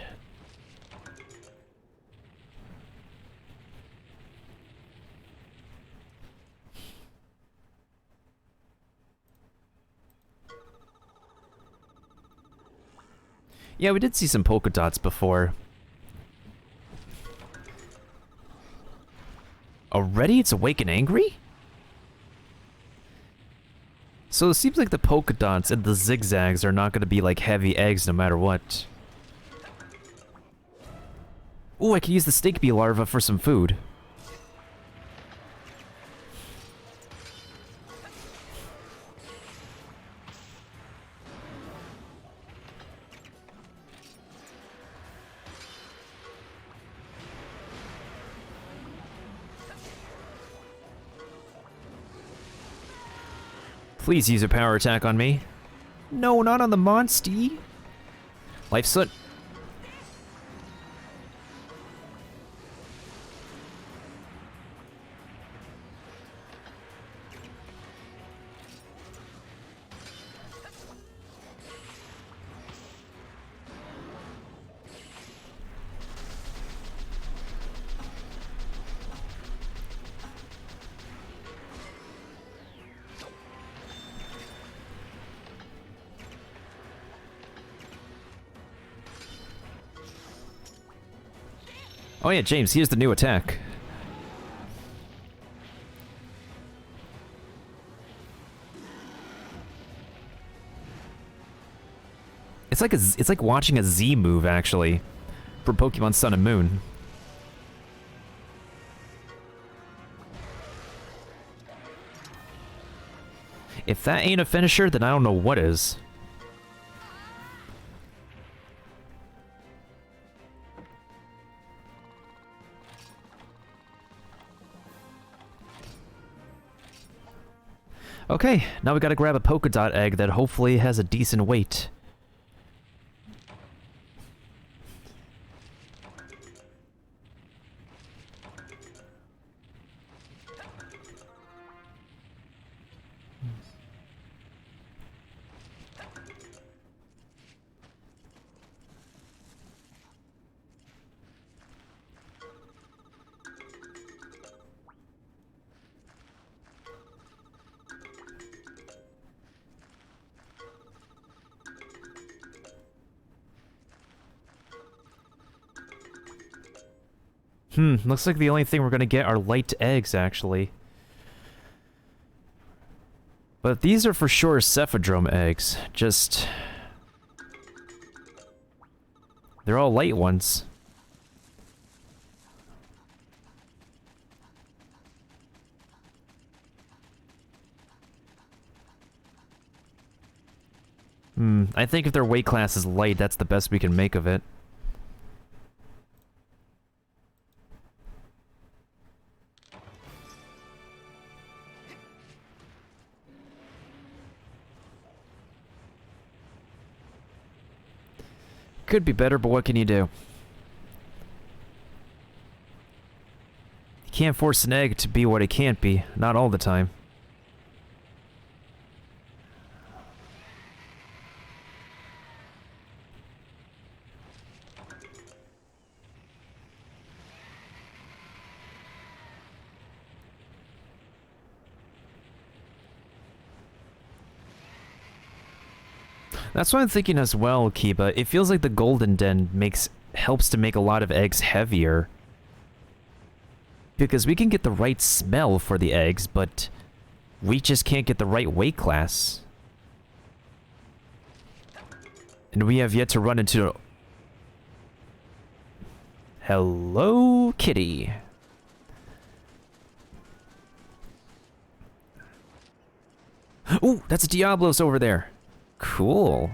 Yeah, we did see some polka dots before. Already it's awake and angry? So it seems like the polka dots and the zigzags are not going to be like heavy eggs no matter what. Ooh, I can use the snake bee larva for some food. Please use a power attack on me. No, not on the monstie. Life soot. Oh yeah, James, here's the new attack. It's like watching a Z move actually, from Pokemon Sun and Moon. If that ain't a finisher, then I don't know what is. Okay, now we gotta grab a polka dot egg that hopefully has a decent weight. Looks like the only thing we're gonna get are light eggs, actually. But these are for sure Cephadrome eggs, just... they're all light ones. I think if their weight class is light, that's the best we can make of it. Could be better, but what can you do? You can't force an egg to be what it can't be, not all the time. That's what I'm thinking as well, Kiba. It feels like the Golden Den helps to make a lot of eggs heavier. Because we can get the right smell for the eggs, but we just can't get the right weight class. And we have yet to run into... Hello, kitty. Ooh, that's a Diablos over there. Cool.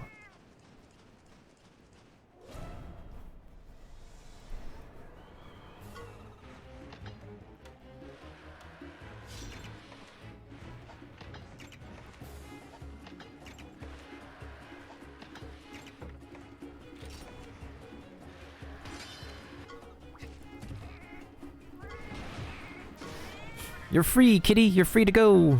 You're free, kitty. You're free to go.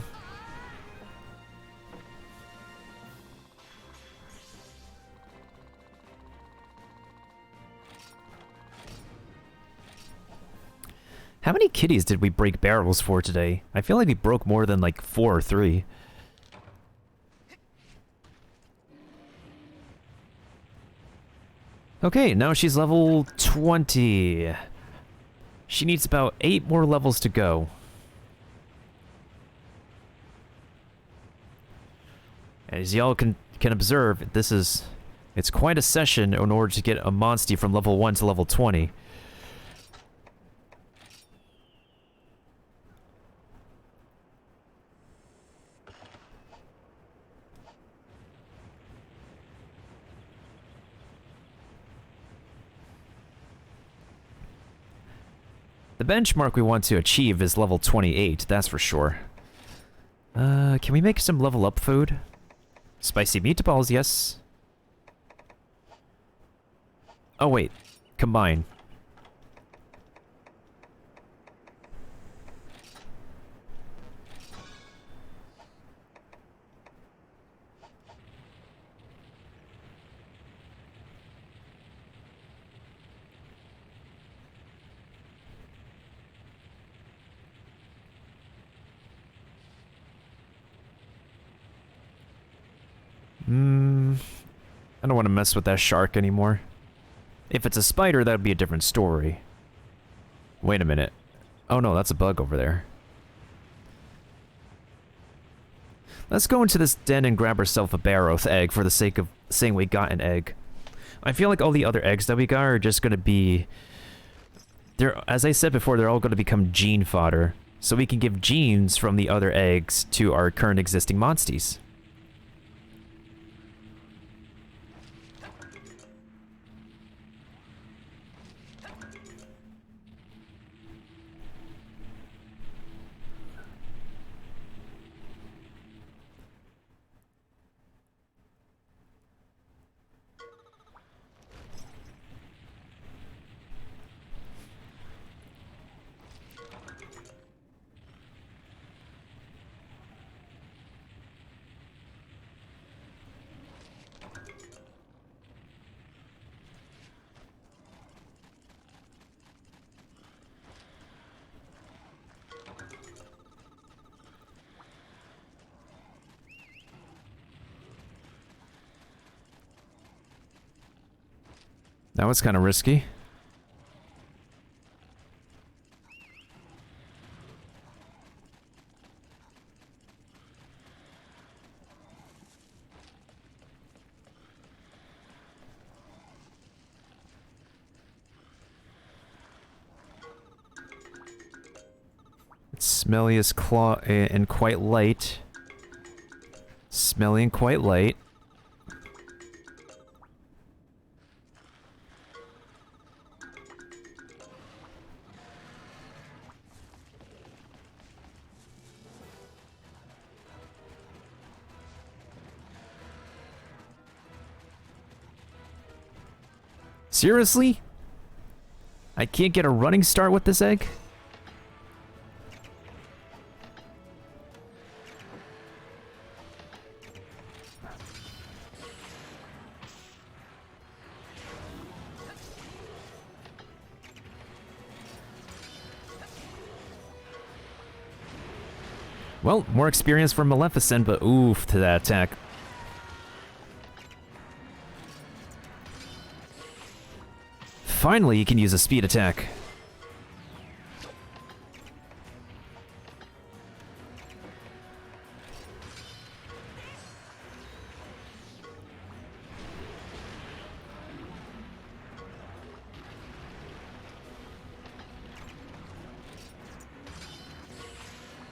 How many kitties did we break barrels for today? I feel like we broke more than like 4 or 3. Okay, now she's level 20. She needs about 8 more levels to go. As y'all can observe, it's quite a session in order to get a Monstie from level 1 to level 20. The benchmark we want to achieve is level 28, that's for sure. Can we make some level up food? Spicy meatballs, yes. Oh wait, combine. I don't want to mess with that shark anymore. If it's a spider, that would be a different story. Wait a minute. Oh no, that's a bug over there. Let's go into this den and grab ourselves a Barroth egg for the sake of saying we got an egg. I feel like all the other eggs that we got are just going to be... As I said before, they're all going to become gene fodder. So we can give genes from the other eggs to our current existing monsties. That was kind of risky. Smelly is claw and quite light. Smelly and quite light. Seriously? I can't get a running start with this egg? Well, more experience for Maleficent, but oof to that attack. Finally, you can use a speed attack.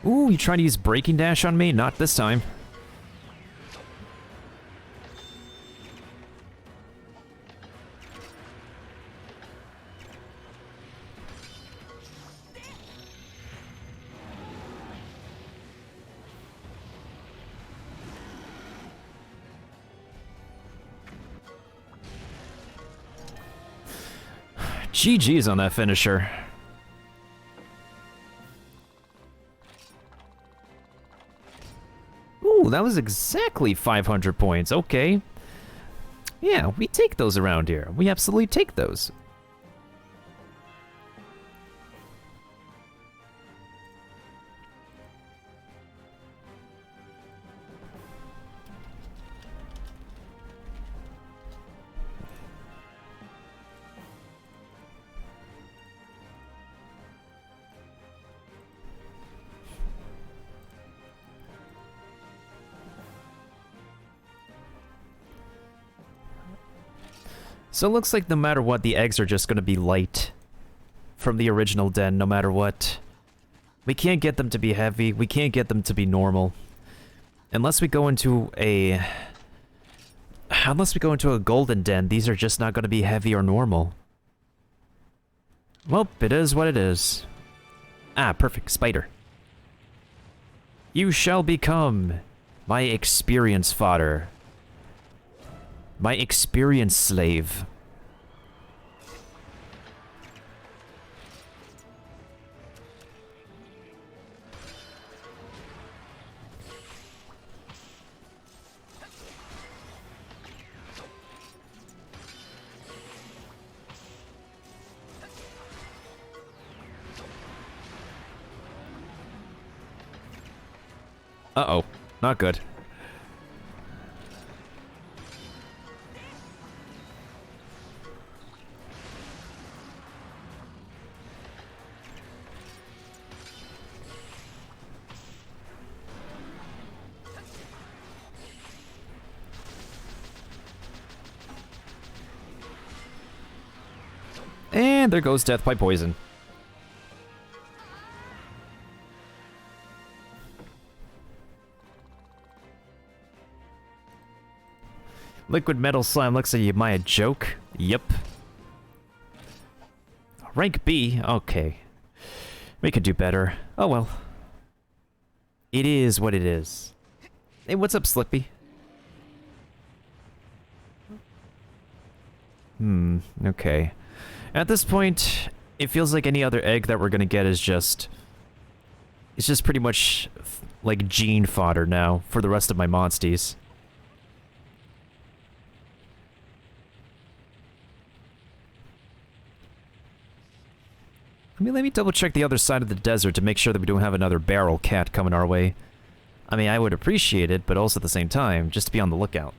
Ooh, you trying to use Breaking Dash on me? Not this time. GG's on that finisher. Ooh, that was exactly 500 points. Okay. Yeah, we take those around here. We absolutely take those. So it looks like no matter what, the eggs are just going to be light from the original den, no matter what. We can't get them to be heavy. We can't get them to be normal. Unless we go into a golden den, these are just not going to be heavy or normal. Well, it is what it is. Ah, perfect. Spider. You shall become my experience fodder. My experience slave. Uh-oh. Not good. And there goes death by poison. Liquid metal slime looks like you might a joke. Yep. Rank B? Okay. We could do better. Oh well. It is what it is. Hey, what's up, Slippy? Okay. At this point, it feels like any other egg that we're gonna get is just... It's just pretty much like gene fodder now for the rest of my monsties. Let me double check the other side of the desert to make sure that we don't have another barrel cat coming our way. I mean, I would appreciate it, but also at the same time, just to be on the lookout.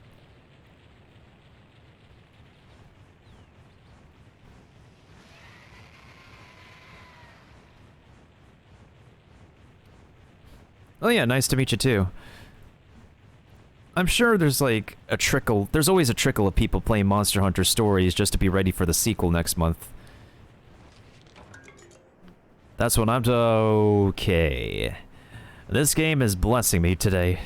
Oh yeah, nice to meet you too. I'm sure there's like a trickle, there's always a trickle of people playing Monster Hunter Stories just to be ready for the sequel next month. That's what I'm okay. This game is blessing me today.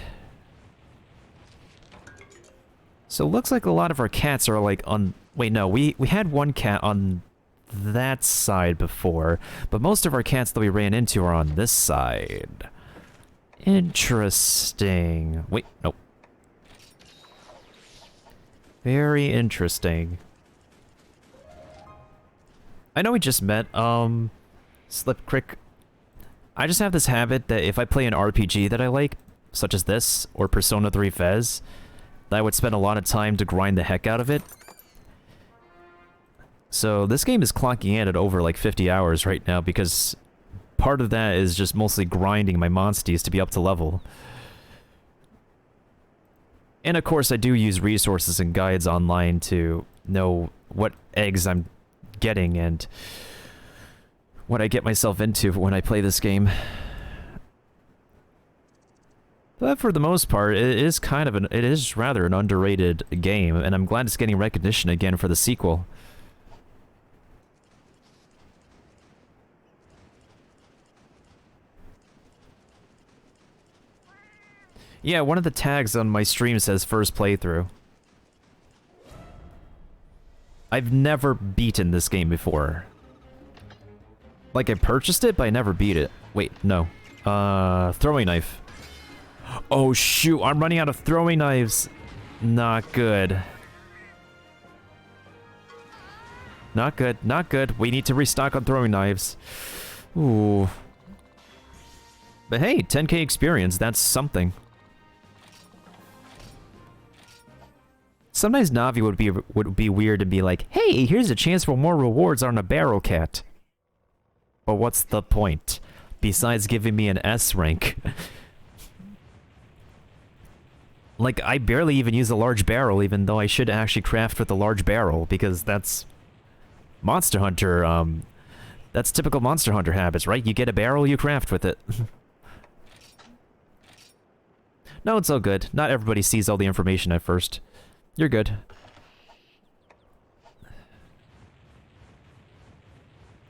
So it looks like a lot of our cats are like on... Wait, no, we had one cat on that side before, but most of our cats that we ran into are on this side. Interesting. Wait, nope. Very interesting. I know we just met, Slip Crick. I just have this habit that if I play an RPG that I like, such as this, or Persona 3 Fez, that I would spend a lot of time to grind the heck out of it. So this game is clocking in at over like 50 hours right now because part of that is just mostly grinding my monsties to be up to level. And of course I do use resources and guides online to know what eggs I'm getting and what I get myself into when I play this game. But for the most part, it is rather an underrated game, and I'm glad it's getting recognition again for the sequel. Yeah, one of the tags on my stream says first playthrough. I've never beaten this game before. Like, I purchased it, but I never beat it. Wait, no. Throwing knife. Oh, shoot, I'm running out of throwing knives. Not good. Not good, not good. We need to restock on throwing knives. Ooh. But hey, 10k experience, that's something. Sometimes Navi would be weird and be like, hey, here's a chance for more rewards on a barrel cat. But what's the point? Besides giving me an S rank. Like, I barely even use a large barrel, even though I should actually craft with a large barrel, because that's Monster Hunter, that's typical Monster Hunter habits, right? You get a barrel, you craft with it. No, it's all good. Not everybody sees all the information at first. You're good.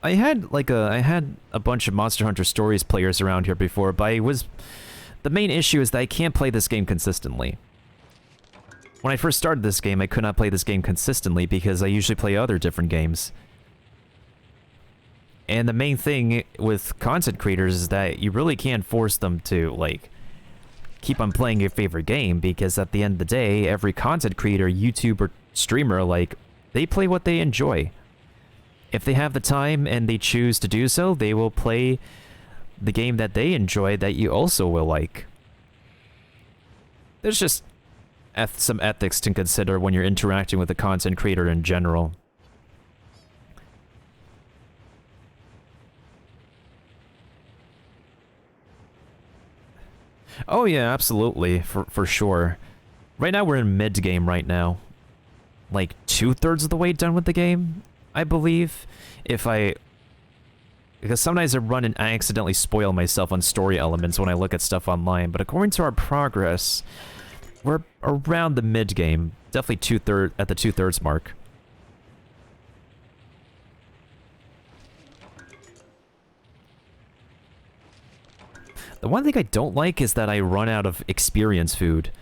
I had a bunch of Monster Hunter Stories players around here before, but the main issue is that I can't play this game consistently. When I first started this game, I could not play this game consistently because I usually play other different games. And the main thing with content creators is that you really can't force them to, like, keep on playing your favorite game, because at the end of the day, every content creator, YouTuber, streamer, like, they play what they enjoy. If they have the time and they choose to do so, they will play the game that they enjoy that you also will like. There's just some ethics to consider when you're interacting with a content creator in general. Oh yeah, absolutely, for sure. Right now we're in mid-game right now. Like 2/3 of the way done with the game, I believe. Because sometimes I run and I accidentally spoil myself on story elements when I look at stuff online, but according to our progress, we're around the mid-game. Definitely at the 2/3 mark. The one thing I don't like is that I run out of experience food.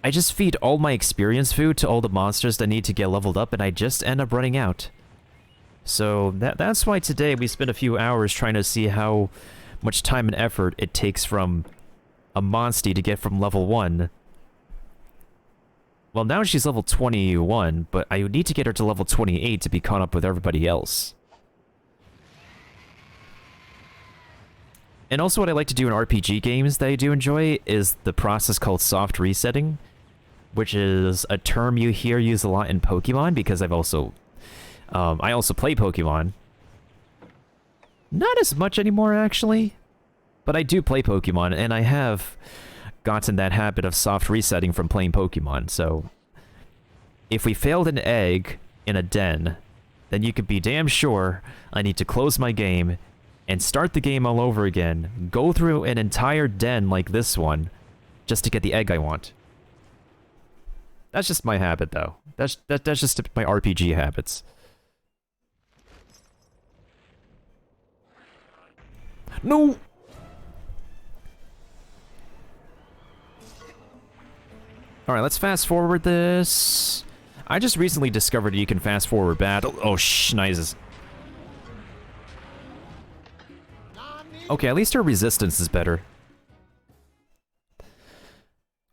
I just feed all my experience food to all the monsters that need to get leveled up, and I just end up running out. So that's why today we spent a few hours trying to see how much time and effort it takes from a Monstie to get from level 1. Well, now she's level 21, but I would need to get her to level 28 to be caught up with everybody else. And also what I like to do in RPG games that I do enjoy is the process called soft resetting, which is a term you hear used a lot in Pokemon, because I also play Pokemon. Not as much anymore, actually, but I do play Pokemon, and I have gotten that habit of soft resetting from playing Pokemon. So if we failed an egg in a den, then you could be damn sure I need to close my game and start the game all over again, go through an entire den like this one, just to get the egg I want. That's just my habit, though. That's just my RPG habits. No! Alright, let's fast forward this. I just recently discovered you can fast forward battle. Oh, schneizes. Okay, at least her resistance is better.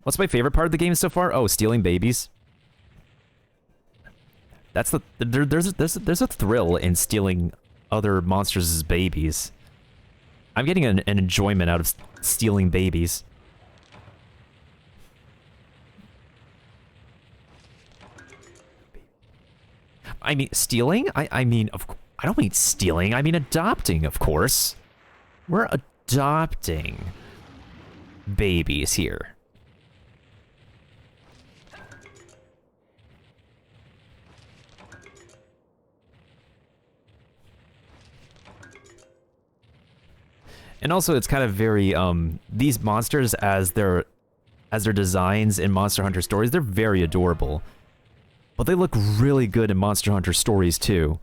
What's my favorite part of the game so far? Oh, stealing babies. That's the... There's a thrill in stealing other monsters' babies. I'm getting an enjoyment out of stealing babies. I mean, stealing? I mean, I don't mean stealing, I mean adopting, of course. We're adopting babies here. And also, it's kind of very, these monsters, as their designs in Monster Hunter Stories, they're very adorable. But they look really good in Monster Hunter Stories, too.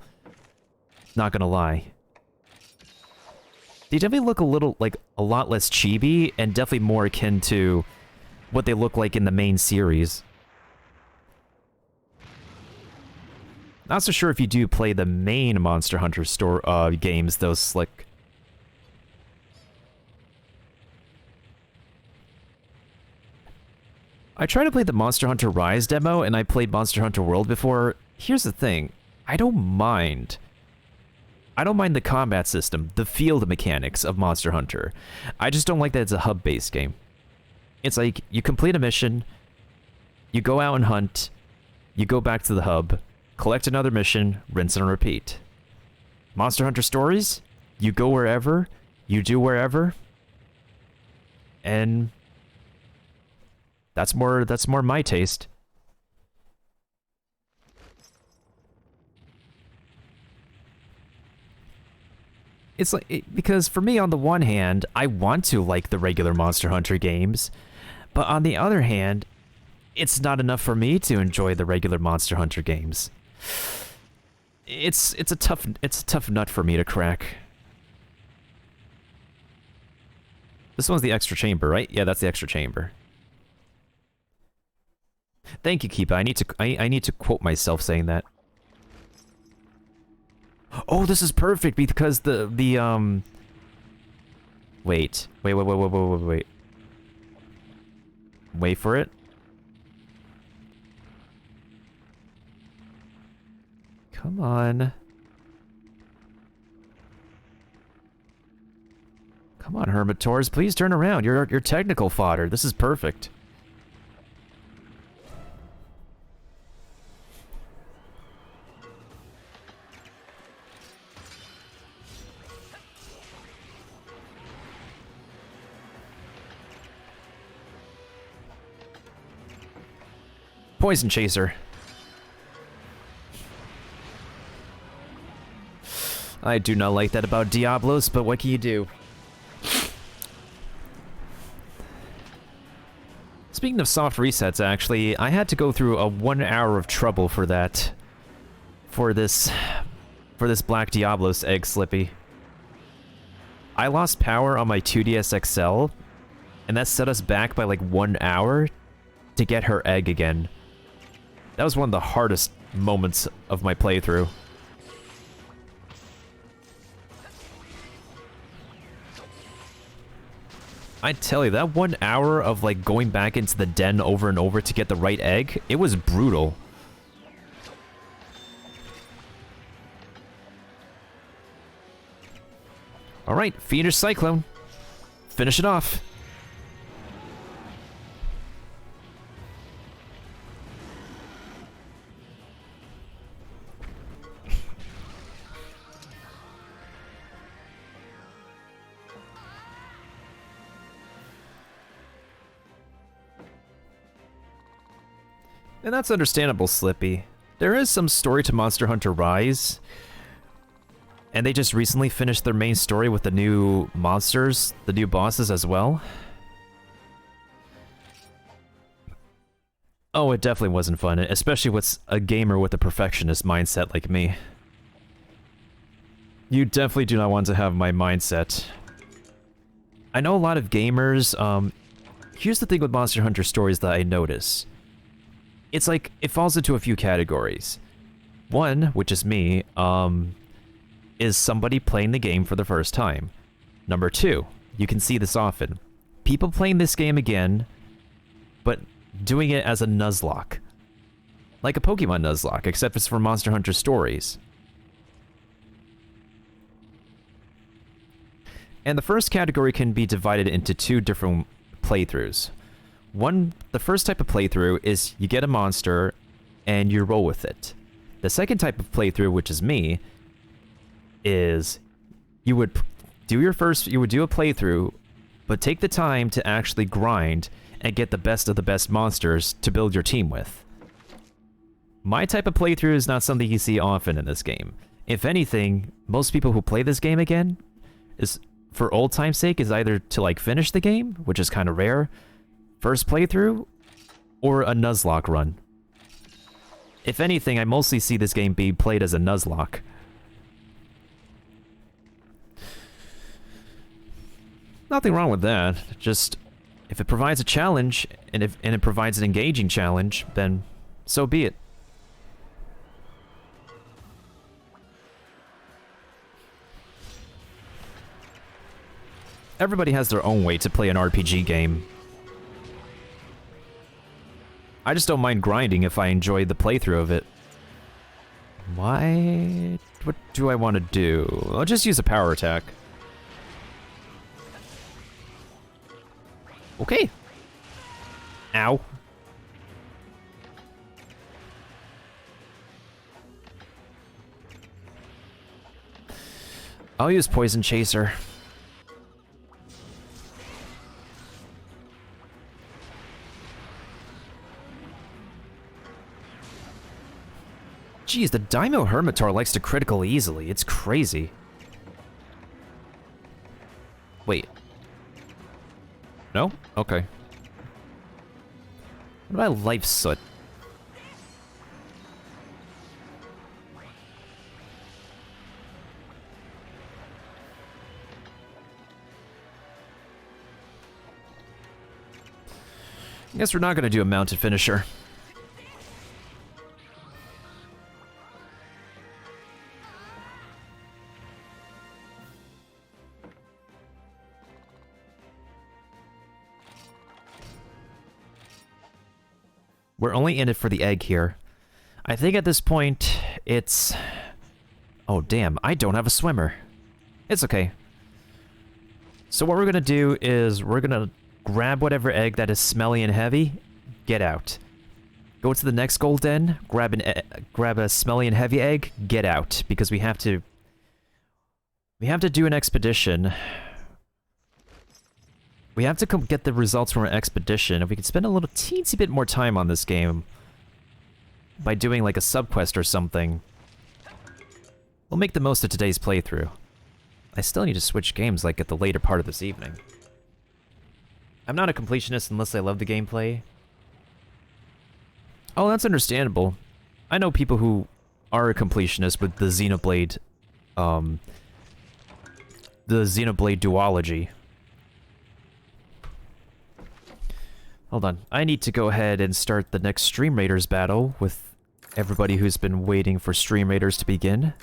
Not gonna lie. They definitely look a lot less chibi, and definitely more akin to what they look like in the main series. Not so sure if you do play the main Monster Hunter games, though, Slick. I tried to play the Monster Hunter Rise demo, and I played Monster Hunter World before. Here's the thing. I don't mind the combat system, the field mechanics of Monster Hunter. I just don't like that it's a hub-based game. It's like, you complete a mission, you go out and hunt, you go back to the hub, collect another mission, rinse and repeat. Monster Hunter Stories, you go wherever, you do wherever, and that's more my taste. It's like, because for me, on the one hand, I want to like the regular Monster Hunter games, but on the other hand, it's not enough for me to enjoy the regular Monster Hunter games. It's a tough nut for me to crack. This one's the extra chamber, right? Yeah, that's the extra chamber. Thank you, Keepa. I need to quote myself saying that. Oh, this is perfect because wait. wait for it. Come on. Come on, Hermitors, please turn around. You're technical fodder. This is perfect. Poison Chaser. I do not like that about Diablos, but what can you do? Speaking of soft resets, actually, I had to go through a 1 hour of trouble for that. For this Black Diablos egg Slippy. I lost power on my 2DS XL, and that set us back by like 1 hour to get her egg again. That was one of the hardest moments of my playthrough. I tell you, that 1 hour of like going back into the den over and over to get the right egg, it was brutal. Alright, Fiendish Cyclone. Finish it off. And that's understandable, Slippy. There is some story to Monster Hunter Rise. And they just recently finished their main story with the new monsters, the new bosses as well. Oh, it definitely wasn't fun, especially with a gamer with a perfectionist mindset like me. You definitely do not want to have my mindset. I know a lot of gamers, here's the thing with Monster Hunter stories that I notice. It's like, it falls into a few categories. One, which is me, is somebody playing the game for the first time. Number two, you can see this often. People playing this game again, but doing it as a Nuzlocke. Like a Pokemon Nuzlocke, except it's for Monster Hunter stories. And the first category can be divided into two different playthroughs. One, the first type of playthrough is you get a monster and you roll with it. The second type of playthrough, which is me, is you would do a playthrough, but take the time to actually grind and get the best of the best monsters to build your team with. My type of playthrough is not something you see often in this game. If anything, most people who play this game again, is for old time's sake, is either to like finish the game, which is kind of rare, first playthrough, or a Nuzlocke run. If anything, I mostly see this game being played as a Nuzlocke. Nothing wrong with that. Just, if it provides a challenge, and it provides an engaging challenge, then so be it. Everybody has their own way to play an RPG game. I just don't mind grinding if I enjoy the playthrough of it. What do I want to do? I'll just use a power attack. Okay. Ow. I'll use Poison Chaser. Jeez, the Daimyo Hermitar likes to critical easily. It's crazy. Wait. No? Okay. What about Life Soot? I guess we're not going to do a mounted finisher. We're only in it for the egg here. I think at this point, it's... Oh, damn, I don't have a swimmer. It's okay. So what we're gonna do is we're gonna grab whatever egg that is smelly and heavy, get out. Go to the next gold den, grab a smelly and heavy egg, get out, because we have to do an expedition. We have to get the results from our expedition. If we could spend a little teensy bit more time on this game by doing like a subquest or something, we'll make the most of today's playthrough. I still need to switch games like at the later part of this evening. I'm not a completionist unless I love the gameplay. Oh, that's understandable. I know people who are a completionist with the Xenoblade duology. Hold on. I need to go ahead and start the next Stream Raiders battle with everybody who's been waiting for Stream Raiders to begin.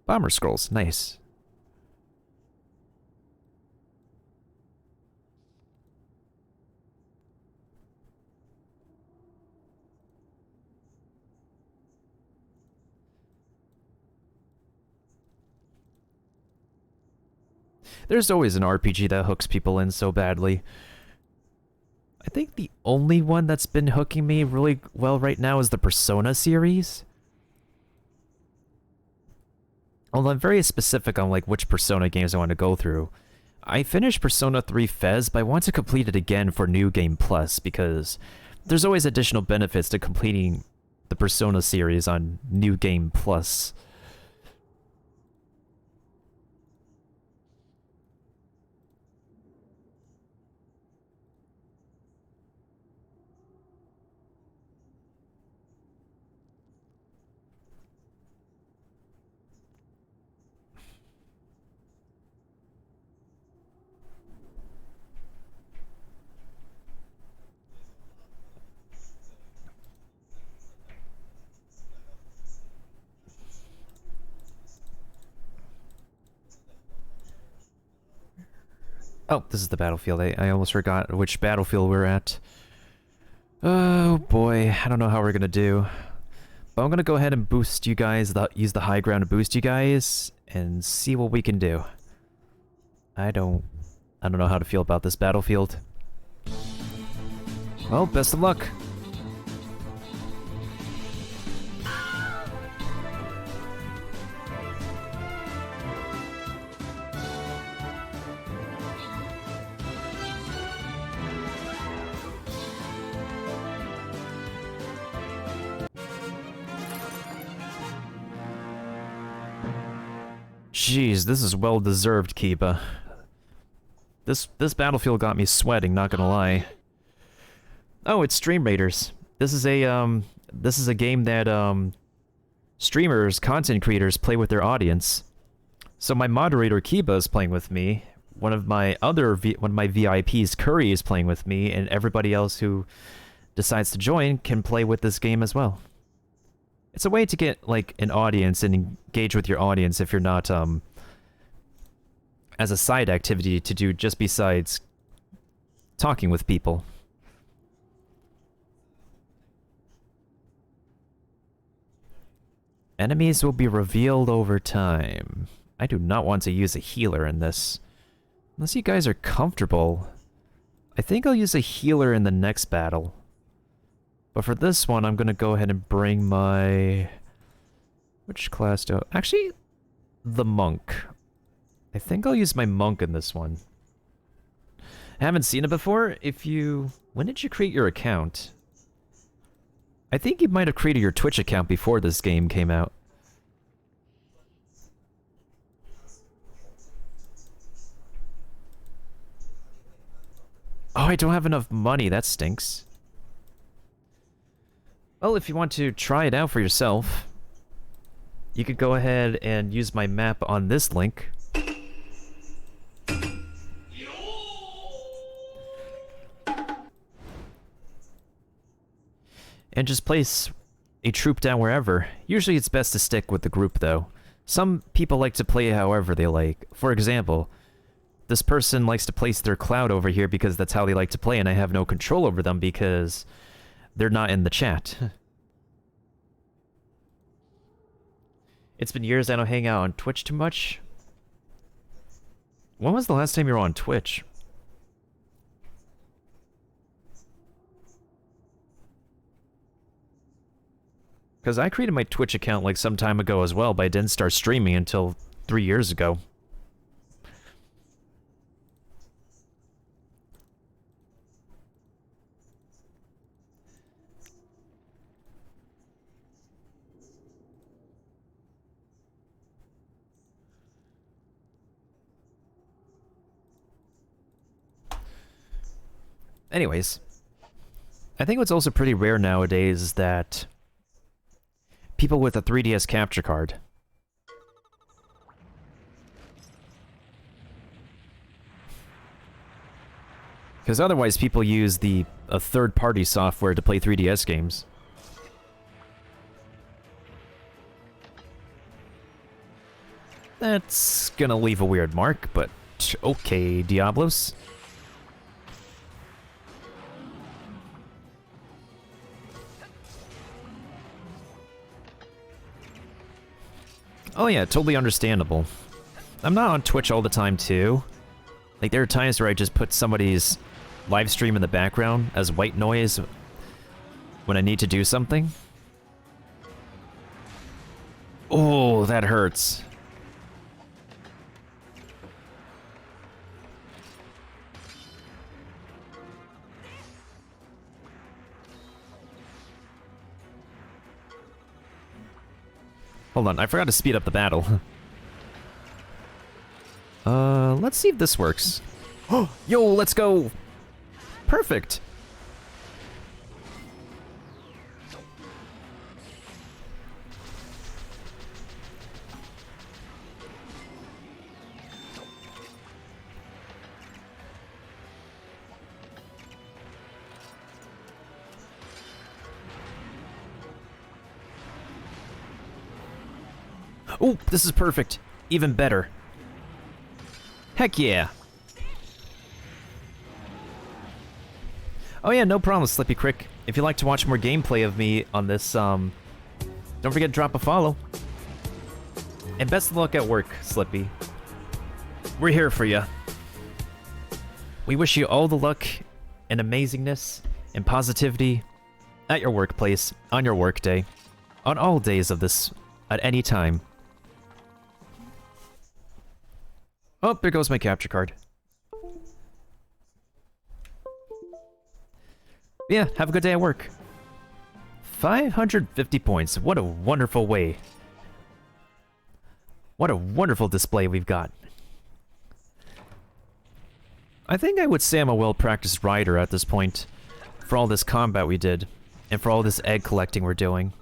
Bomber scrolls, nice. There's always an RPG that hooks people in so badly. I think the only one that's been hooking me really well right now is the Persona series. Although I'm very specific on like which Persona games I want to go through. I finished Persona 3 Fez, but I want to complete it again for New Game Plus because there's always additional benefits to completing the Persona series on New Game Plus. Oh, this is the battlefield. I almost forgot which battlefield we're at. Oh boy, I don't know how we're gonna do. But I'm gonna go ahead and boost you guys, use the high ground to boost you guys, and see what we can do. I don't know how to feel about this battlefield. Well, best of luck. Jeez, this is well-deserved, Kiba. This battlefield got me sweating, not gonna lie. Oh, it's Stream Raiders. This is a game that streamers, content creators play with their audience. So my moderator Kiba is playing with me. One of my VIPs, Curry, is playing with me, and everybody else who decides to join can play with this game as well. It's a way to get, like, an audience and engage with your audience if you're not, as a side activity to do just besides talking with people. Enemies will be revealed over time. I do not want to use a healer in this. Unless you guys are comfortable. I think I'll use a healer in the next battle. But for this one, I'm gonna go ahead and bring my... Which class do I... Actually, the monk. I think I'll use my monk in this one. I haven't seen it before. When did you create your account? I think you might have created your Twitch account before this game came out. Oh, I don't have enough money. That stinks. Well, if you want to try it out for yourself, you could go ahead and use my map on this link. And just place a troop down wherever. Usually it's best to stick with the group, though. Some people like to play however they like. For example, this person likes to place their cloud over here because that's how they like to play, and I have no control over them because they're not in the chat. It's been years I don't hang out on Twitch too much. When was the last time you were on Twitch? Because I created my Twitch account like some time ago as well, but I didn't start streaming until 3 years ago. Anyways, I think what's also pretty rare nowadays is that people with a 3DS capture card because otherwise people use a third-party software to play 3DS games. That's gonna leave a weird mark, but okay, Diablos. Oh yeah, totally understandable. I'm not on Twitch all the time too. Like there are times where I just put somebody's live stream in the background as white noise when I need to do something. Oh, that hurts. Hold on, I forgot to speed up the battle. Let's see if this works. Oh, yo, let's go! Perfect! Oh, this is perfect. Even better. Heck yeah. Oh yeah, no problem, Slippy Crick. If you'd like to watch more gameplay of me on this, don't forget to drop a follow. And best of luck at work, Slippy. We're here for you. We wish you all the luck and amazingness and positivity at your workplace, on your workday, on all days of this, at any time. Oh, there goes my capture card. Yeah, have a good day at work. 550 points. What a wonderful way. What a wonderful display we've got. I think I would say I'm a well-practiced rider at this point, for all this combat we did, and for all this egg collecting we're doing.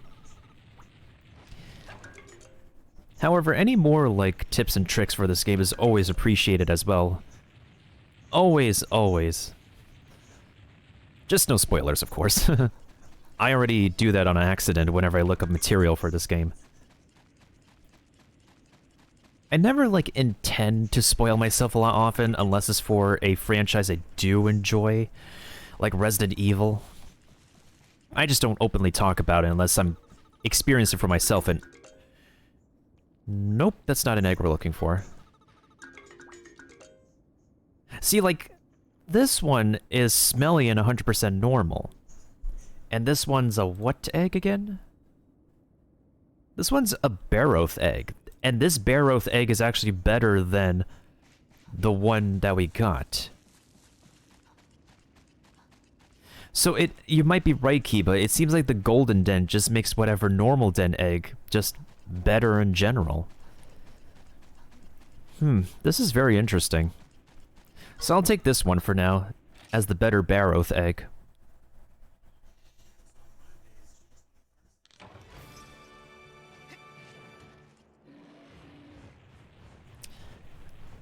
However, any more, like, tips and tricks for this game is always appreciated as well. Always, always. Just no spoilers, of course. I already do that on accident whenever I look up material for this game. I never, like, intend to spoil myself a lot often, unless it's for a franchise I do enjoy, like Resident Evil. I just don't openly talk about it unless I'm experiencing it for myself, and... Nope, that's not an egg we're looking for. See, like, this one is smelly and 100% normal. And this one's a what egg again? This one's a Barroth egg. And this Barroth egg is actually better than the one that we got. So you might be right, Kiba. It seems like the Golden Den just makes whatever normal Den egg just better in general. This is very interesting. So I'll take this one for now, as the better Barroth egg.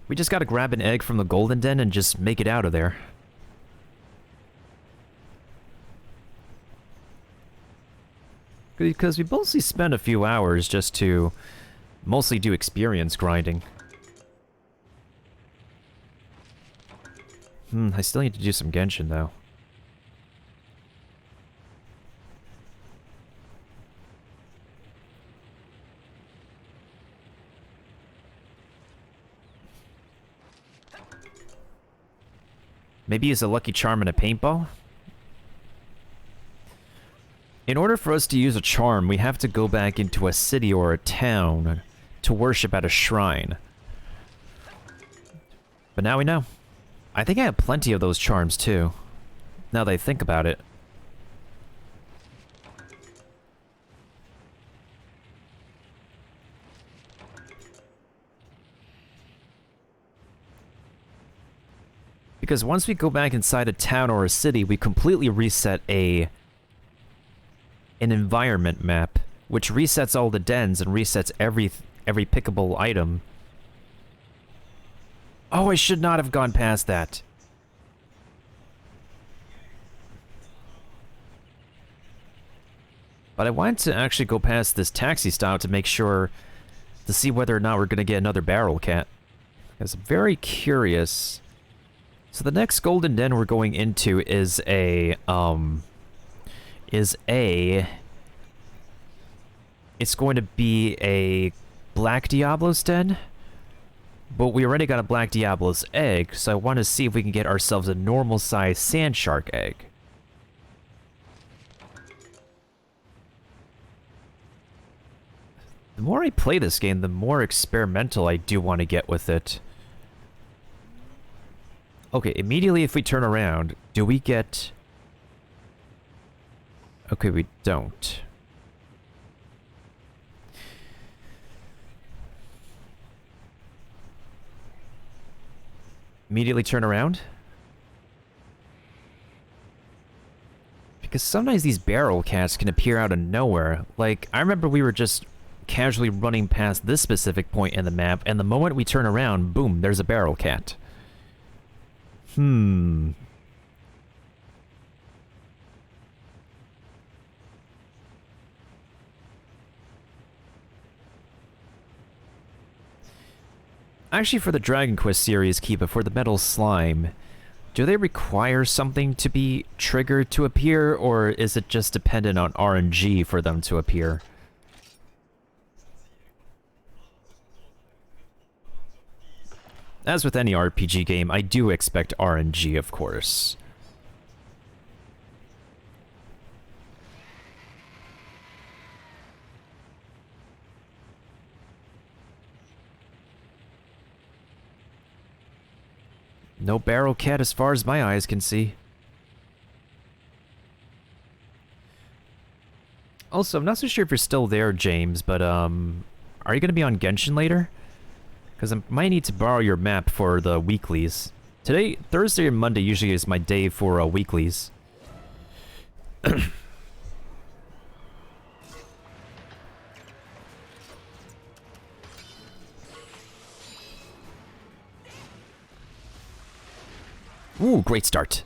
We just gotta grab an egg from the Golden Den and just make it out of there. Because we mostly spent a few hours just to mostly do experience grinding. I still need to do some Genshin, though. Maybe use a lucky charm and a paintball? In order for us to use a charm, we have to go back into a city or a town to worship at a shrine. But now we know. I think I have plenty of those charms, too. Now that I think about it. Because once we go back inside a town or a city, we completely reset an environment map, which resets all the dens and resets every pickable item. Oh, I should not have gone past that. But I wanted to actually go past this taxi stop to make sure, to see whether or not we're going to get another barrel cat. Because I'm very curious. So the next golden den we're going into is it's going to be a black Diablos den, but we already got a black Diablos egg, so I want to see if we can get ourselves a normal size sand shark egg. The more I play this game, the more experimental I do want to get with it. Okay, immediately if we turn around, do we get... Okay, we don't. Immediately turn around? Because sometimes these barrel cats can appear out of nowhere. Like, I remember we were just casually running past this specific point in the map, and the moment we turn around, boom, there's a barrel cat. Actually, for the Dragon Quest series, Kiba, for the Metal Slime, do they require something to be triggered to appear, or is it just dependent on RNG for them to appear? As with any RPG game, I do expect RNG, of course. No barrel cat as far as my eyes can see. Also, I'm not so sure if you're still there, James, but, are you gonna be on Genshin later? Because I might need to borrow your map for the weeklies. Today, Thursday and Monday usually is my day for weeklies. Ooh, great start.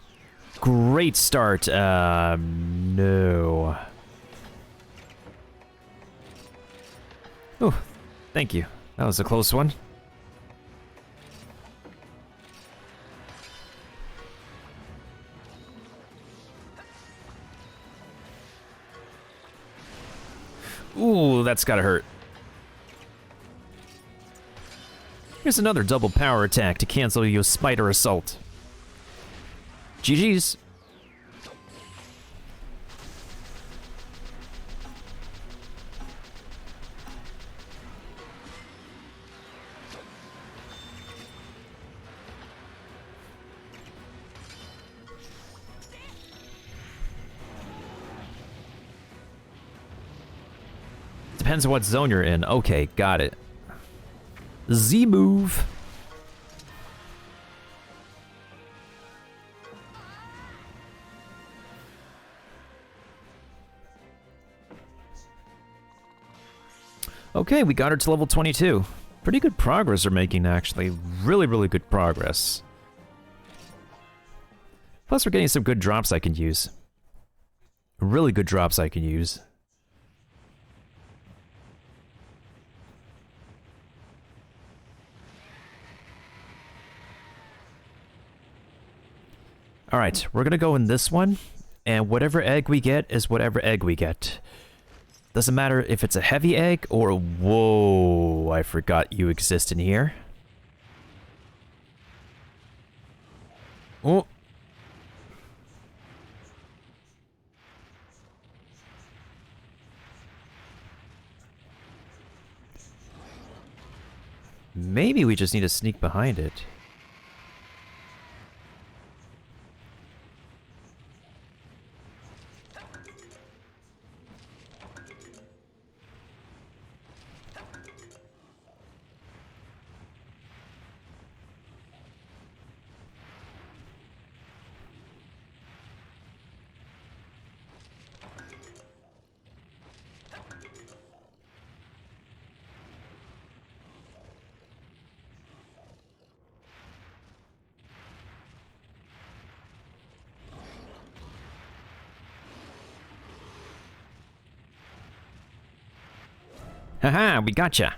Great start. No. Oh, thank you. That was a close one. Ooh, that's gotta hurt. Here's another double power attack to cancel your spider assault. GG's. Depends on what zone you're in. Okay, got it. Z move. Okay, we got her to level 22. Pretty good progress we're making, actually. Really, really good progress. Plus, we're getting some good drops I can use. Really good drops I can use. Alright, we're gonna go in this one, and whatever egg we get is whatever egg we get. Doesn't matter if it's a heavy egg or... Whoa, I forgot you exist in here. Oh. Maybe we just need to sneak behind it. Haha, we gotcha.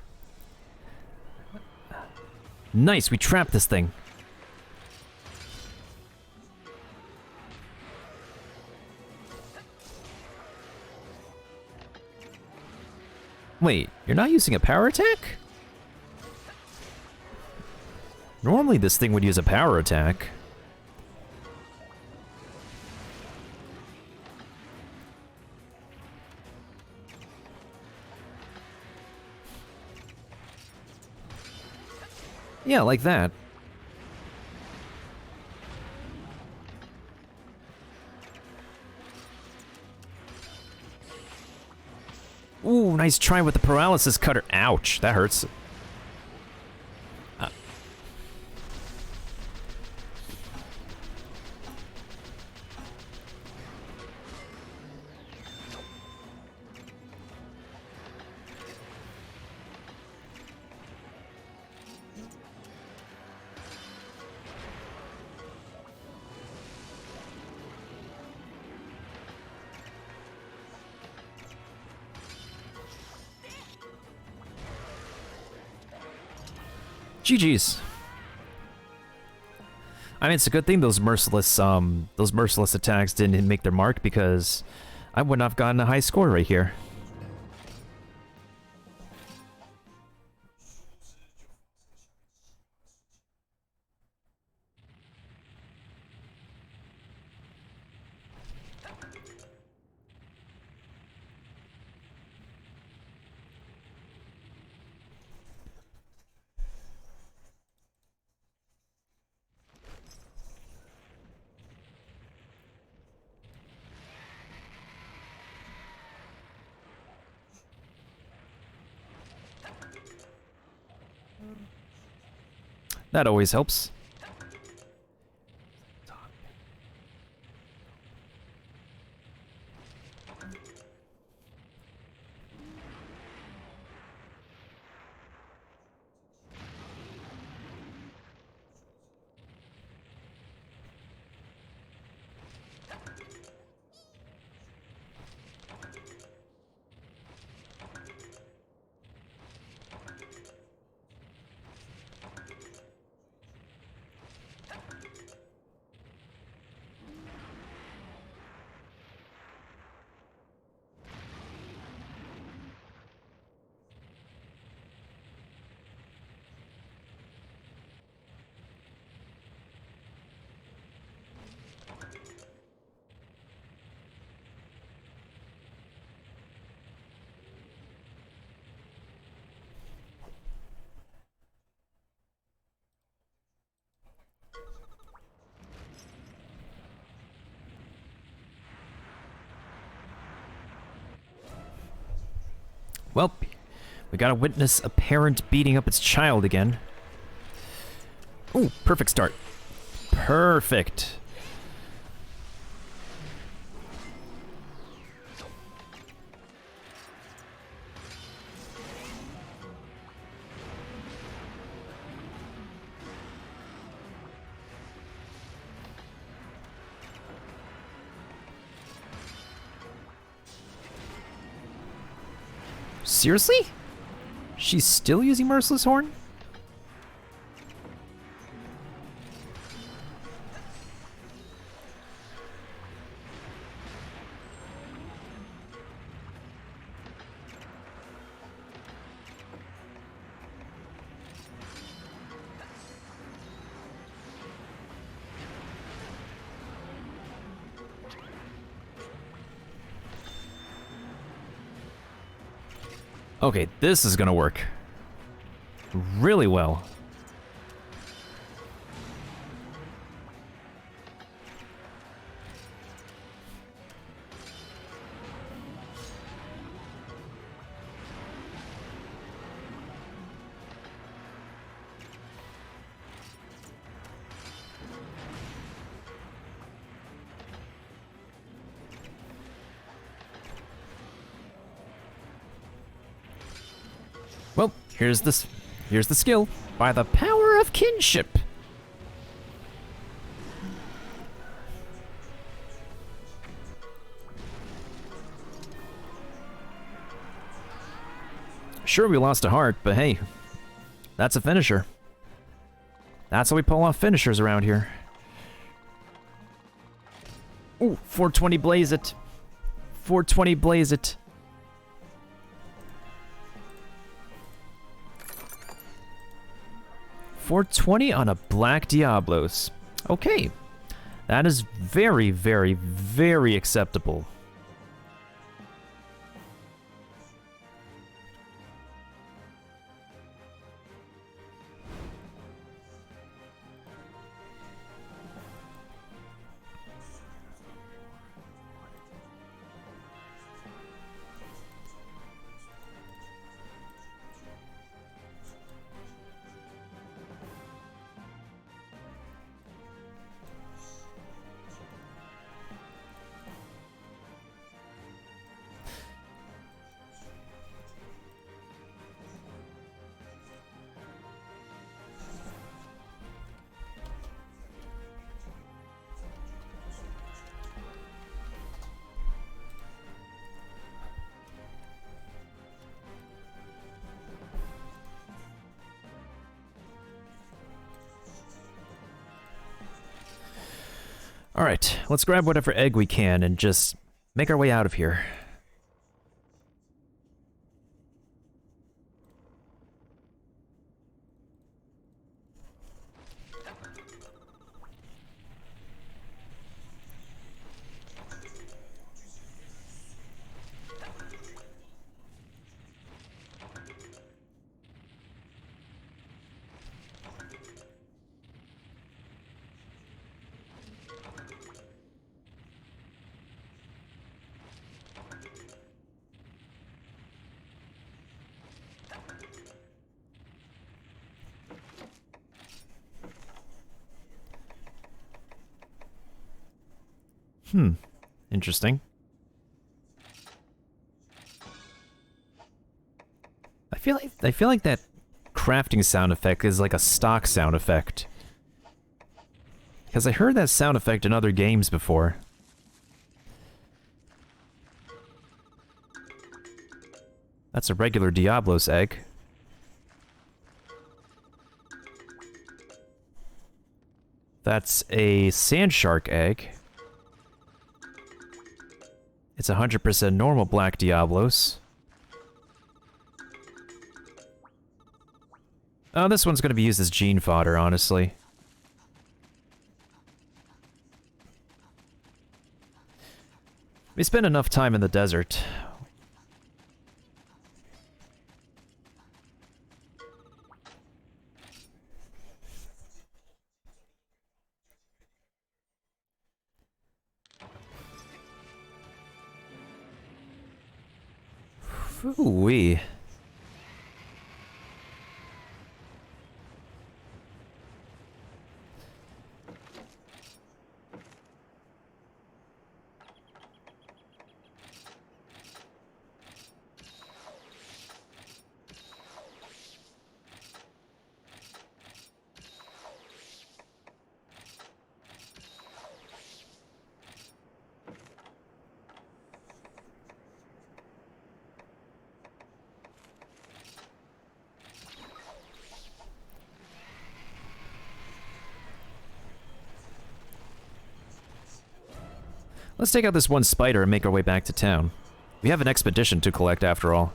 Nice, we trapped this thing. Wait, you're not using a power attack? Normally this thing would use a power attack. Yeah, like that. Ooh, nice try with the paralysis cutter. Ouch, that hurts. GG's. I mean, it's a good thing those merciless attacks didn't make their mark, because I would not have gotten a high score right here. That always helps. Well, we gotta witness a parent beating up its child again. Ooh, perfect start. Perfect. Seriously? She's still using Merciless Horn? Okay, this is gonna work really well. Well, here's the skill. By the power of kinship. Sure, we lost a heart, but hey, that's a finisher. That's how we pull off finishers around here. Ooh, 420 blaze it. 420 blaze it. $420 on a Black Diablos. Okay. That is very, very, very acceptable. Alright, let's grab whatever egg we can and just make our way out of here. Interesting. I feel like that crafting sound effect is like a stock sound effect. Because I heard that sound effect in other games before. That's a regular Diablos egg. That's a sand shark egg. It's 100% normal Black Diablos. Oh, this one's gonna be used as gene fodder, honestly. We spent enough time in the desert. Ooh-wee. Let's take out this one spider and make our way back to town. We have an expedition to collect after all.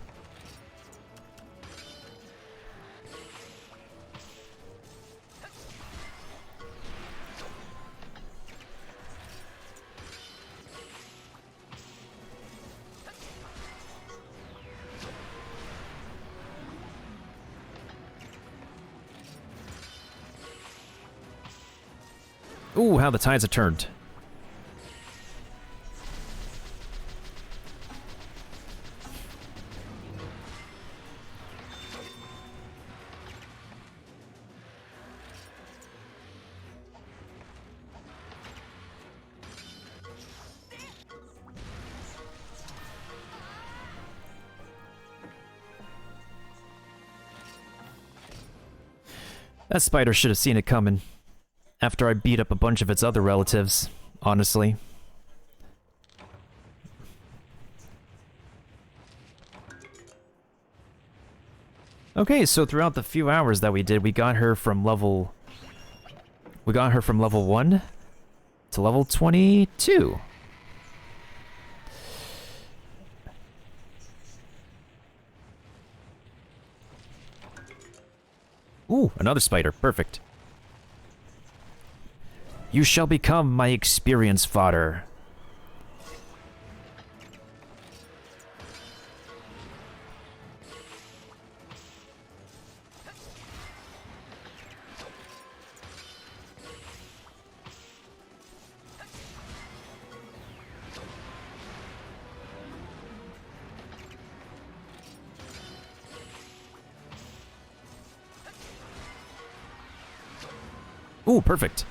Ooh, how the tides have turned. That spider should have seen it coming. After I beat up a bunch of its other relatives, honestly. Okay, so throughout the few hours that we did, we got her from level 1 to level 22. Ooh, another spider. Perfect. You shall become my experience fodder. Ooh, perfect.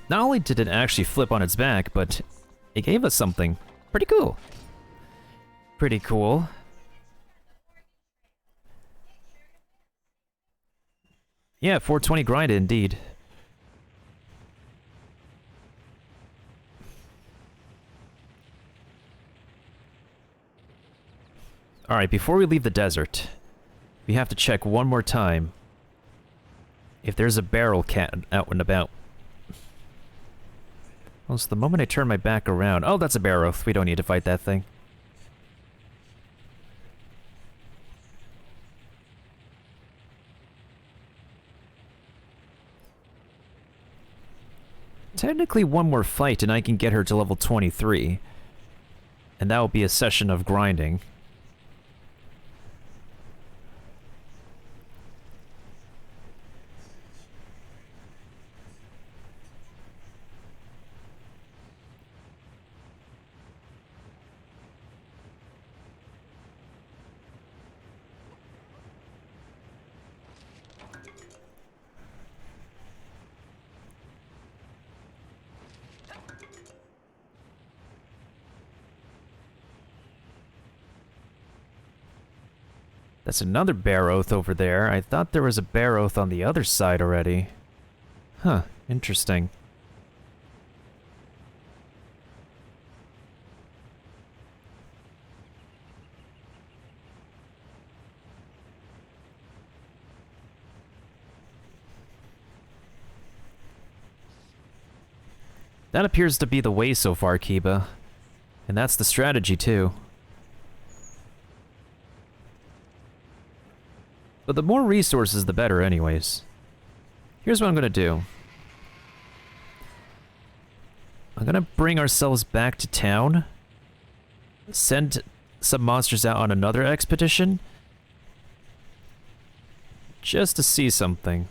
Not only did it actually flip on its back, but it gave us something. Pretty cool. Pretty cool. Yeah, 420 grinded indeed. Alright, before we leave the desert, we have to check one more time if there's a barrel cat out and about. Well, so the moment I turn my back around... Oh, that's a Barroth. We don't need to fight that thing. Technically one more fight and I can get her to level 23. And that will be a session of grinding. That's another Barroth over there. I thought there was a Barroth on the other side already. Huh, interesting. That appears to be the way so far, Kiba. And that's the strategy, too. But the more resources, the better anyways. Here's what I'm gonna do. I'm gonna bring ourselves back to town. Send some monsters out on another expedition. Just to see something.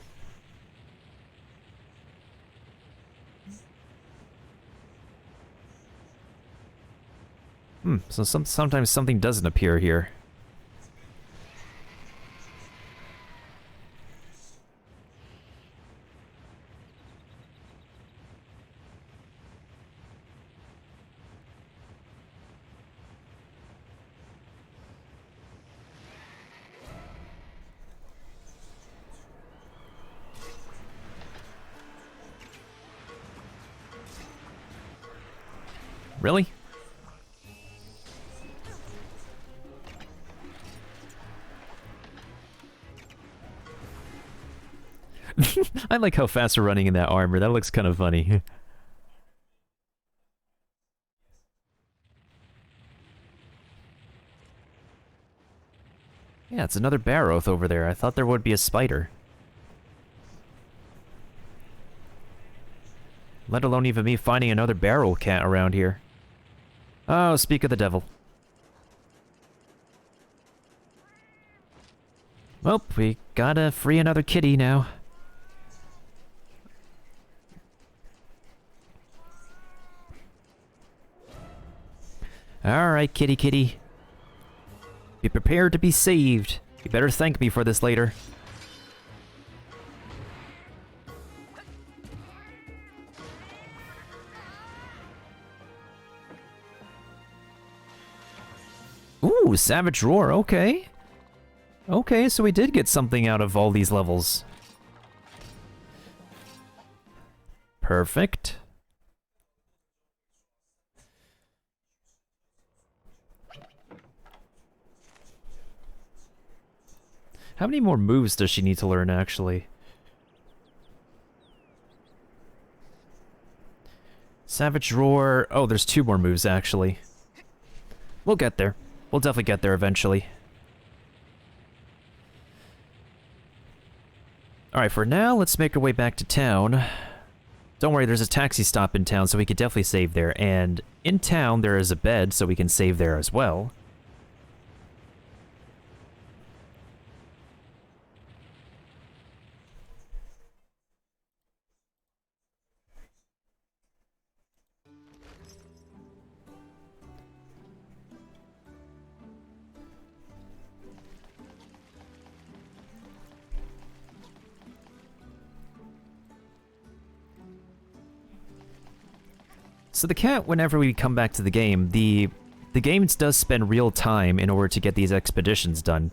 So sometimes something doesn't appear here. Really? I like how fast we're running in that armor. That looks kind of funny. Yeah, it's another Barroth over there. I thought there would be a spider. Let alone even me finding another barrel cat around here. Oh, speak of the devil. Well, we gotta free another kitty now. Alright, kitty kitty. Be prepared to be saved. You better thank me for this later. Ooh, Savage Roar, okay. Okay, so we did get something out of all these levels. Perfect. How many more moves does she need to learn, actually? Savage Roar... Oh, there's 2 more moves, actually. We'll get there. We'll definitely get there eventually. Alright, for now, let's make our way back to town. Don't worry, there's a taxi stop in town, so we could definitely save there. And in town, there is a bed, so we can save there as well. So the cat, whenever we come back to the game, the game does spend real time in order to get these expeditions done.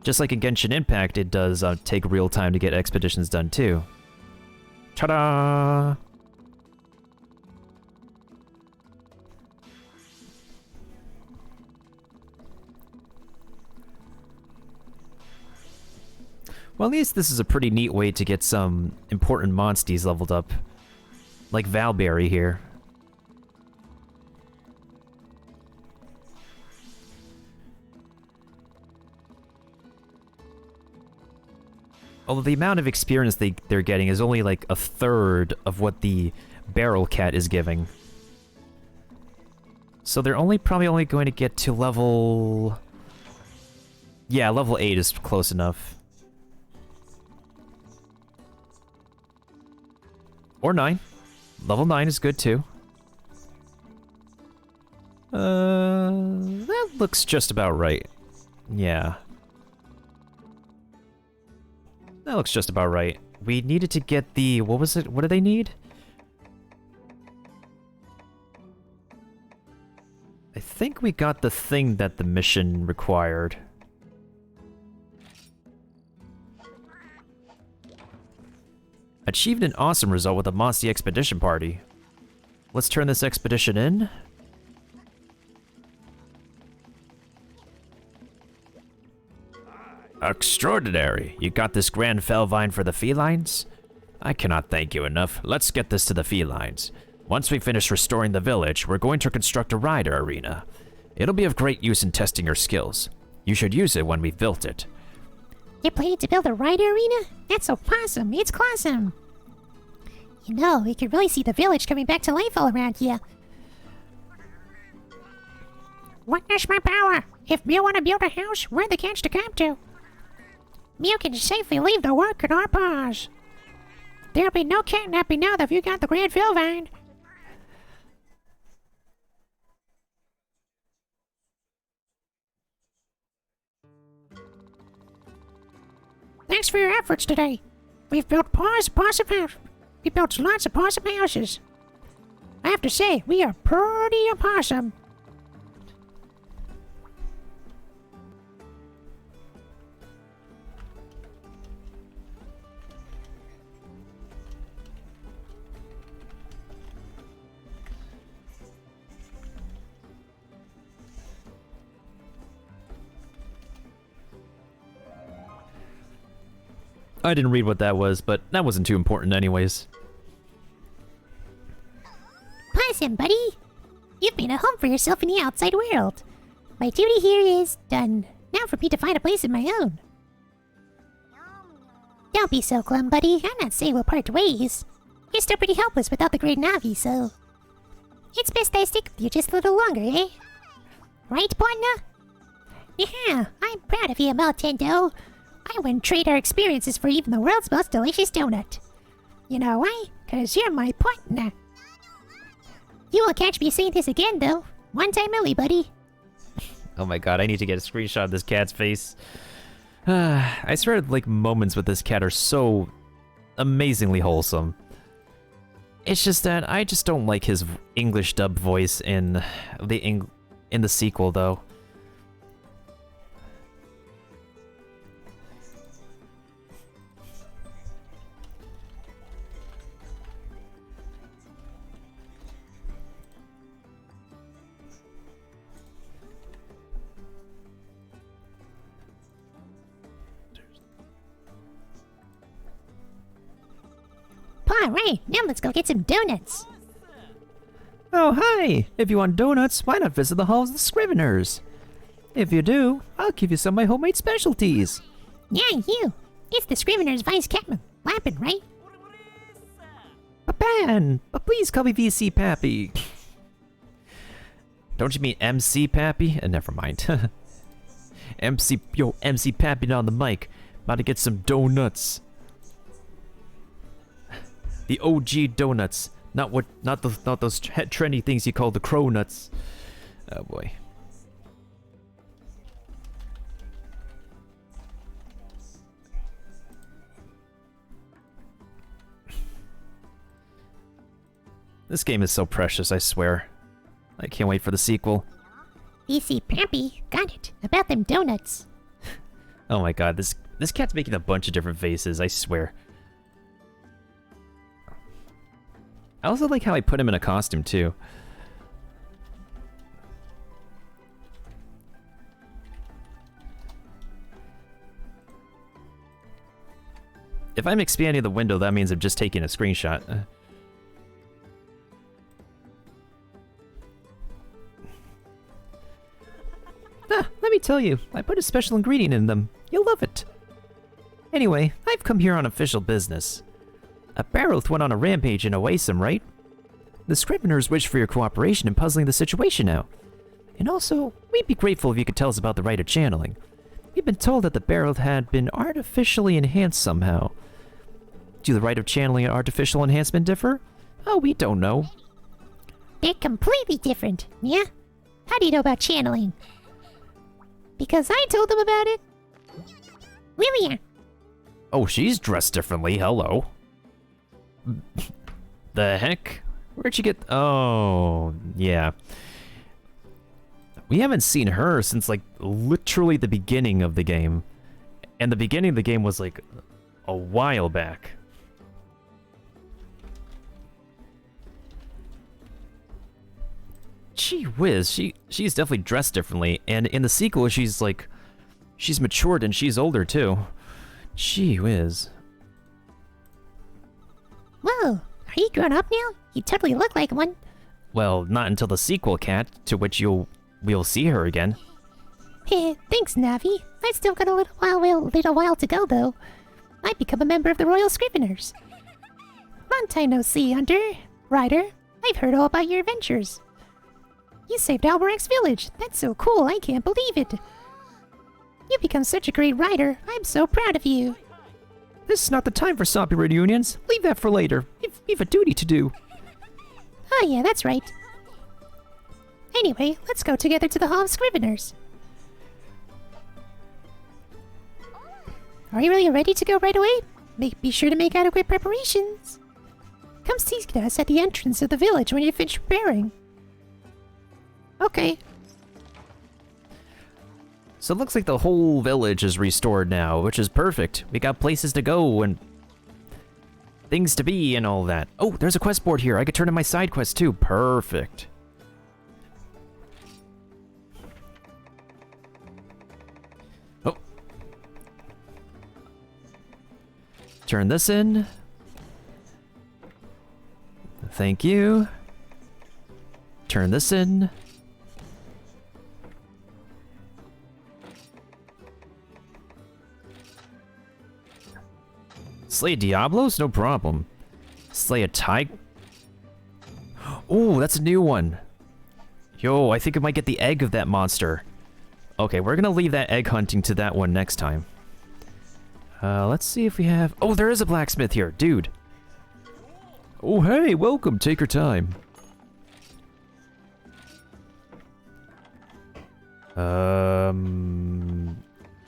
Just like in Genshin Impact, it does take real time to get expeditions done too. Ta-da! Well, at least this is a pretty neat way to get some important monsties leveled up. Like Valberry here. Although the amount of experience they're getting is only like a third of what the Barrel Cat is giving. So they're probably only going to get to level... Yeah, level 8 is close enough. Or 9. Level 9 is good too. That looks just about right. Yeah. That looks just about right. We needed to get the... What was it? What do they need? I think we got the thing that the mission required. Achieved an awesome result with a Monsty Expedition Party. Let's turn this expedition in. Extraordinary! You got this Grand Felvine for the felines? I cannot thank you enough. Let's get this to the felines. Once we finish restoring the village, we're going to construct a rider arena. It'll be of great use in testing your skills. You should use it when we've built it. You plan to build a rider arena? That's so awesome. It's clawsome. You know, we can really see the village coming back to life all around here. Witness my power. If you want to build a house, we're the catch to come to. You can safely leave the work in our paws. There'll be no kidnapping now that you got the Grand Felvine. Thanks for your efforts today. We've built lots of awesome houses. I have to say, we are pretty awesome. I didn't read what that was, but that wasn't too important anyways. Possum, buddy. You've made a home for yourself in the outside world. My duty here is done. Now for me to find a place of my own. Don't be so glum, buddy. I'm not saying we'll part ways. You're still pretty helpless without the great Navi, so... It's best I stick with you just a little longer, eh? Right, partner? Yeah, I'm proud of you, Maltendo. I wouldn't trade our experiences for even the world's most delicious donut. You know why? 'Cause you're my partner. You will catch me saying this again, though. One time only, buddy. Oh my god, I need to get a screenshot of this cat's face. I swear, like, moments with this cat are so amazingly wholesome. It's just that I just don't like his English dub voice in the sequel, though. Alright, now let's go get some donuts. Oh, hi! If you want donuts, why not visit the halls of the Scriveners? If you do, I'll give you some of my homemade specialties. Yeah, you. It's the Scrivener's Vice Captain, Lappin, right? Papan! But please call me VC Pappy. Don't you mean MC Pappy? Never mind. MC Pappy on the mic. About to get some donuts. The OG donuts, not those trendy things you call the crow nuts. Oh boy. This game is so precious, I swear. I can't wait for the sequel. VC Pappy, got it. About them donuts. Oh my god, this cat's making a bunch of different faces, I swear. I also like how I put him in a costume, too. If I'm expanding the window, that means I'm just taking a screenshot. Let me tell you, I put a special ingredient in them. You'll love it. Anyway, I've come here on official business. A Barroth went on a rampage in Oasim, right? The Scriveners wish for your cooperation in puzzling the situation out. And also, we'd be grateful if you could tell us about the rite of channeling. We've been told that the Barroth had been artificially enhanced somehow. Do the rite of channeling and artificial enhancement differ? Oh, we don't know. They're completely different, yeah? How do you know about channeling? Because I told them about it. Really? Oh, she's dressed differently, hello. The heck? Where'd you get... Oh, yeah. We haven't seen her since, like, literally the beginning of the game. And the beginning of the game was, like, a while back. Gee whiz, she's definitely dressed differently. And in the sequel, she's, like... She's matured and she's older, too. Gee whiz. Whoa, are you grown up now? You totally look like one. Well, not until the sequel, Cat, to which we'll see her again. Heh, thanks, Navi. I still got a little while to go, though. I've become a member of the Royal Scriveners. Long time no see, Hunter. Ryder, I've heard all about your adventures. You saved Alberex Village. That's so cool, I can't believe it. You've become such a great rider. I'm so proud of you. This is not the time for soppy reunions. Leave that for later. We've a duty to do. Oh yeah, that's right. Anyway, let's go together to the Hall of Scriveners. Are you really ready to go right away? Be sure to make adequate preparations. Come see us at the entrance of the village when you finish preparing. Okay. So it looks like the whole village is restored now, which is perfect. We got places to go and things to be and all that. Oh, there's a quest board here. I could turn in my side quest too. Perfect. Oh. Turn this in. Thank you. Turn this in. Slay Diablos? No problem. Slay a tiger? Ooh, that's a new one. Yo, I think I might get the egg of that monster. Okay, we're gonna leave that egg hunting to that one next time. Let's see if we have... Oh, there is a blacksmith here, dude. Oh, hey, welcome. Take your time.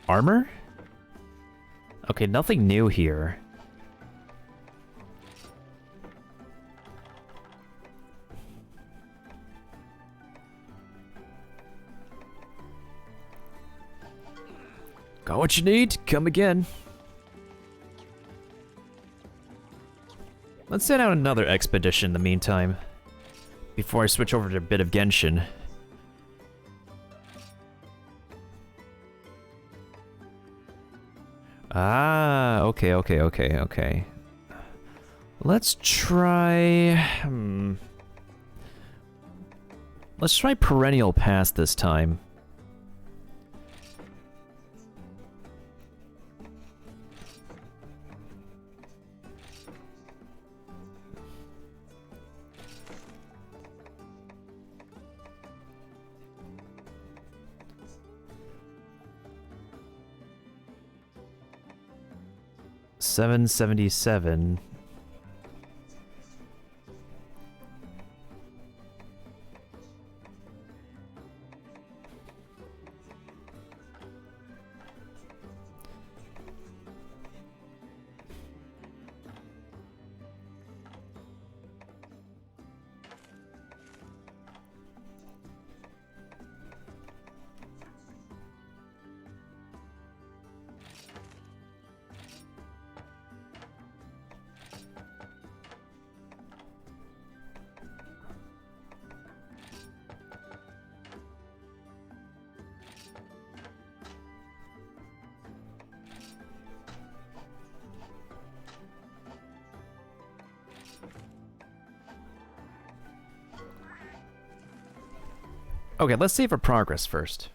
Armor? Okay, nothing new here. Got what you need? Come again. Let's set out another expedition in the meantime, before I switch over to a bit of Genshin. Ah, okay. Let's try... Let's try Perennial Pass this time. $777. Okay, let's save our progress first.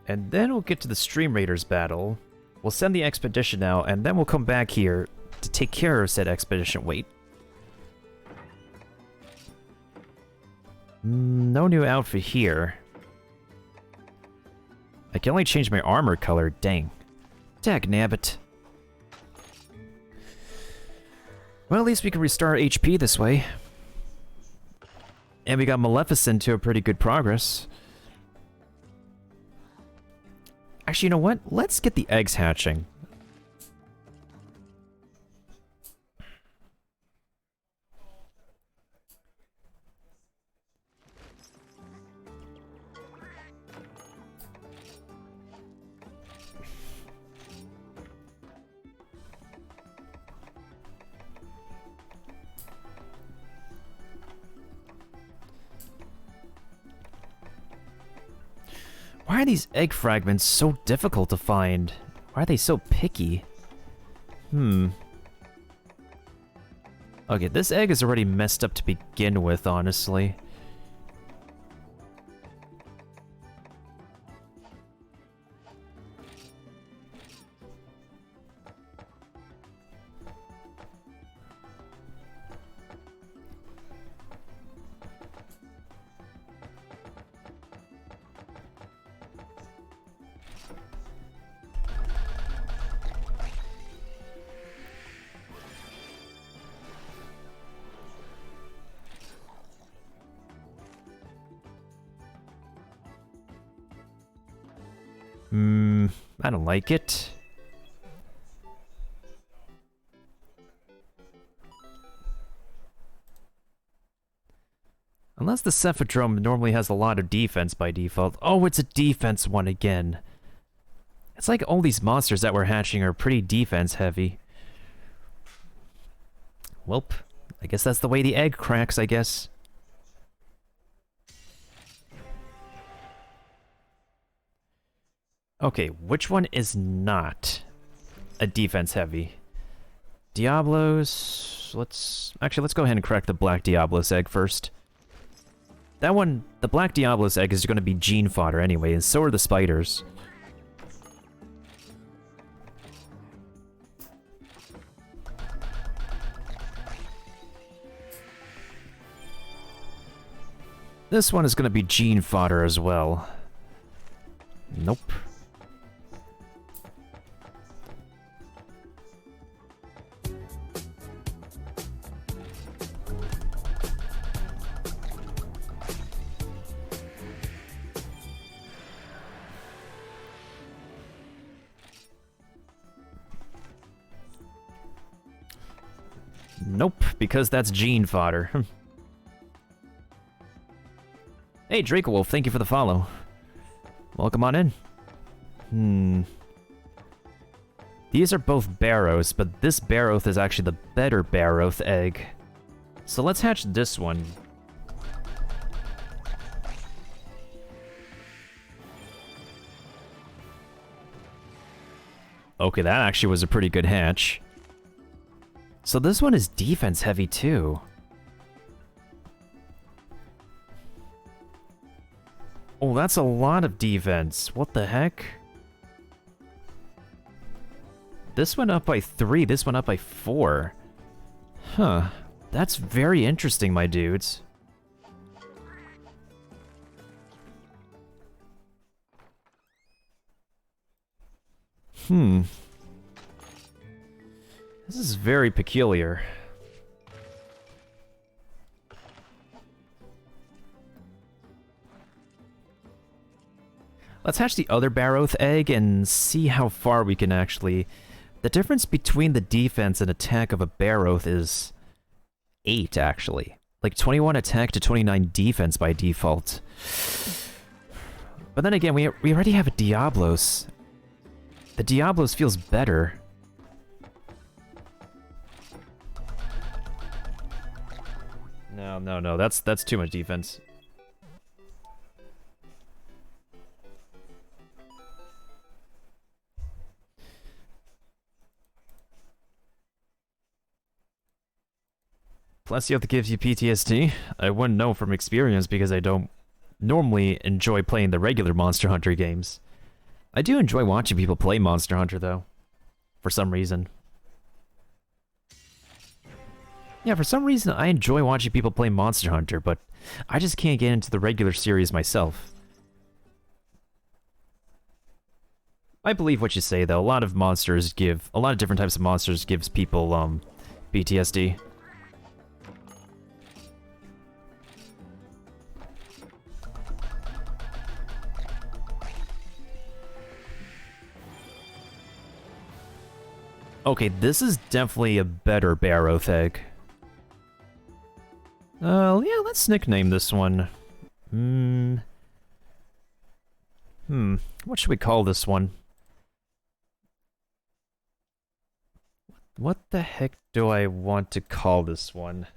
And then we'll get to the Stream Raiders battle. We'll send the expedition out, and then we'll come back here to take care of said expedition. Wait. No new outfit here. I can only change my armor color, dang. Dagnabbit. Well, at least we can restore HP this way. And we got Maleficent to a pretty good progress. Actually, you know what? Let's get the eggs hatching. Why are these egg fragments so difficult to find? Why are they so picky? Okay, this egg is already messed up to begin with, honestly. I don't like it. Unless the Cephadrome normally has a lot of defense by default. Oh, it's a defense one again. It's like all these monsters that we're hatching are pretty defense heavy. Welp, I guess that's the way the egg cracks, I guess. Okay, which one is not a defense heavy? Diablos, let's go ahead and crack the Black Diablos egg first. That one, the Black Diablos egg is going to be gene fodder anyway, and so are the spiders. This one is going to be gene fodder as well. Nope. Nope, because that's gene fodder. Hey, Dracowolf, thank you for the follow. Welcome on in. These are both Barrows, but this Barroth is actually the better Barroth egg. So let's hatch this one. Okay, that actually was a pretty good hatch. So this one is defense heavy too. Oh, that's a lot of defense. What the heck? This went up by 3, this went up by 4. Huh. That's very interesting, my dudes. This is very peculiar. Let's hatch the other Barroth egg and see how far we can actually... The difference between the defense and attack of a Barroth is 8, actually. Like 21 attack to 29 defense by default. But then again, we already have a Diablos. The Diablos feels better. No, that's too much defense. Plesiothe gives you PTSD? I wouldn't know from experience because I don't normally enjoy playing the regular Monster Hunter games. I do enjoy watching people play Monster Hunter, though. For some reason. Yeah, for some reason I enjoy watching people play Monster Hunter, but I just can't get into the regular series myself. I believe what you say, though. A lot of different types of monsters gives people, PTSD. Okay, this is definitely a better Barroth egg. Yeah, let's nickname this one. What should we call this one? What the heck do I want to call this one?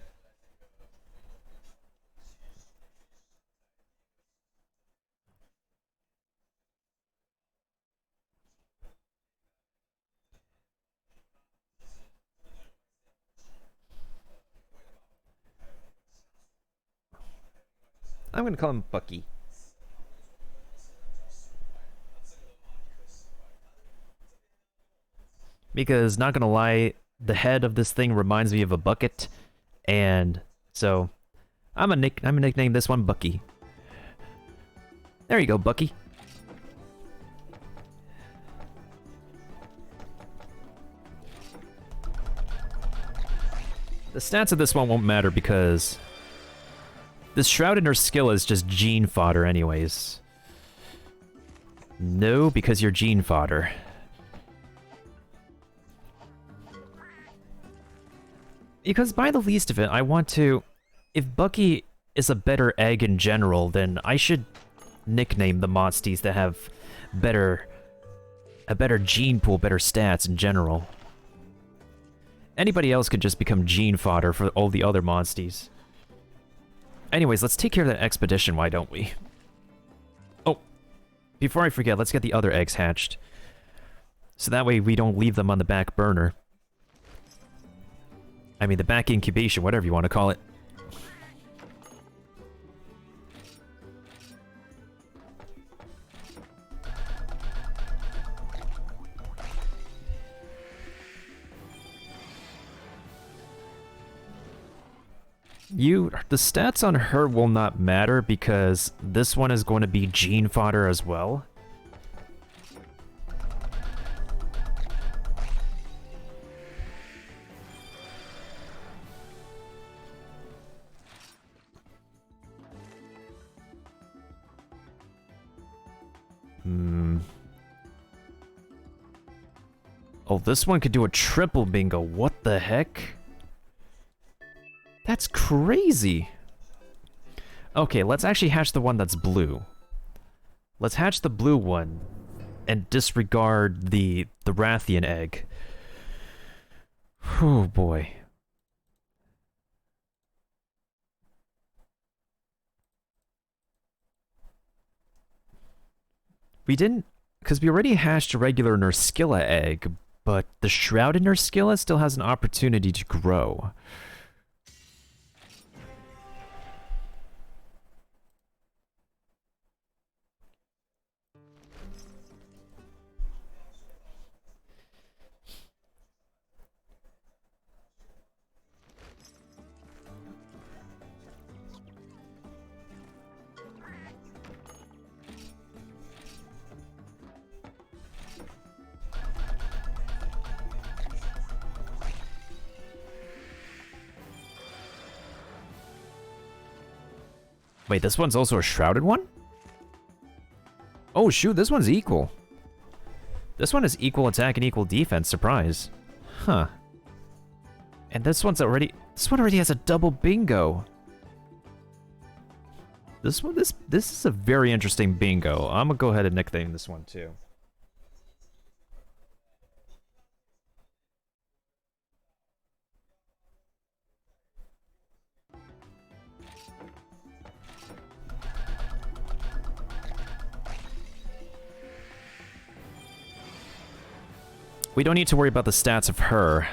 I'm gonna call him Bucky. Because, not gonna lie, the head of this thing reminds me of a bucket, and so I'm gonna nickname this one Bucky. There you go, Bucky. The stats of this one won't matter because this Shroud in her skill is just gene fodder anyways. No, because you're gene fodder. Because by the least of it, I want to... If Bucky is a better egg in general, then I should nickname the monsties that have a better gene pool, better stats in general. Anybody else could just become gene fodder for all the other monsties. Anyways, let's take care of that expedition, why don't we? Oh, before I forget, let's get the other eggs hatched. So that way we don't leave them on the back burner. I mean, the back incubation, whatever you want to call it. The stats on her will not matter because this one is going to be gene fodder as well. Oh, this one could do a triple bingo. What the heck? That's crazy. Okay, let's actually hatch the one that's blue. Let's hatch the blue one and disregard the Rathian egg. Oh boy. We didn't, because we already hatched a regular Nurskilla egg, but the Shrouded Nurskilla still has an opportunity to grow. Wait, this one's also a Shrouded one? Oh shoot, this one's equal. This one is equal attack and equal defense, surprise. Huh. And this one already has a double bingo. This is a very interesting bingo. I'm gonna go ahead and nickname this one too. We don't need to worry about the stats of her,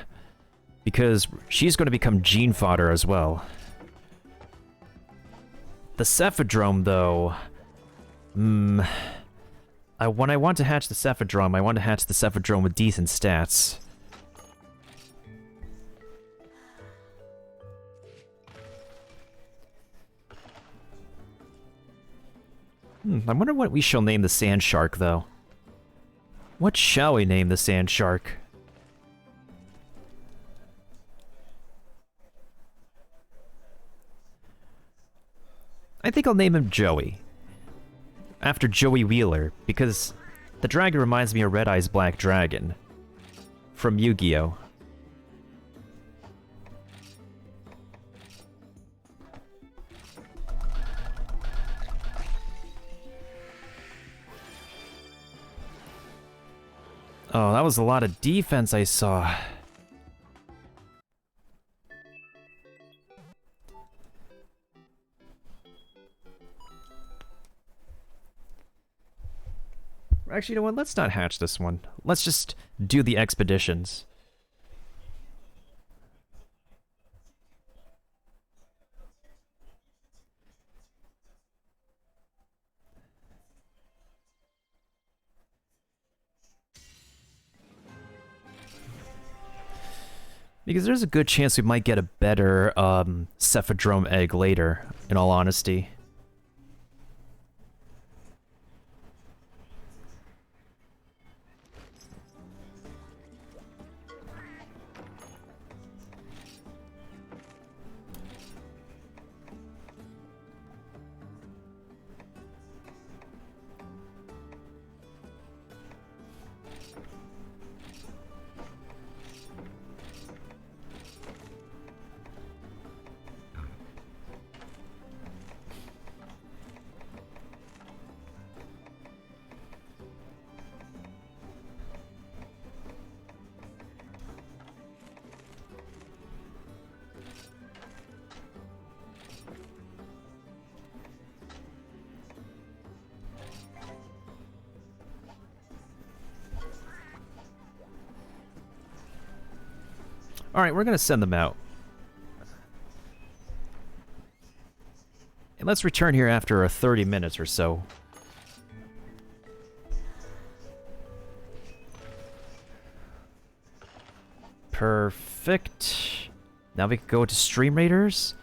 because she's going to become gene fodder as well. The Cephadrome, though... when I want to hatch the Cephadrome, I want to hatch the Cephadrome with decent stats. I wonder what we shall name the Sand Shark, though. What shall we name the Sand Shark? I think I'll name him Joey. After Joey Wheeler, because the dragon reminds me of Red Eye's Black Dragon from Yu-Gi-Oh! Oh, that was a lot of defense I saw. Actually, you know what? Let's not hatch this one. Let's just do the expeditions. Because there's a good chance we might get a better Cephadrome egg later, in all honesty. Alright, we're gonna send them out. And let's return here after 30 minutes or so. Perfect. Now we can go to Stream Raiders.